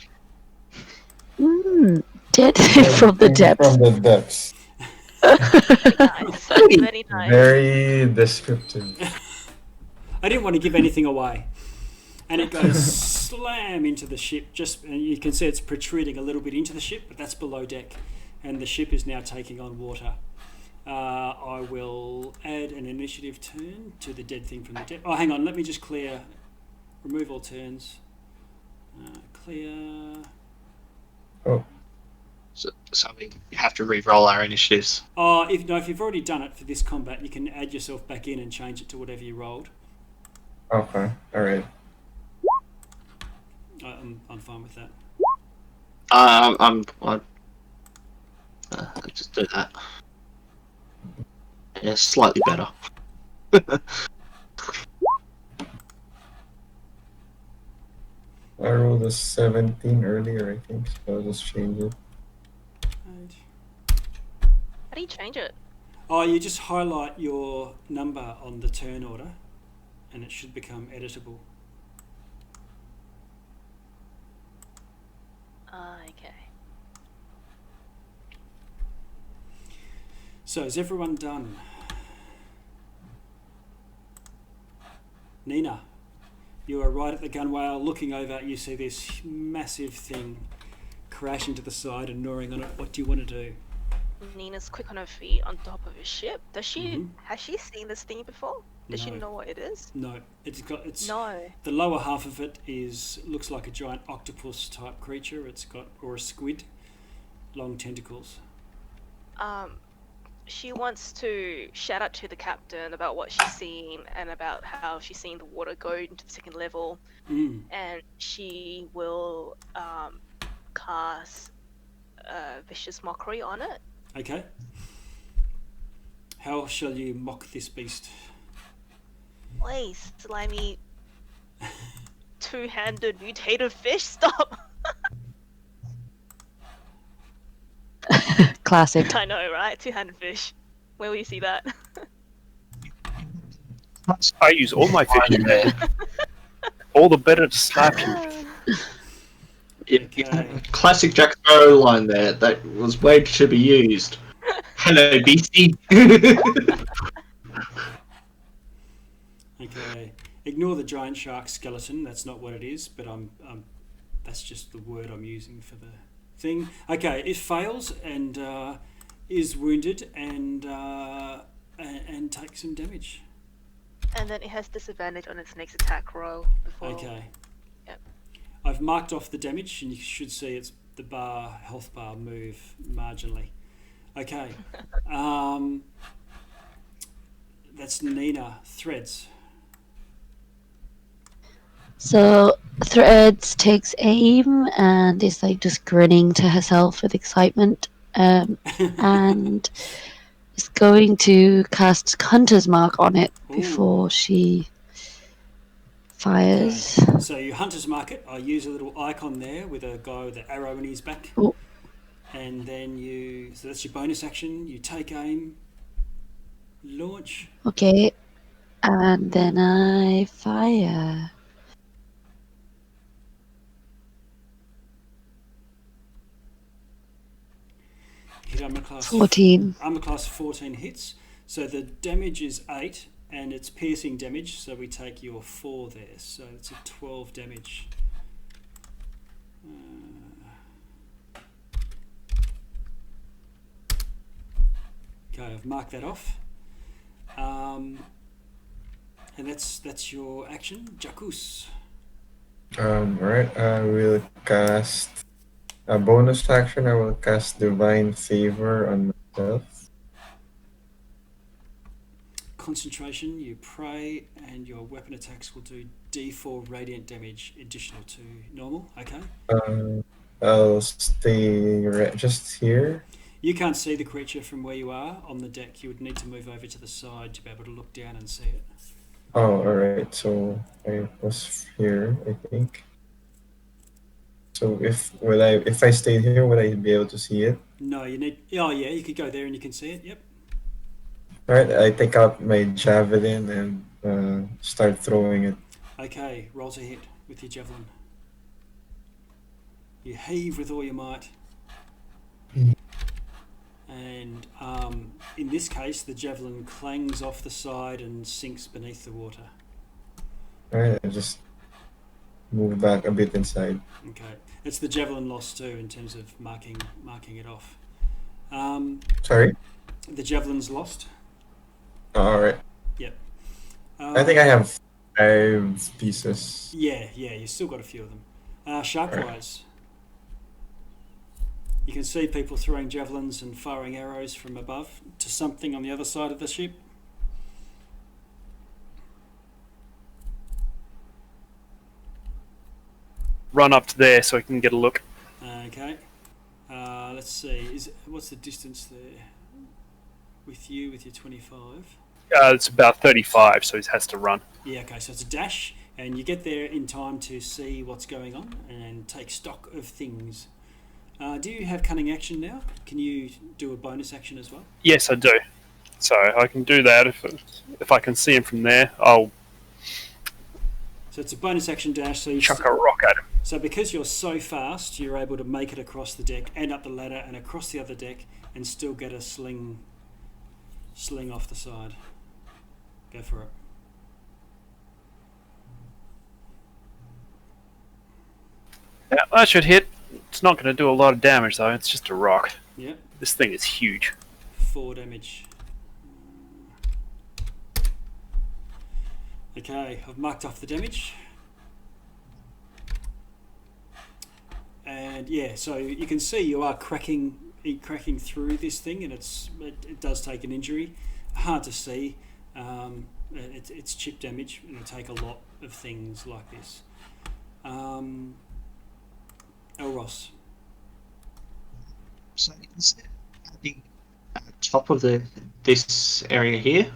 Dead from the Everything depths. From the depths. Nice. Very nice. Very descriptive. I didn't want to give anything away. And it goes slam into the ship. And you can see it's protruding a little bit into the ship, but that's below deck. And the ship is now taking on water. I will add an initiative turn to the dead thing from the deck. Oh, hang on. Let me just clear. Remove all turns. Clear. Oh. So we have to re-roll our initiatives. If you've already done it for this combat, you can add yourself back in and change it to whatever you rolled. Okay. Alright. I'm fine with that. I'll just do that. Yeah, slightly better. I rolled a 17 earlier, I think, so I'll just change it. How do you change it? Oh, you just highlight your number on the turn order, and it should become editable. Okay. So, is everyone done? Nina, you are right at the gunwale, looking over. You see this massive thing crashing to the side and gnawing on it. What do you want to do? Nina's quick on her feet on top of a ship. Does she has she seen this thing before? Does she No. know what it is? No, No. the lower half of it looks like a giant octopus type creature. Or a squid, long tentacles. She wants to shout out to the captain about what she's seen and about how she's seen the water go into the second level, and she will cast vicious mockery on it. Okay. How shall you mock this beast? Oi, slimy two-handed mutated fish, stop! Classic. I know, right? Two-handed fish. Where will you see that? I use all my fish. All the better to slap you. Okay. Classic Jack Sparrow line there that was waiting to be used. Hello, beastie. Okay. Ignore the giant shark skeleton. That's not what it is, but that's just the word I'm using for the thing. Okay, it fails and is wounded and takes some damage. And then it has disadvantage on its next attack roll. Before... Okay. Yep. I've marked off the damage, and you should see the health bar move marginally. Okay. That's Nina. Threads. So Threads takes aim and is like just grinning to herself with excitement, and is going to cast Hunter's Mark on it before she fires. Okay. So you Hunter's Mark it. I use a little icon there with a guy with an arrow in his back. Oh. And then so that's your bonus action. You take aim, launch. Okay, and then I fire. Hit armor class 14. Armor class 14 hits. So the damage is 8, and it's piercing damage. So we take your 4 there. So it's a 12 damage. Okay, I've marked that off. And that's your action, Jacuz. Alright, I will cast a bonus action. I will cast Divine Favor on myself. Concentration, you pray, and your weapon attacks will do D4 radiant damage additional to normal. Okay. I'll stay just here. You can't see the creature from where you are on the deck. You would need to move over to the side to be able to look down and see it. Oh, alright, so I was here, I think. So if I stayed here, would I be able to see it? No, you need. Oh yeah, you could go there and you can see it. Yep. All right, I take out my javelin and start throwing it. Okay, roll to hit with your javelin. You heave with all your might. And in this case, the javelin clangs off the side and sinks beneath the water. All right, I just move back a bit inside. Okay, it's the javelin loss too in terms of marking it off. Sorry. The javelin's lost. All right. Yep. I think I have 5 pieces. Yeah, you still got a few of them. Sharkwise. You can see people throwing javelins and firing arrows from above to something on the other side of the ship. Run up to there so I can get a look. Okay. Let's see. What's the distance there? With your 25? It's about 35, so he has to run. Yeah, okay, so it's a dash, and you get there in time to see what's going on and take stock of things. Do you have cunning action now? Can you do a bonus action as well? Yes, I do. So I can do that if I can see him from there. I'll So it's a bonus action dash. So you chuck a rock at him. So because you're so fast, you're able to make it across the deck and up the ladder and across the other deck and still get a sling off the side. Go for it. Yeah, that should hit. It's not going to do a lot of damage though. It's just a rock. Yeah. This thing is huge. 4 damage. Okay, I've marked off the damage. And yeah, so you can see you are cracking through this thing, and it does take an injury. Hard to see. It's chip damage. It'll take a lot of things like this. Elros. So is it at the top of this area here?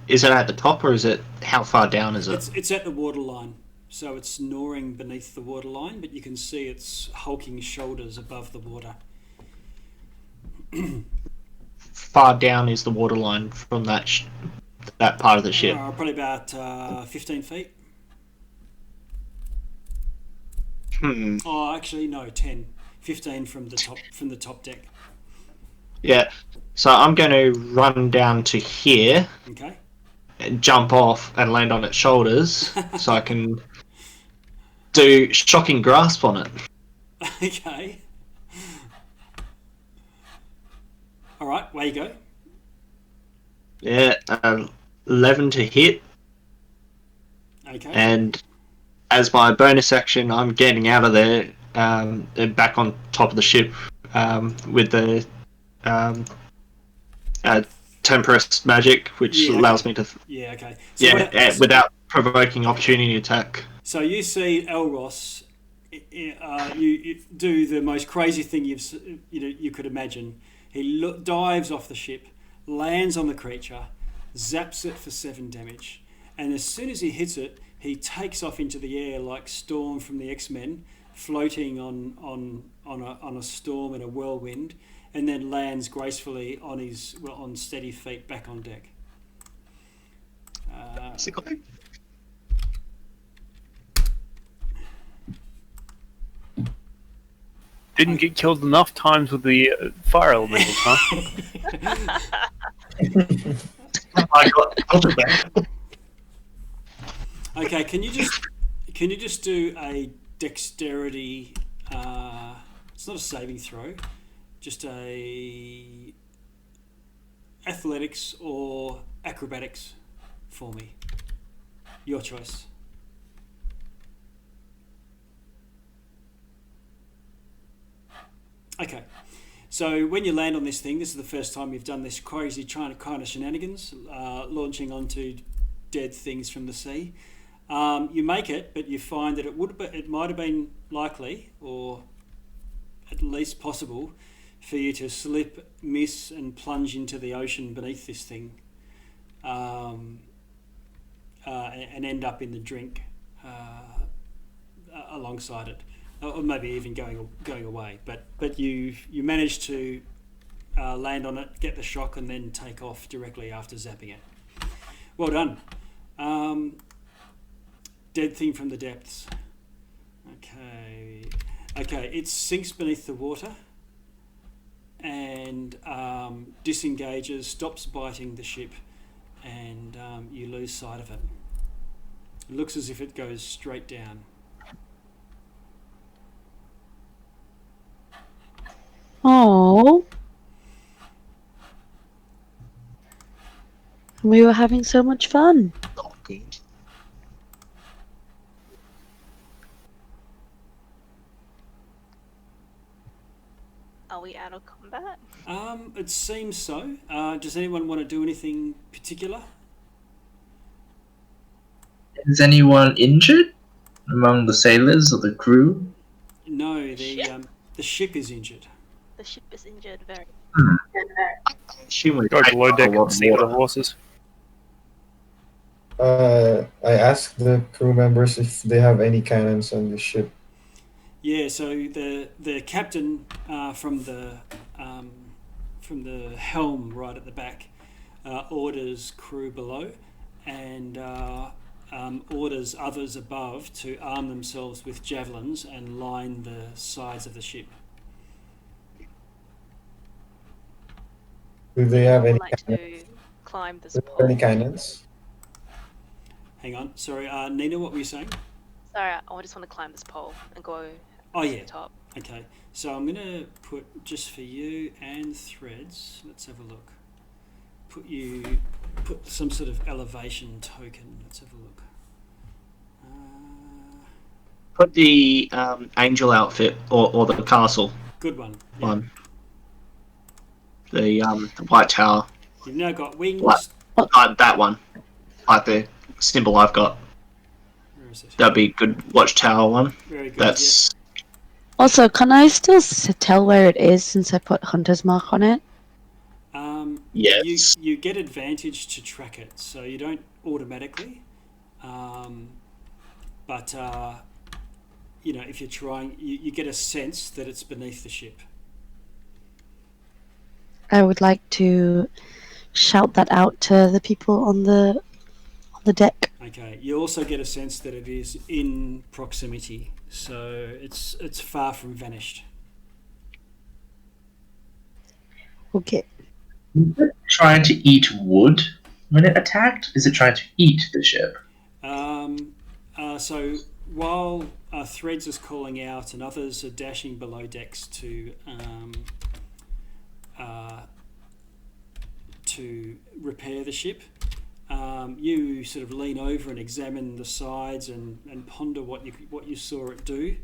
Is it at the top, or is it how far down is it? It's at the waterline, so it's gnawing beneath the waterline, but you can see its hulking shoulders above the water. Far down is the waterline from that part of the ship. Probably about 15 feet. Oh, actually, no, 10. 15 from the top deck. Yeah. So I'm going to run down to here. Okay. And jump off and land on its shoulders, so I can do shocking grasp on it. Okay. All right, way you go. Yeah, 11 to hit. Okay. And as my bonus action, I'm getting out of there and back on top of the ship with the Temperous magic, which allows me to... Yeah, okay. So without provoking opportunity attack. So you see Elros, you do the most crazy thing you could imagine. He dives off the ship, lands on the creature, zaps it for 7 damage, and as soon as he hits it, he takes off into the air like Storm from the X-Men, floating on a storm and a whirlwind, and then lands gracefully on steady feet back on deck. Didn't get killed enough times with the fire elementals, huh? I got it back. Okay, can you just do a dexterity? It's not a saving throw, just a athletics or acrobatics for me. Your choice. Okay, so when you land on this thing, this is the first time you've done this crazy kind of shenanigans, launching onto dead things from the sea. You make it, but you find that it might have been likely, or at least possible, for you to slip, miss, and plunge into the ocean beneath this thing, and end up in the drink alongside it, or maybe even going away. But you managed to land on it, get the shock, and then take off directly after zapping it. Well done. Dead thing from the depths. Okay, it sinks beneath the water and disengages, stops biting the ship, and you lose sight of it. It looks as if it goes straight down. Oh, we were having so much fun. Not good. Are we out of combat? It seems so. Does anyone want to do anything particular? Is anyone injured among the sailors or the crew? No, Ship? the ship is injured. The ship is injured very. I assume we Go take below deck a lot and see the water. horses. I asked the crew members if they have any cannons on the ship. Yeah, so the captain from the helm right at the back orders crew below and orders others above to arm themselves with javelins and line the sides of the ship. Do they have I any would like cannons? to climb this Do they have any pole. cannons? Hang on, sorry, Nina, what were you saying? Sorry, I just want to climb this pole and go Oh to yeah, the top. okay. So I'm gonna put just for you and Threads. Let's have a look. Put some sort of elevation token. Let's have a look. Put the angel outfit or the castle Good one. Yeah. one. The white tower. You've now got wings. What? That one. Like the symbol I've got. Where is it? That'd be a good watchtower one. Very good. That's Also, can I still tell where it is since I put Hunter's Mark on it? yes. You get advantage to track it, so you don't automatically. But if you're trying, you get a sense that it's beneath the ship. I would like to shout that out to the people on the deck. Okay. You also get a sense that it is in proximity, so it's far from vanished. Okay. Is it trying to eat wood when it attacked? Is it trying to eat the ship? So while Threads is calling out and others are dashing below decks to repair the ship, you sort of lean over and examine the sides and ponder what you saw it do.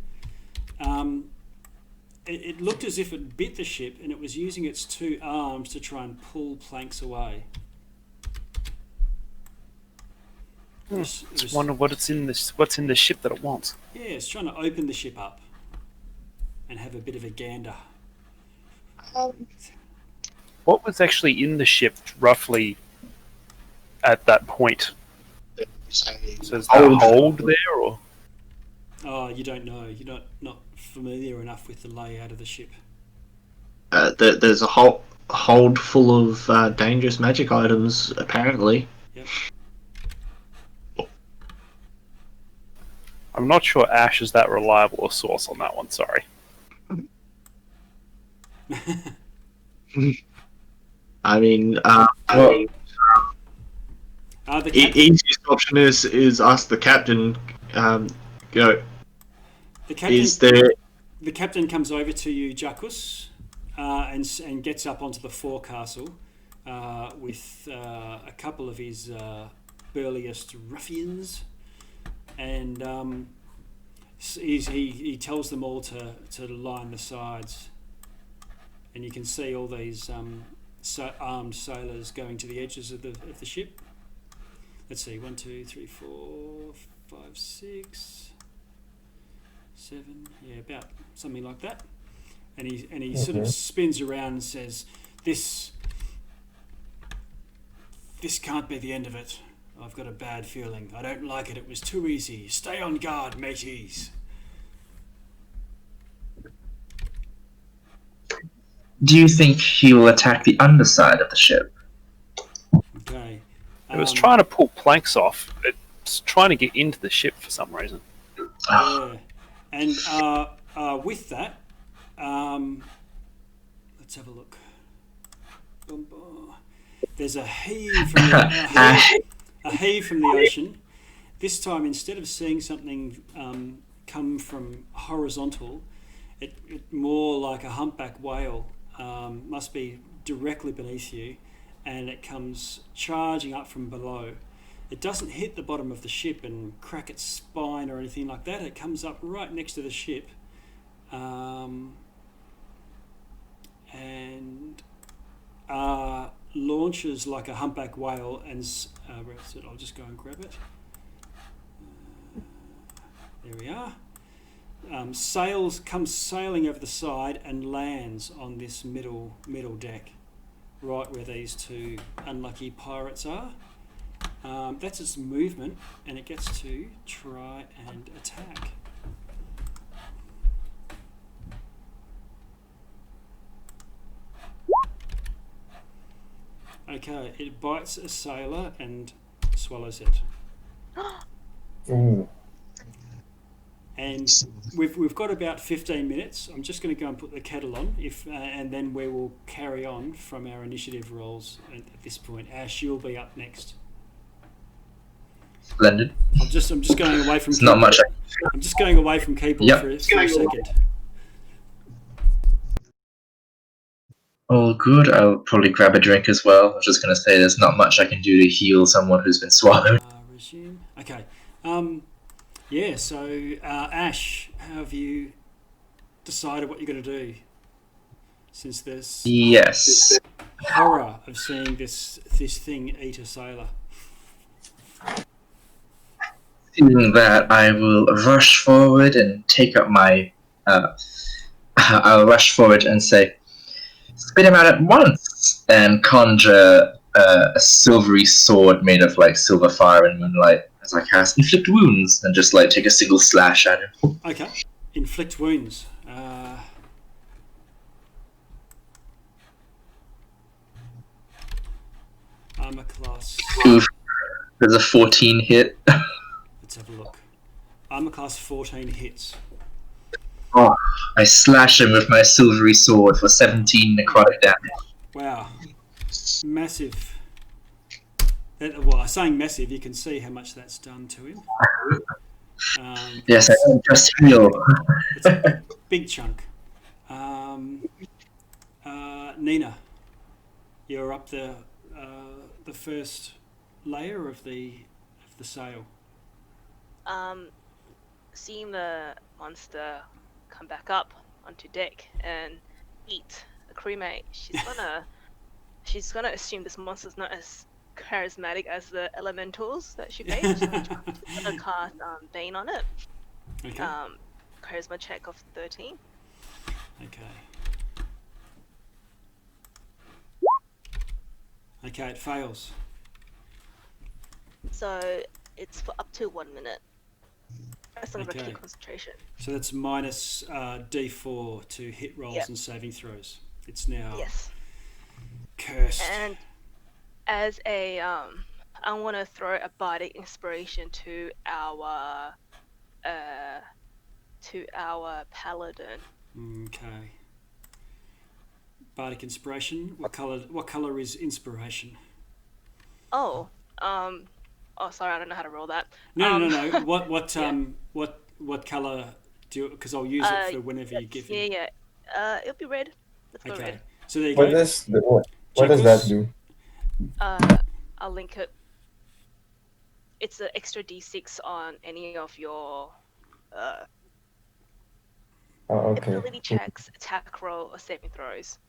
It looked as if it bit the ship and it was using its two arms to try and pull planks away. Just wonder what's in the ship that it wants. Yeah, it's trying to open the ship up and have a bit of a gander. What was actually in the ship roughly at that point? So is there a hold there, or? Oh, you don't know. You're not familiar enough with the layout of the ship. There's a hold full of dangerous magic items, apparently. Yep. I'm not sure Ash is that reliable a source on that one, sorry. I mean, The captain, easiest option is ask the captain. the captain, Is there? the captain comes over to you, Jackus, and gets up onto the forecastle with a couple of his burliest ruffians, and he tells them all to line the sides, and you can see all these armed sailors going to the edges of the ship. Let's see, 1, 2, 3, 4, 5, 6, 7. Yeah, about something like that. And he sort of spins around and says, "This can't be the end of it. I've got a bad feeling. I don't like it. It was too easy. Stay on guard, mateys." do you think he will attack the underside of the ship? Okay. It was trying to pull planks off. It's trying to get into the ship for some reason. Yeah. And with that, let's have a look. Boom, boom. There's a heave from a heave from the ocean. This time, instead of seeing something come from horizontal, it more like a humpback whale must be directly beneath you, and it comes charging up from below. It doesn't hit the bottom of the ship and crack its spine or anything like that. It comes up right next to the ship, and launches like a humpback whale. And where is it? I'll just go and grab it. There we are. Comes sailing over the side and lands on this middle deck, right where these two unlucky pirates are. That's its movement, and it gets to try and attack. Okay, it bites a sailor and swallows it. Ooh. And we've got about 15 minutes. I'm just going to go and put the kettle on, and then we will carry on from our initiative rolls at this point. Ash, you'll be up next. Splendid. I'm just going away from. It's not much. I'm just going away from keyboard Yep. for a second. Oh, good. I'll probably grab a drink as well. I was just going to say there's not much I can do to heal someone who's been swallowed. Resume. Okay. Yeah. So Ash, how have you decided what you're going to do? Since there's Yes. horror of seeing this thing eat a sailor. Seeing that, I will rush forward and take up my. I'll rush forward and say, "Spit him out at once!" and conjure a silvery sword made of like silver fire and moonlight as I cast inflict wounds and just like take a single slash at him. Okay. Inflict wounds. Armor class. Oof. There's a 14 hit. Let's have a look. Armor class 14 hits. Oh, I slash him with my silvery sword for 17 necrotic damage. Wow. Massive. Well, saying massive, you can see how much that's done to him. Yes, I don't just heal. It's a big chunk. Nina, you're up the first layer of the sail. Seeing the monster come back up onto deck and eat a crewmate, she's gonna assume this monster's not as charismatic as the elementals that she made. She's gonna cast Bane on it. Okay. Charisma check of 13. Okay. Okay, it fails. So it's for up to 1 minute. That's not Okay. a key concentration. So that's minus D4 to hit rolls Yep. and saving throws. It's now Yes. cursed. And as a I want to throw a bardic inspiration to our paladin. Okay. Bardic inspiration. What color is inspiration? Oh, sorry, I don't know how to roll that. No. What Yeah. what color do you? Because I'll use it for whenever you give me. Yeah. It'll be red. Let's go Okay. red. So there you What go. does that do? I'll link it. It's an extra d6 on any of your Oh, okay. ability checks, attack roll, or saving throws.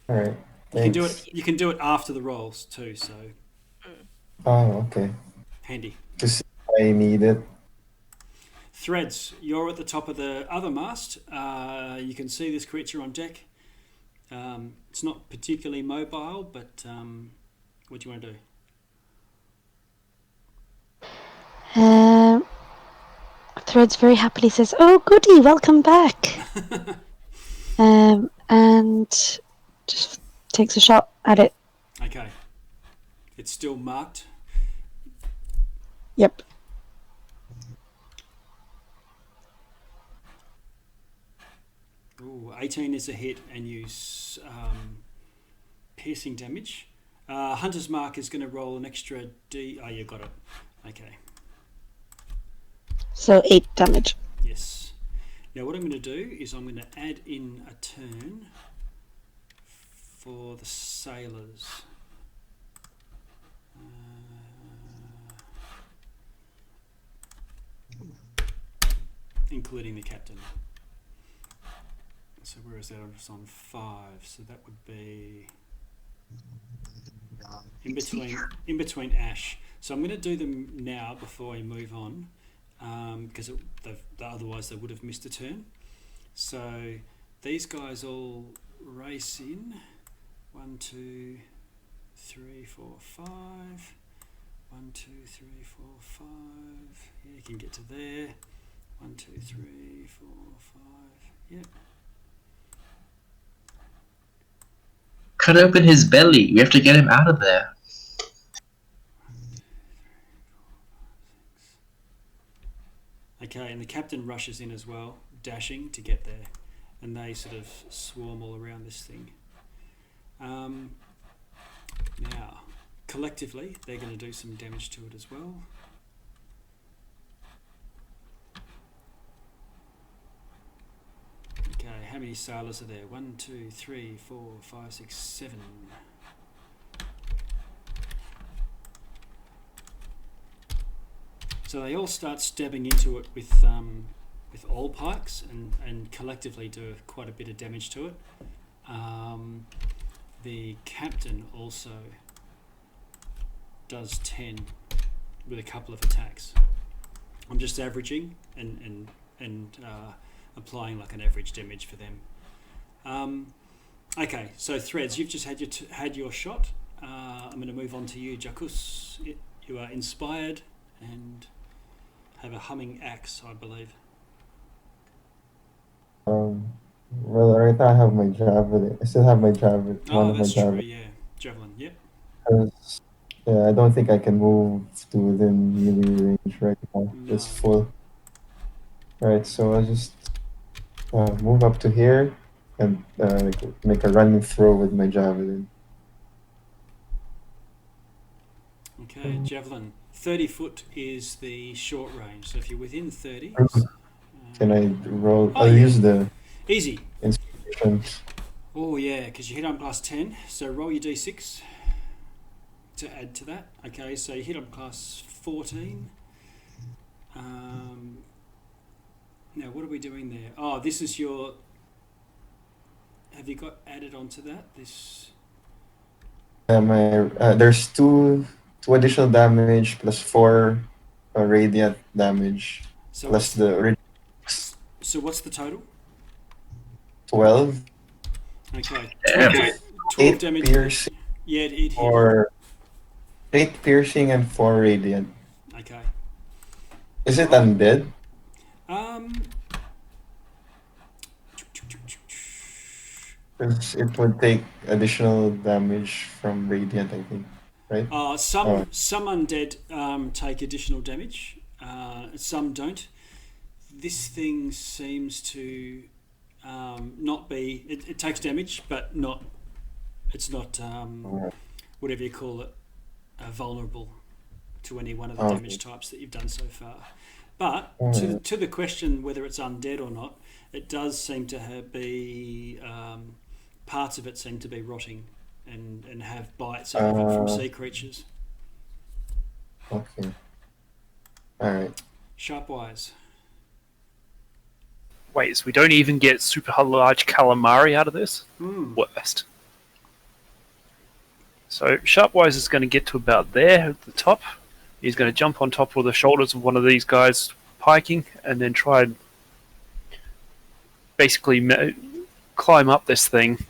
All right. You can do Thanks. it. You can do it after the rolls too. So Oh, okay. handy. To see if I need it. Threads, you're at the top of the other mast. You can see this creature on deck. It's not particularly mobile, but what do you want to do? Threads very happily says, "Oh, goody, welcome back." And just takes a shot at it. Okay. It's still marked. Yep. Ooh, 18 is a hit and use piercing damage. Hunter's Mark is going to roll an extra D. Oh, you got it. Okay. So 8 damage. Yes. Now what I'm going to do is I'm going to add in a turn for the sailors. Including the captain. So where is that? It's on 5. So that would be in between Ash. So I'm going to do them now before I move on, because otherwise they would have missed a turn. So these guys all race in. 1, 2, 3, 4, 5. 1, 2, 3, 4, 5. Yeah, you can get to there. 1, 2, 3, 4, 5. Yep. Cut open his belly. We have to get him out of there. Okay, and the captain rushes in as well, dashing to get there, and they sort of swarm all around this thing. Now, collectively, they're going to do some damage to it as well. Okay, how many sailors are there? 1, 2, 3, 4, 5, 6, 7. So they all start stabbing into it with all pikes and collectively do quite a bit of damage to it. The captain also does 10 with a couple of attacks. I'm just averaging and applying like an average damage for them. Okay, so Threads, you've just had your shot. I'm going to move on to you, Jacus. You are inspired and have a humming axe, I believe. Well, right now I have my javelin. I still have my javelin. Oh, that's true. Yeah, javelin. Yep. Yeah, I don't think I can move to within melee range right now. No. It's full. Right, so I'll just move up to here and make a running throw with my javelin. Okay, javelin. 30 foot is the short range. So if you're within 30, Can I roll? Oh, I'll yeah. use the Easy. inspiration. Oh yeah, because you hit on class 10. So roll your d6 to add to that. Okay, so you hit on class 14. Now what are we doing there? Oh, this is your. Have you got added onto that? This. There's two additional damage plus 4 radiant damage So plus the so what's the total? 12. Okay. Damn. 12 8 damage. piercing Yeah, it hit. or 8 piercing and 4 radiant. Okay. Is it undead? Because it would take additional damage from radiant, I think, right? Some undead take additional damage. Some don't. This thing seems to not be. It takes damage, but not. It's not whatever you call it, vulnerable to any one of the damage types that you've done so far. But to the question whether it's undead or not, it does seem to be parts of it seem to be rotting and have bites out of it from sea creatures. Okay. Alright. Sharpwise. Wait, so we don't even get super large calamari out of this? Worst. So Sharpwise is going to get to about there at the top. He's going to jump on top of the shoulders of one of these guys piking and then try and basically climb up this thing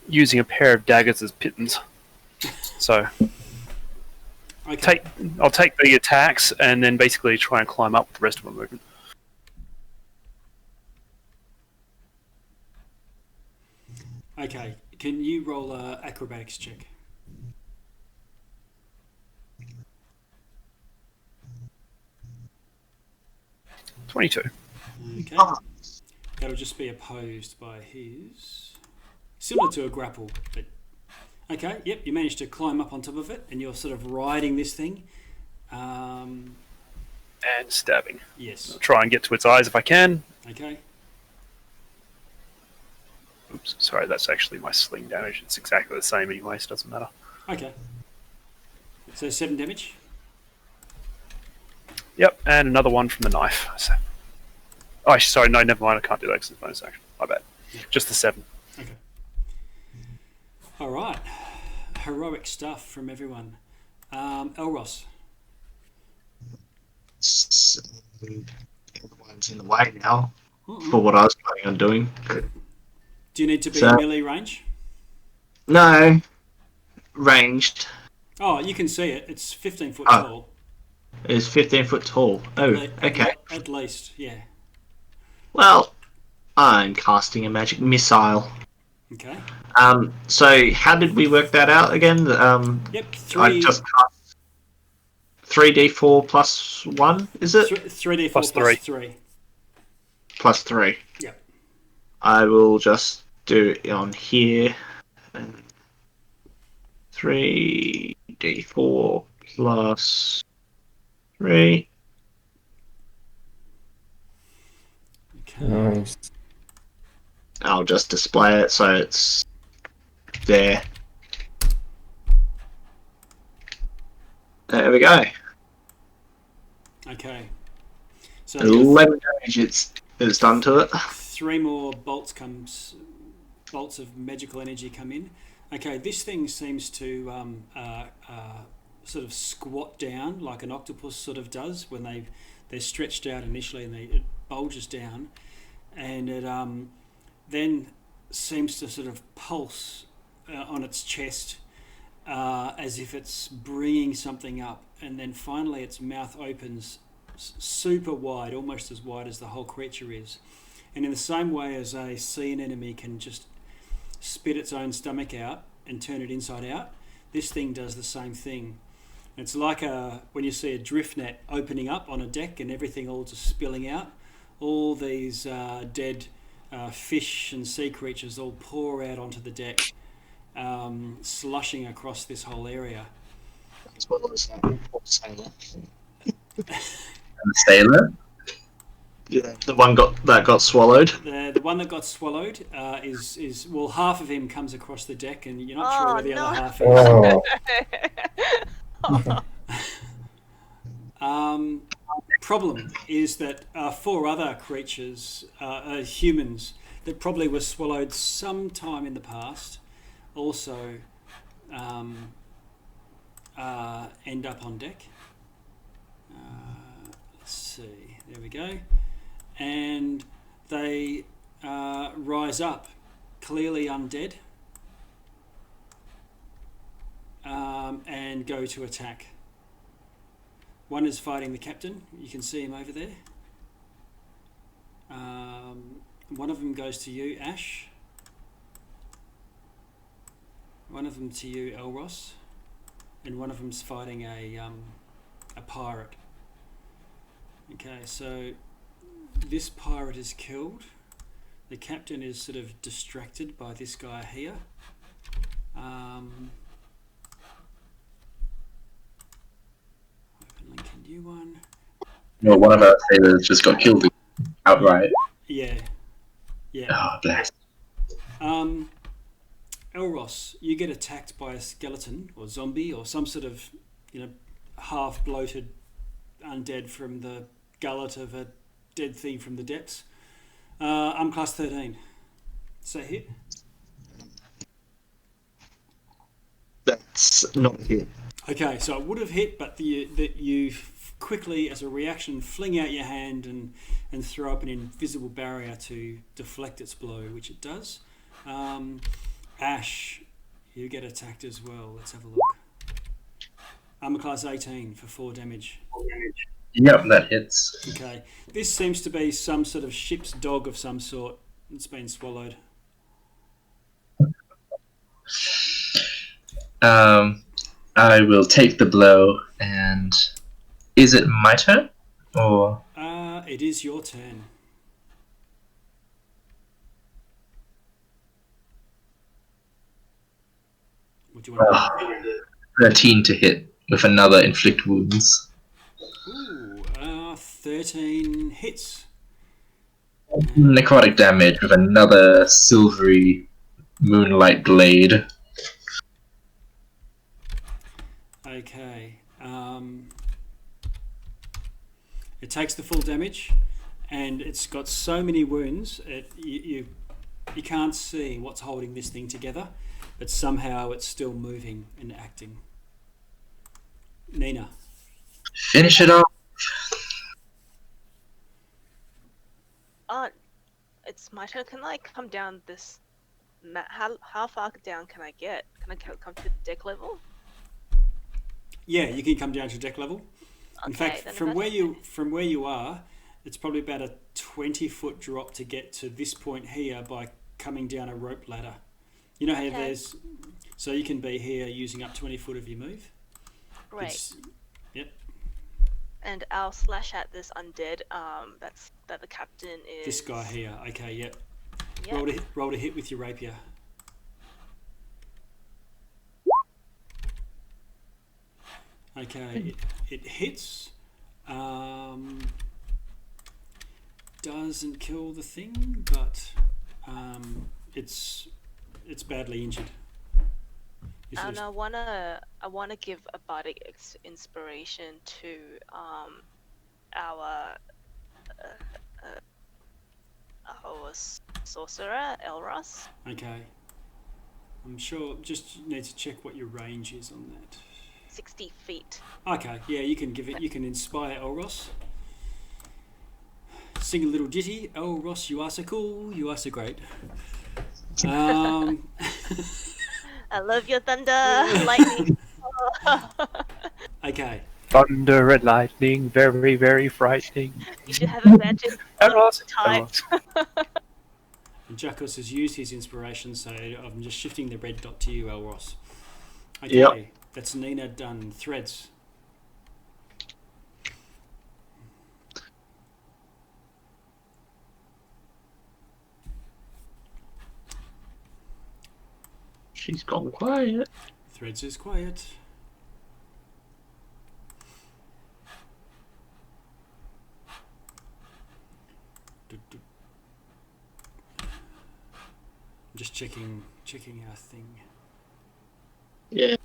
using a pair of daggers as pittons. So Okay. I'll take the attacks and then basically try and climb up with the rest of my movement. Okay, can you roll a acrobatics check? 22. Okay. That'll just be opposed by his. Similar to a grapple, but. Okay, yep, you managed to climb up on top of it and you're sort of riding this thing. And stabbing. Yes. I'll try and get to its eyes if I can. Okay. Oops, sorry, that's actually my sling damage. It's exactly the same anyway, so it doesn't matter. Okay. So 7 damage. Yep, and another one from the knife. So, oh, sorry, no, never mind. I can't do that because it's bonus action. My bad. Just the 7. Okay. All right. Heroic stuff from everyone. Elros. Everyone's in the way now for what I was planning on doing. Do you need to be in melee range? No, ranged. Oh, you can see it. It's 15 foot tall. It's 15 foot tall. Oh, okay. At least, yeah. Well, I'm casting a magic missile. Okay. So how did we work that out again? Yep. I just cast 3d4 plus 1, is it? 3d4 Plus plus 3. 3. Plus 3. Yep. I will just do it on here. 3d4 plus 3. Okay. Nice. I'll just display it so it's there. There we go. Okay. So 11 damage it's done to it. 3 more bolts of magical energy come in. Okay, this thing seems to sort of squat down like an octopus sort of does when they're stretched out initially and it bulges down, and it then seems to sort of pulse on its chest as if it's bringing something up, and then finally its mouth opens super wide, almost as wide as the whole creature is. And in the same way as a seen enemy can just spit its own stomach out and turn it inside out, this thing does the same thing. It's like when you see a drift net opening up on a deck and everything all just spilling out. All these dead fish and sea creatures all pour out onto the deck, slushing across this whole area. As well as sailor. And the sailor? Yeah, the one that got swallowed. The one that got swallowed is well, half of him comes across the deck, and you're not sure where the other half is. Oh, Problem is that 4 other creatures, humans, that probably were swallowed sometime in the past, also end up on deck. Let's see. There we go. And they rise up, clearly undead, and go to attack. One is fighting the captain. You can see him over there. One of them goes to you, Ash. One of them to you, Elros. And one of them's fighting a pirate. Okay, so this pirate is killed. The captain is sort of distracted by this guy here. Open link a new one. No, one of our sailors just got killed outright. Yeah. Oh, bless. Elros, you get attacked by a skeleton or zombie or some sort of, half bloated undead from the gullet of a dead thing from the depths. I'm class 13. So hit. That's not a hit. Okay, so it would have hit, but you quickly, as a reaction, fling out your hand and throw up an invisible barrier to deflect its blow, which it does. Ash, you get attacked as well. Let's have a look. Armor class 18 for 4 damage. Yep, that hits. Okay, this seems to be some sort of ship's dog of some sort. It's been swallowed. I will take the blow, and is it my turn? Or It is your turn. What do you want to do? 13 to hit with another inflict wounds. Ooh, 13 hits. Necrotic damage with another silvery moonlight blade. Okay. It takes the full damage, and it's got so many wounds. You can't see what's holding this thing together, but somehow it's still moving and acting. Nina. Finish it off. It's my turn. Can I come down this? How far down can I get? Can I come to deck level? Yeah, you can come down to deck level. In Okay, fact, then from that's where you are, it's probably about a 20-foot drop to get to this point here by coming down a rope ladder. You know how Okay. there's, so you can be here using up 20 foot of your move. Right. Yep. And I'll slash at this undead. That the captain is. This guy here. Okay. Yep. Yep. Roll to hit with your rapier. Okay. It hits. Doesn't kill the thing, but it's badly injured. And I wanna give a bardic inspiration to our sorcerer Elros. Okay. I'm sure. Just need to check what your range is on that. 60 feet. Okay. Yeah, you can give it. You can inspire Elros. Sing a little ditty. Elros, you are so cool. You are so great. I love your thunder, lightning. Okay. Thunder and lightning, very, very frightening. You should have imagined Elros, type. And Jacos has used his inspiration, so I'm just shifting the red dot to you, Elros. Okay. Yep. That's Nina done. Threads. She's gone quiet. Threads is quiet. I'm just checking our thing. Yeah.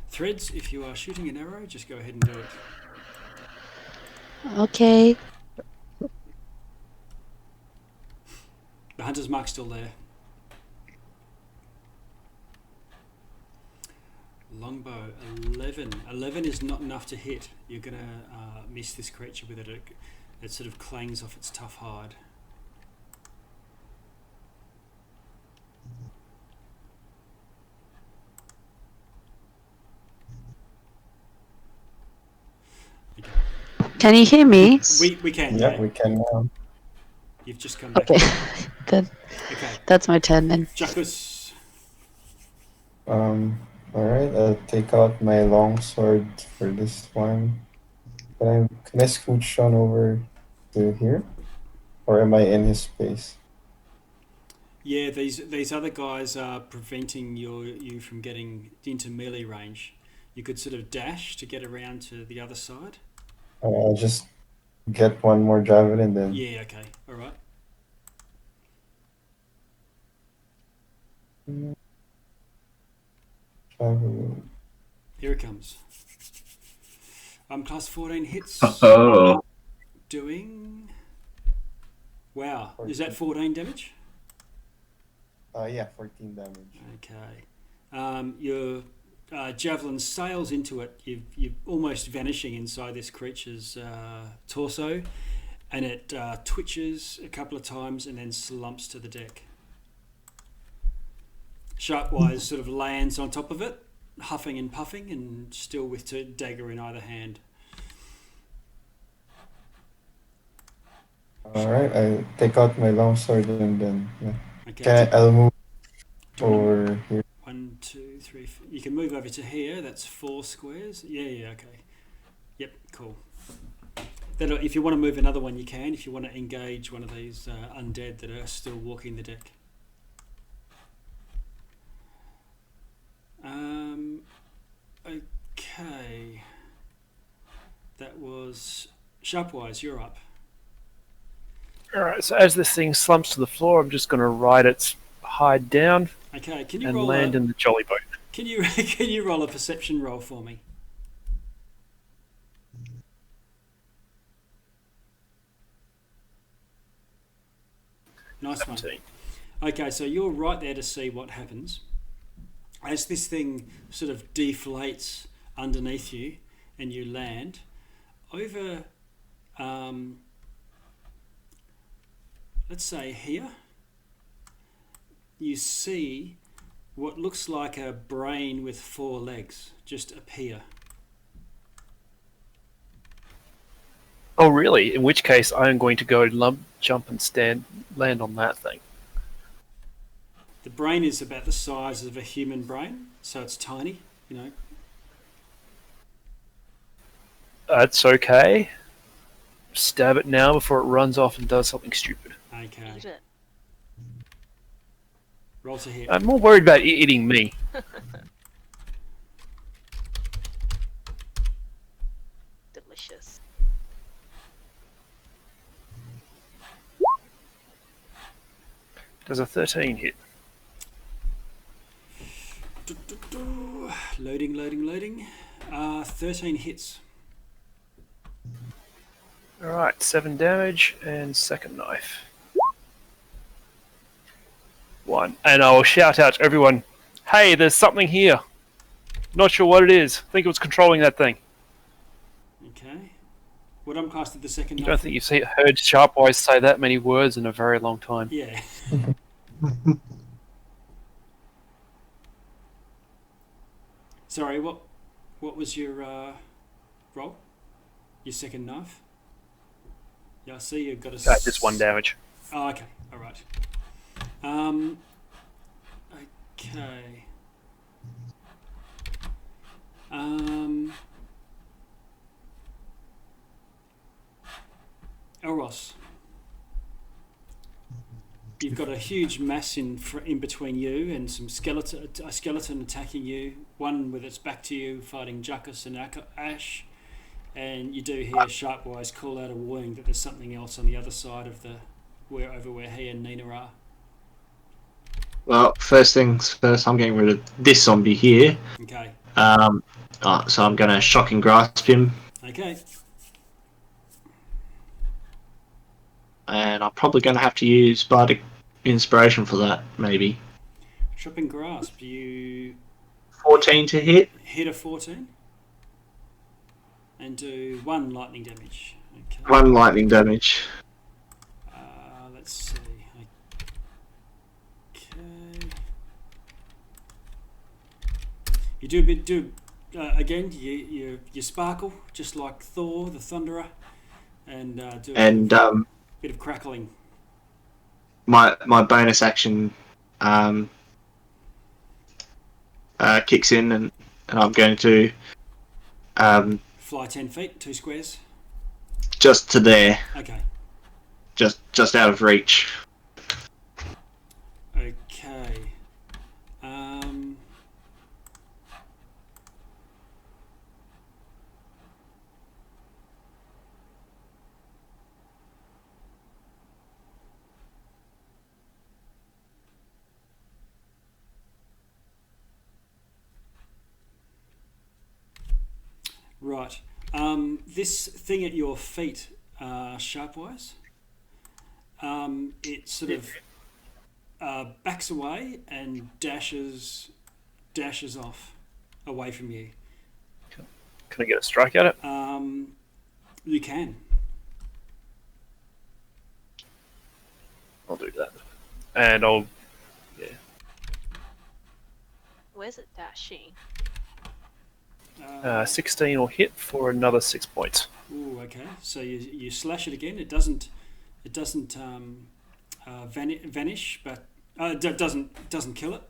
Threads, if you are shooting an arrow, just go ahead and do it. Okay. The hunter's mark's still there. Longbow, 11. 11 is not enough to hit. You're going to miss this creature with it. It sort of clangs off its tough hide. Okay. Can you hear me? We can, Yeah, yeah. we can now. You've just come back. Okay. Good. Okay. That's my turn then. Jackus. Alright, I'll take out my long sword for this one. Can I scooch on over to here? Or am I in his space? Yeah, these other guys are preventing you from getting into melee range. You could sort of dash to get around to the other side. I'll just get one more javelin then. Yeah, okay. All right. Javelin. Here it comes. Class 14 hits. Oh. Doing... Wow. Is that 14 damage? Yeah, 14 damage. Okay. Your javelin sails into it. You're almost vanishing inside this creature's torso, and it twitches a couple of times and then slumps to the deck. Sharpwise sort of lands on top of it, huffing and puffing, and still with a dagger in either hand. Alright, I take out my longsword and then Okay. I'll move Do you want over here. 1, 2, 3. You can move over to here. That's 4 squares. Yeah. Okay. Yep. Cool. If you want to move another one, you can. If you want to engage one of these undead that are still walking the deck. Okay. That was Sharpwise. You're up. Alright, so as this thing slumps to the floor, I'm just going to ride its hide down Okay. Can you and roll land in the jolly boat. Can you roll a perception roll for me? Nice one. 17. Okay, so you're right there to see what happens. As this thing sort of deflates underneath you and you land, over, let's say here, you see what looks like a brain with 4 legs just appear. Oh, really? In which case, I am going to go jump and land on that thing. The brain is about the size of a human brain, so it's tiny, That's okay. Stab it now before it runs off and does something stupid. Okay. Eat it. Roll to hit. I'm more worried about it eating me. Delicious. Does a 13 hit? Loading. 13 hits. Alright, 7 damage and second knife. 1. And I will shout out to everyone, hey, there's something here. Not sure what it is. Think it was controlling that thing. Okay. Would casted the second I knife? don't think you've heard Sharpwise say that many words in a very long time. Yeah. Sorry, what was your roll? Your second knife? Yeah, I see you've got a... Just 1 damage. Oh, okay. All right. Okay. Elros. You've got a huge mass in between you and a skeleton attacking you. One with its back to you, fighting Juckus and Ash. And you do hear Sharpwise call out a warning that there's something else on the other side of where he and Nina are. Well, first things first, I'm getting rid of this zombie here. Okay. So I'm going to shock and grasp him. Okay. And I'm probably going to have to use Bardic Inspiration for that, maybe. Shock and grasp. You 14 to hit. hit a 14 and do 1 lightning damage. Okay. 1 lightning damage. Let's see. Okay. You again. You sparkle just like Thor, the Thunderer, and do a bit of crackling. My bonus action kicks in, and I'm going to Fly 10 feet, 2 squares. Just to there. Okay. Just out of reach. Okay. Right. This thing at your feet, Sharpwise, it sort of backs away and dashes off away from you. Can I get a strike at it? You can. I'll do that. And I'll... Yeah. Where's it dashing? 16 will hit for another 6 points. Ooh, okay. So you slash it again. It doesn't It doesn't vanish, but doesn't kill it,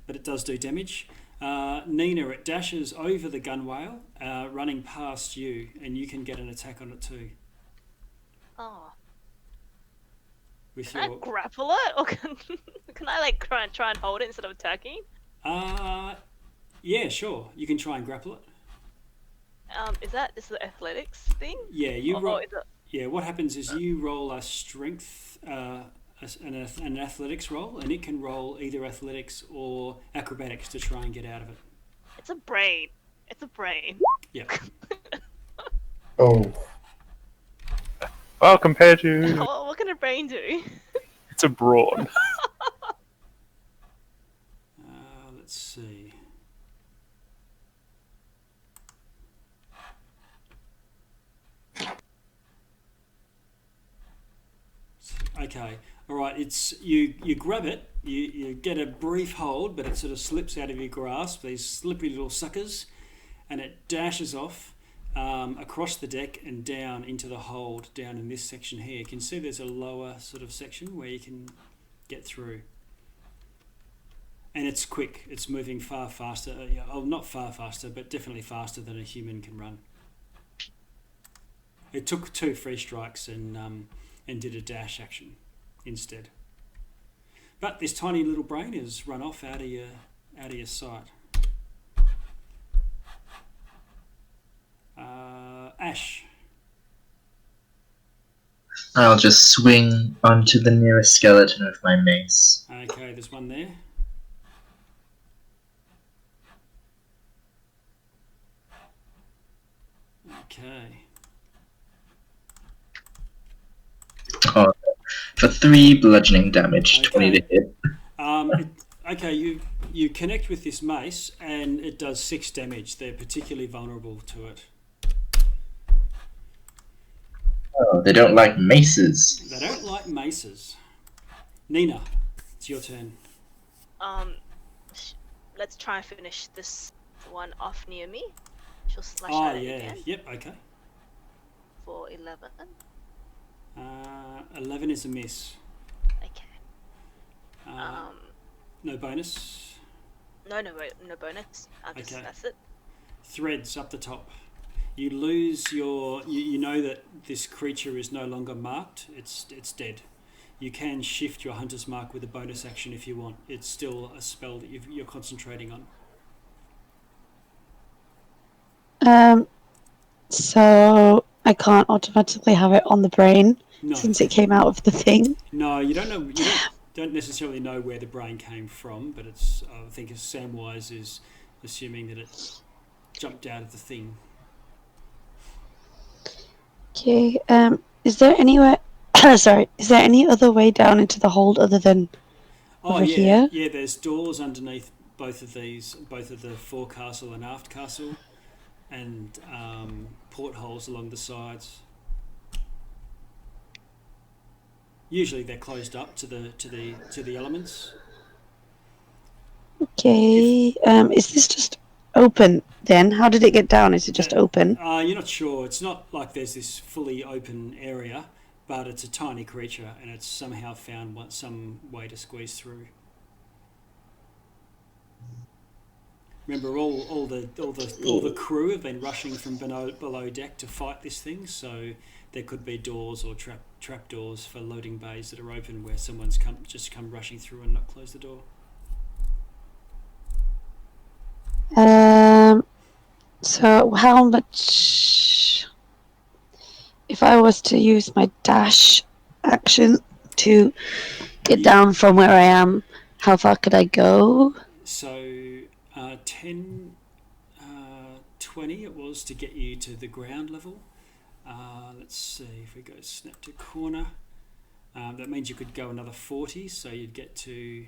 but it does do damage. Nina, it dashes over the gunwale, running past you, and you can get an attack on it too. Oh, With can I grapple it, or can I like try and hold it instead of attacking? Yeah, sure. You can try and grapple it. Is the athletics thing? Yeah, you Or roll. is it... Yeah, what happens is you roll a strength, an athletics roll, and it can roll either athletics or acrobatics to try and get out of it. It's a brain. It's a brain. Yeah. Oh, Well, compared to What can a brain do? it's a brawn. Let's see. Okay, all right. It's you grab it. You get a brief hold, but it sort of slips out of your grasp. These slippery little suckers, and it dashes off across the deck and down into the hold down in this section here. You can see there's a lower sort of section where you can get through. And it's quick. It's moving far faster. Not far faster, but definitely faster than a human can run. It took 2 free strikes and did a dash action instead. But this tiny little brain has run off out of your sight. Ash. I'll just swing onto the nearest skeleton with my mace. Okay, there's one there. Okay. Oh, for 3 bludgeoning damage, 20 to hit. You connect with this mace and it does 6 damage. They're particularly vulnerable to it. Oh, they don't like maces. They don't like maces. Nina, it's your turn. Let's try and finish this one off near me. She'll slash Oh at it yeah. again Yep. Okay. for 11. 11 is a miss. Okay. No bonus. No bonus. Okay. That's it. Threads up the top. You lose your. You know that this creature is no longer marked. It's dead. You can shift your hunter's mark with a bonus action if you want. It's still a spell that you're concentrating on. So I can't automatically have it on the brain No. since it came out of the thing. No, you don't know. You don't necessarily know where the brain came from, but it's. I think Samwise is assuming that it jumped out of the thing. Okay. Is there anywhere? Sorry. Is there any other way down into the hold other than over here? Yeah. There's doors underneath both of the forecastle and aft castle, and portholes along the sides. Usually they're closed up to the elements. Okay. Is this just open then? How did it get down? Is it just open? You're not sure. It's not like there's this fully open area, but it's a tiny creature, and it's somehow found some way to squeeze through. Remember, all the crew have been rushing from below deck to fight this thing, so there could be doors or trap doors for loading bays that are open where someone's come rushing through and not close the door. So how much? If I was to use my dash action to get down from where I am, how far could I go? So 10, 20 it was to get you to the ground level. Let's see, if we go snap to corner, that means you could go another 40, so you'd get to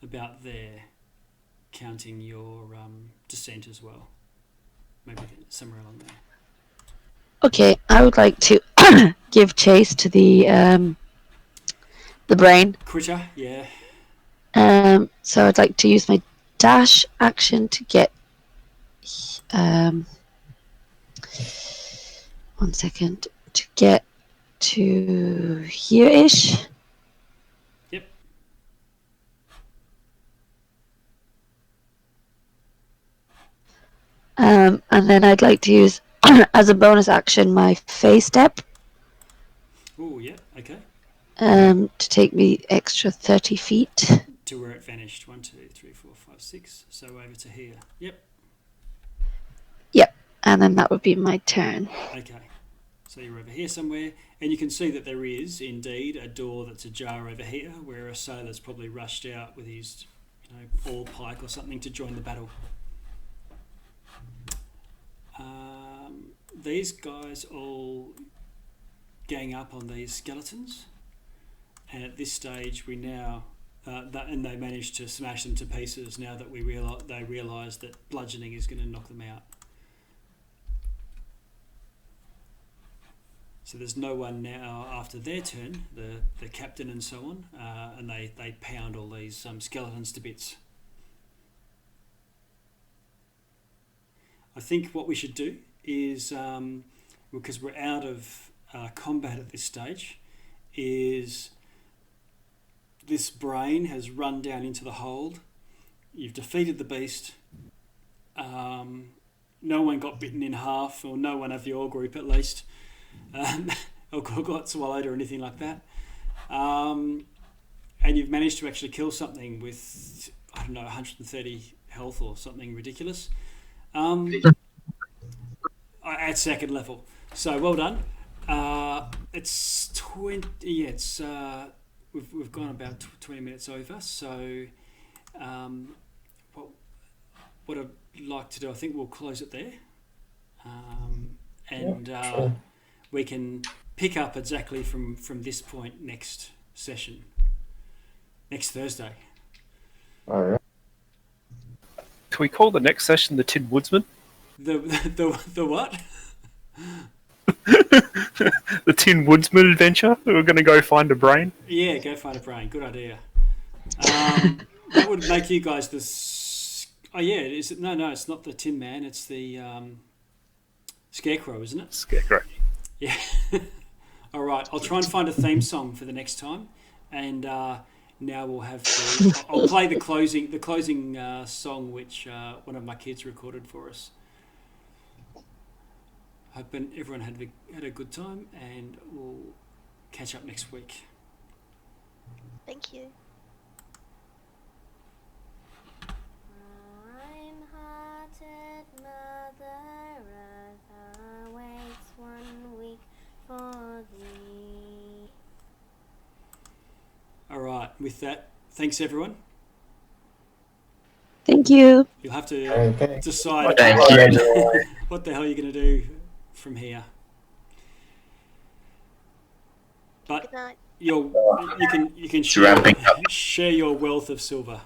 about there, counting your descent as well. Maybe somewhere along there. Okay, I would like to give chase to the brain. Critter, yeah. So I'd like to use my dash action to get 1 second to get to here-ish. Yep. And then I'd like to use, as a bonus action, my phase step Oh, yeah. Okay. to take me extra 30 feet. To where it vanished. 1, 2, 3, 4, 5, 6. So over to here. Yep. Yep. And then that would be my turn. Okay. So you're over here somewhere, and you can see that there is indeed a door that's ajar over here, where a sailor's probably rushed out with his, oar pike or something to join the battle. These guys all gang up on these skeletons, and at this stage we now, and they manage to smash them to pieces. Now that they realise that bludgeoning is going to knock them out. So there's no one now after their turn, the captain and so on, and they pound all these skeletons to bits. I think what we should do is, because we're out of combat at this stage, is this brain has run down into the hold. You've defeated the beast. No one got bitten in half, or no one of your group at least. Or got swallowed or anything like that. And you've managed to actually kill something with, 130 health or something ridiculous. At second level. So well done. It's 20. Yeah, it's we've gone about 20 minutes over. So what I'd like to do, I think we'll close it there. Sure. We can pick up exactly from this point next session, next Thursday. All right. Can we call the next session the Tin Woodsman? The what? The Tin Woodsman adventure? We're going to go find a brain? Yeah, go find a brain. Good idea. That would make you guys this. Oh yeah, is it? No, it's not the Tin Man. It's the Scarecrow, isn't it? Scarecrow. Yeah. All right. I'll try and find a theme song for the next time, and now we'll have to. I'll play the closing song which one of my kids recorded for us. Hoping everyone had a good time, and we'll catch up next week. Thank you. Kind-hearted Mother Earth awaits 1 week for thee. All right. With that, thanks everyone. Thank you. You'll have to Okay. decide Thank you. what the hell you're going to do from here. But Good night. you can It's ramping up. share your wealth of silver.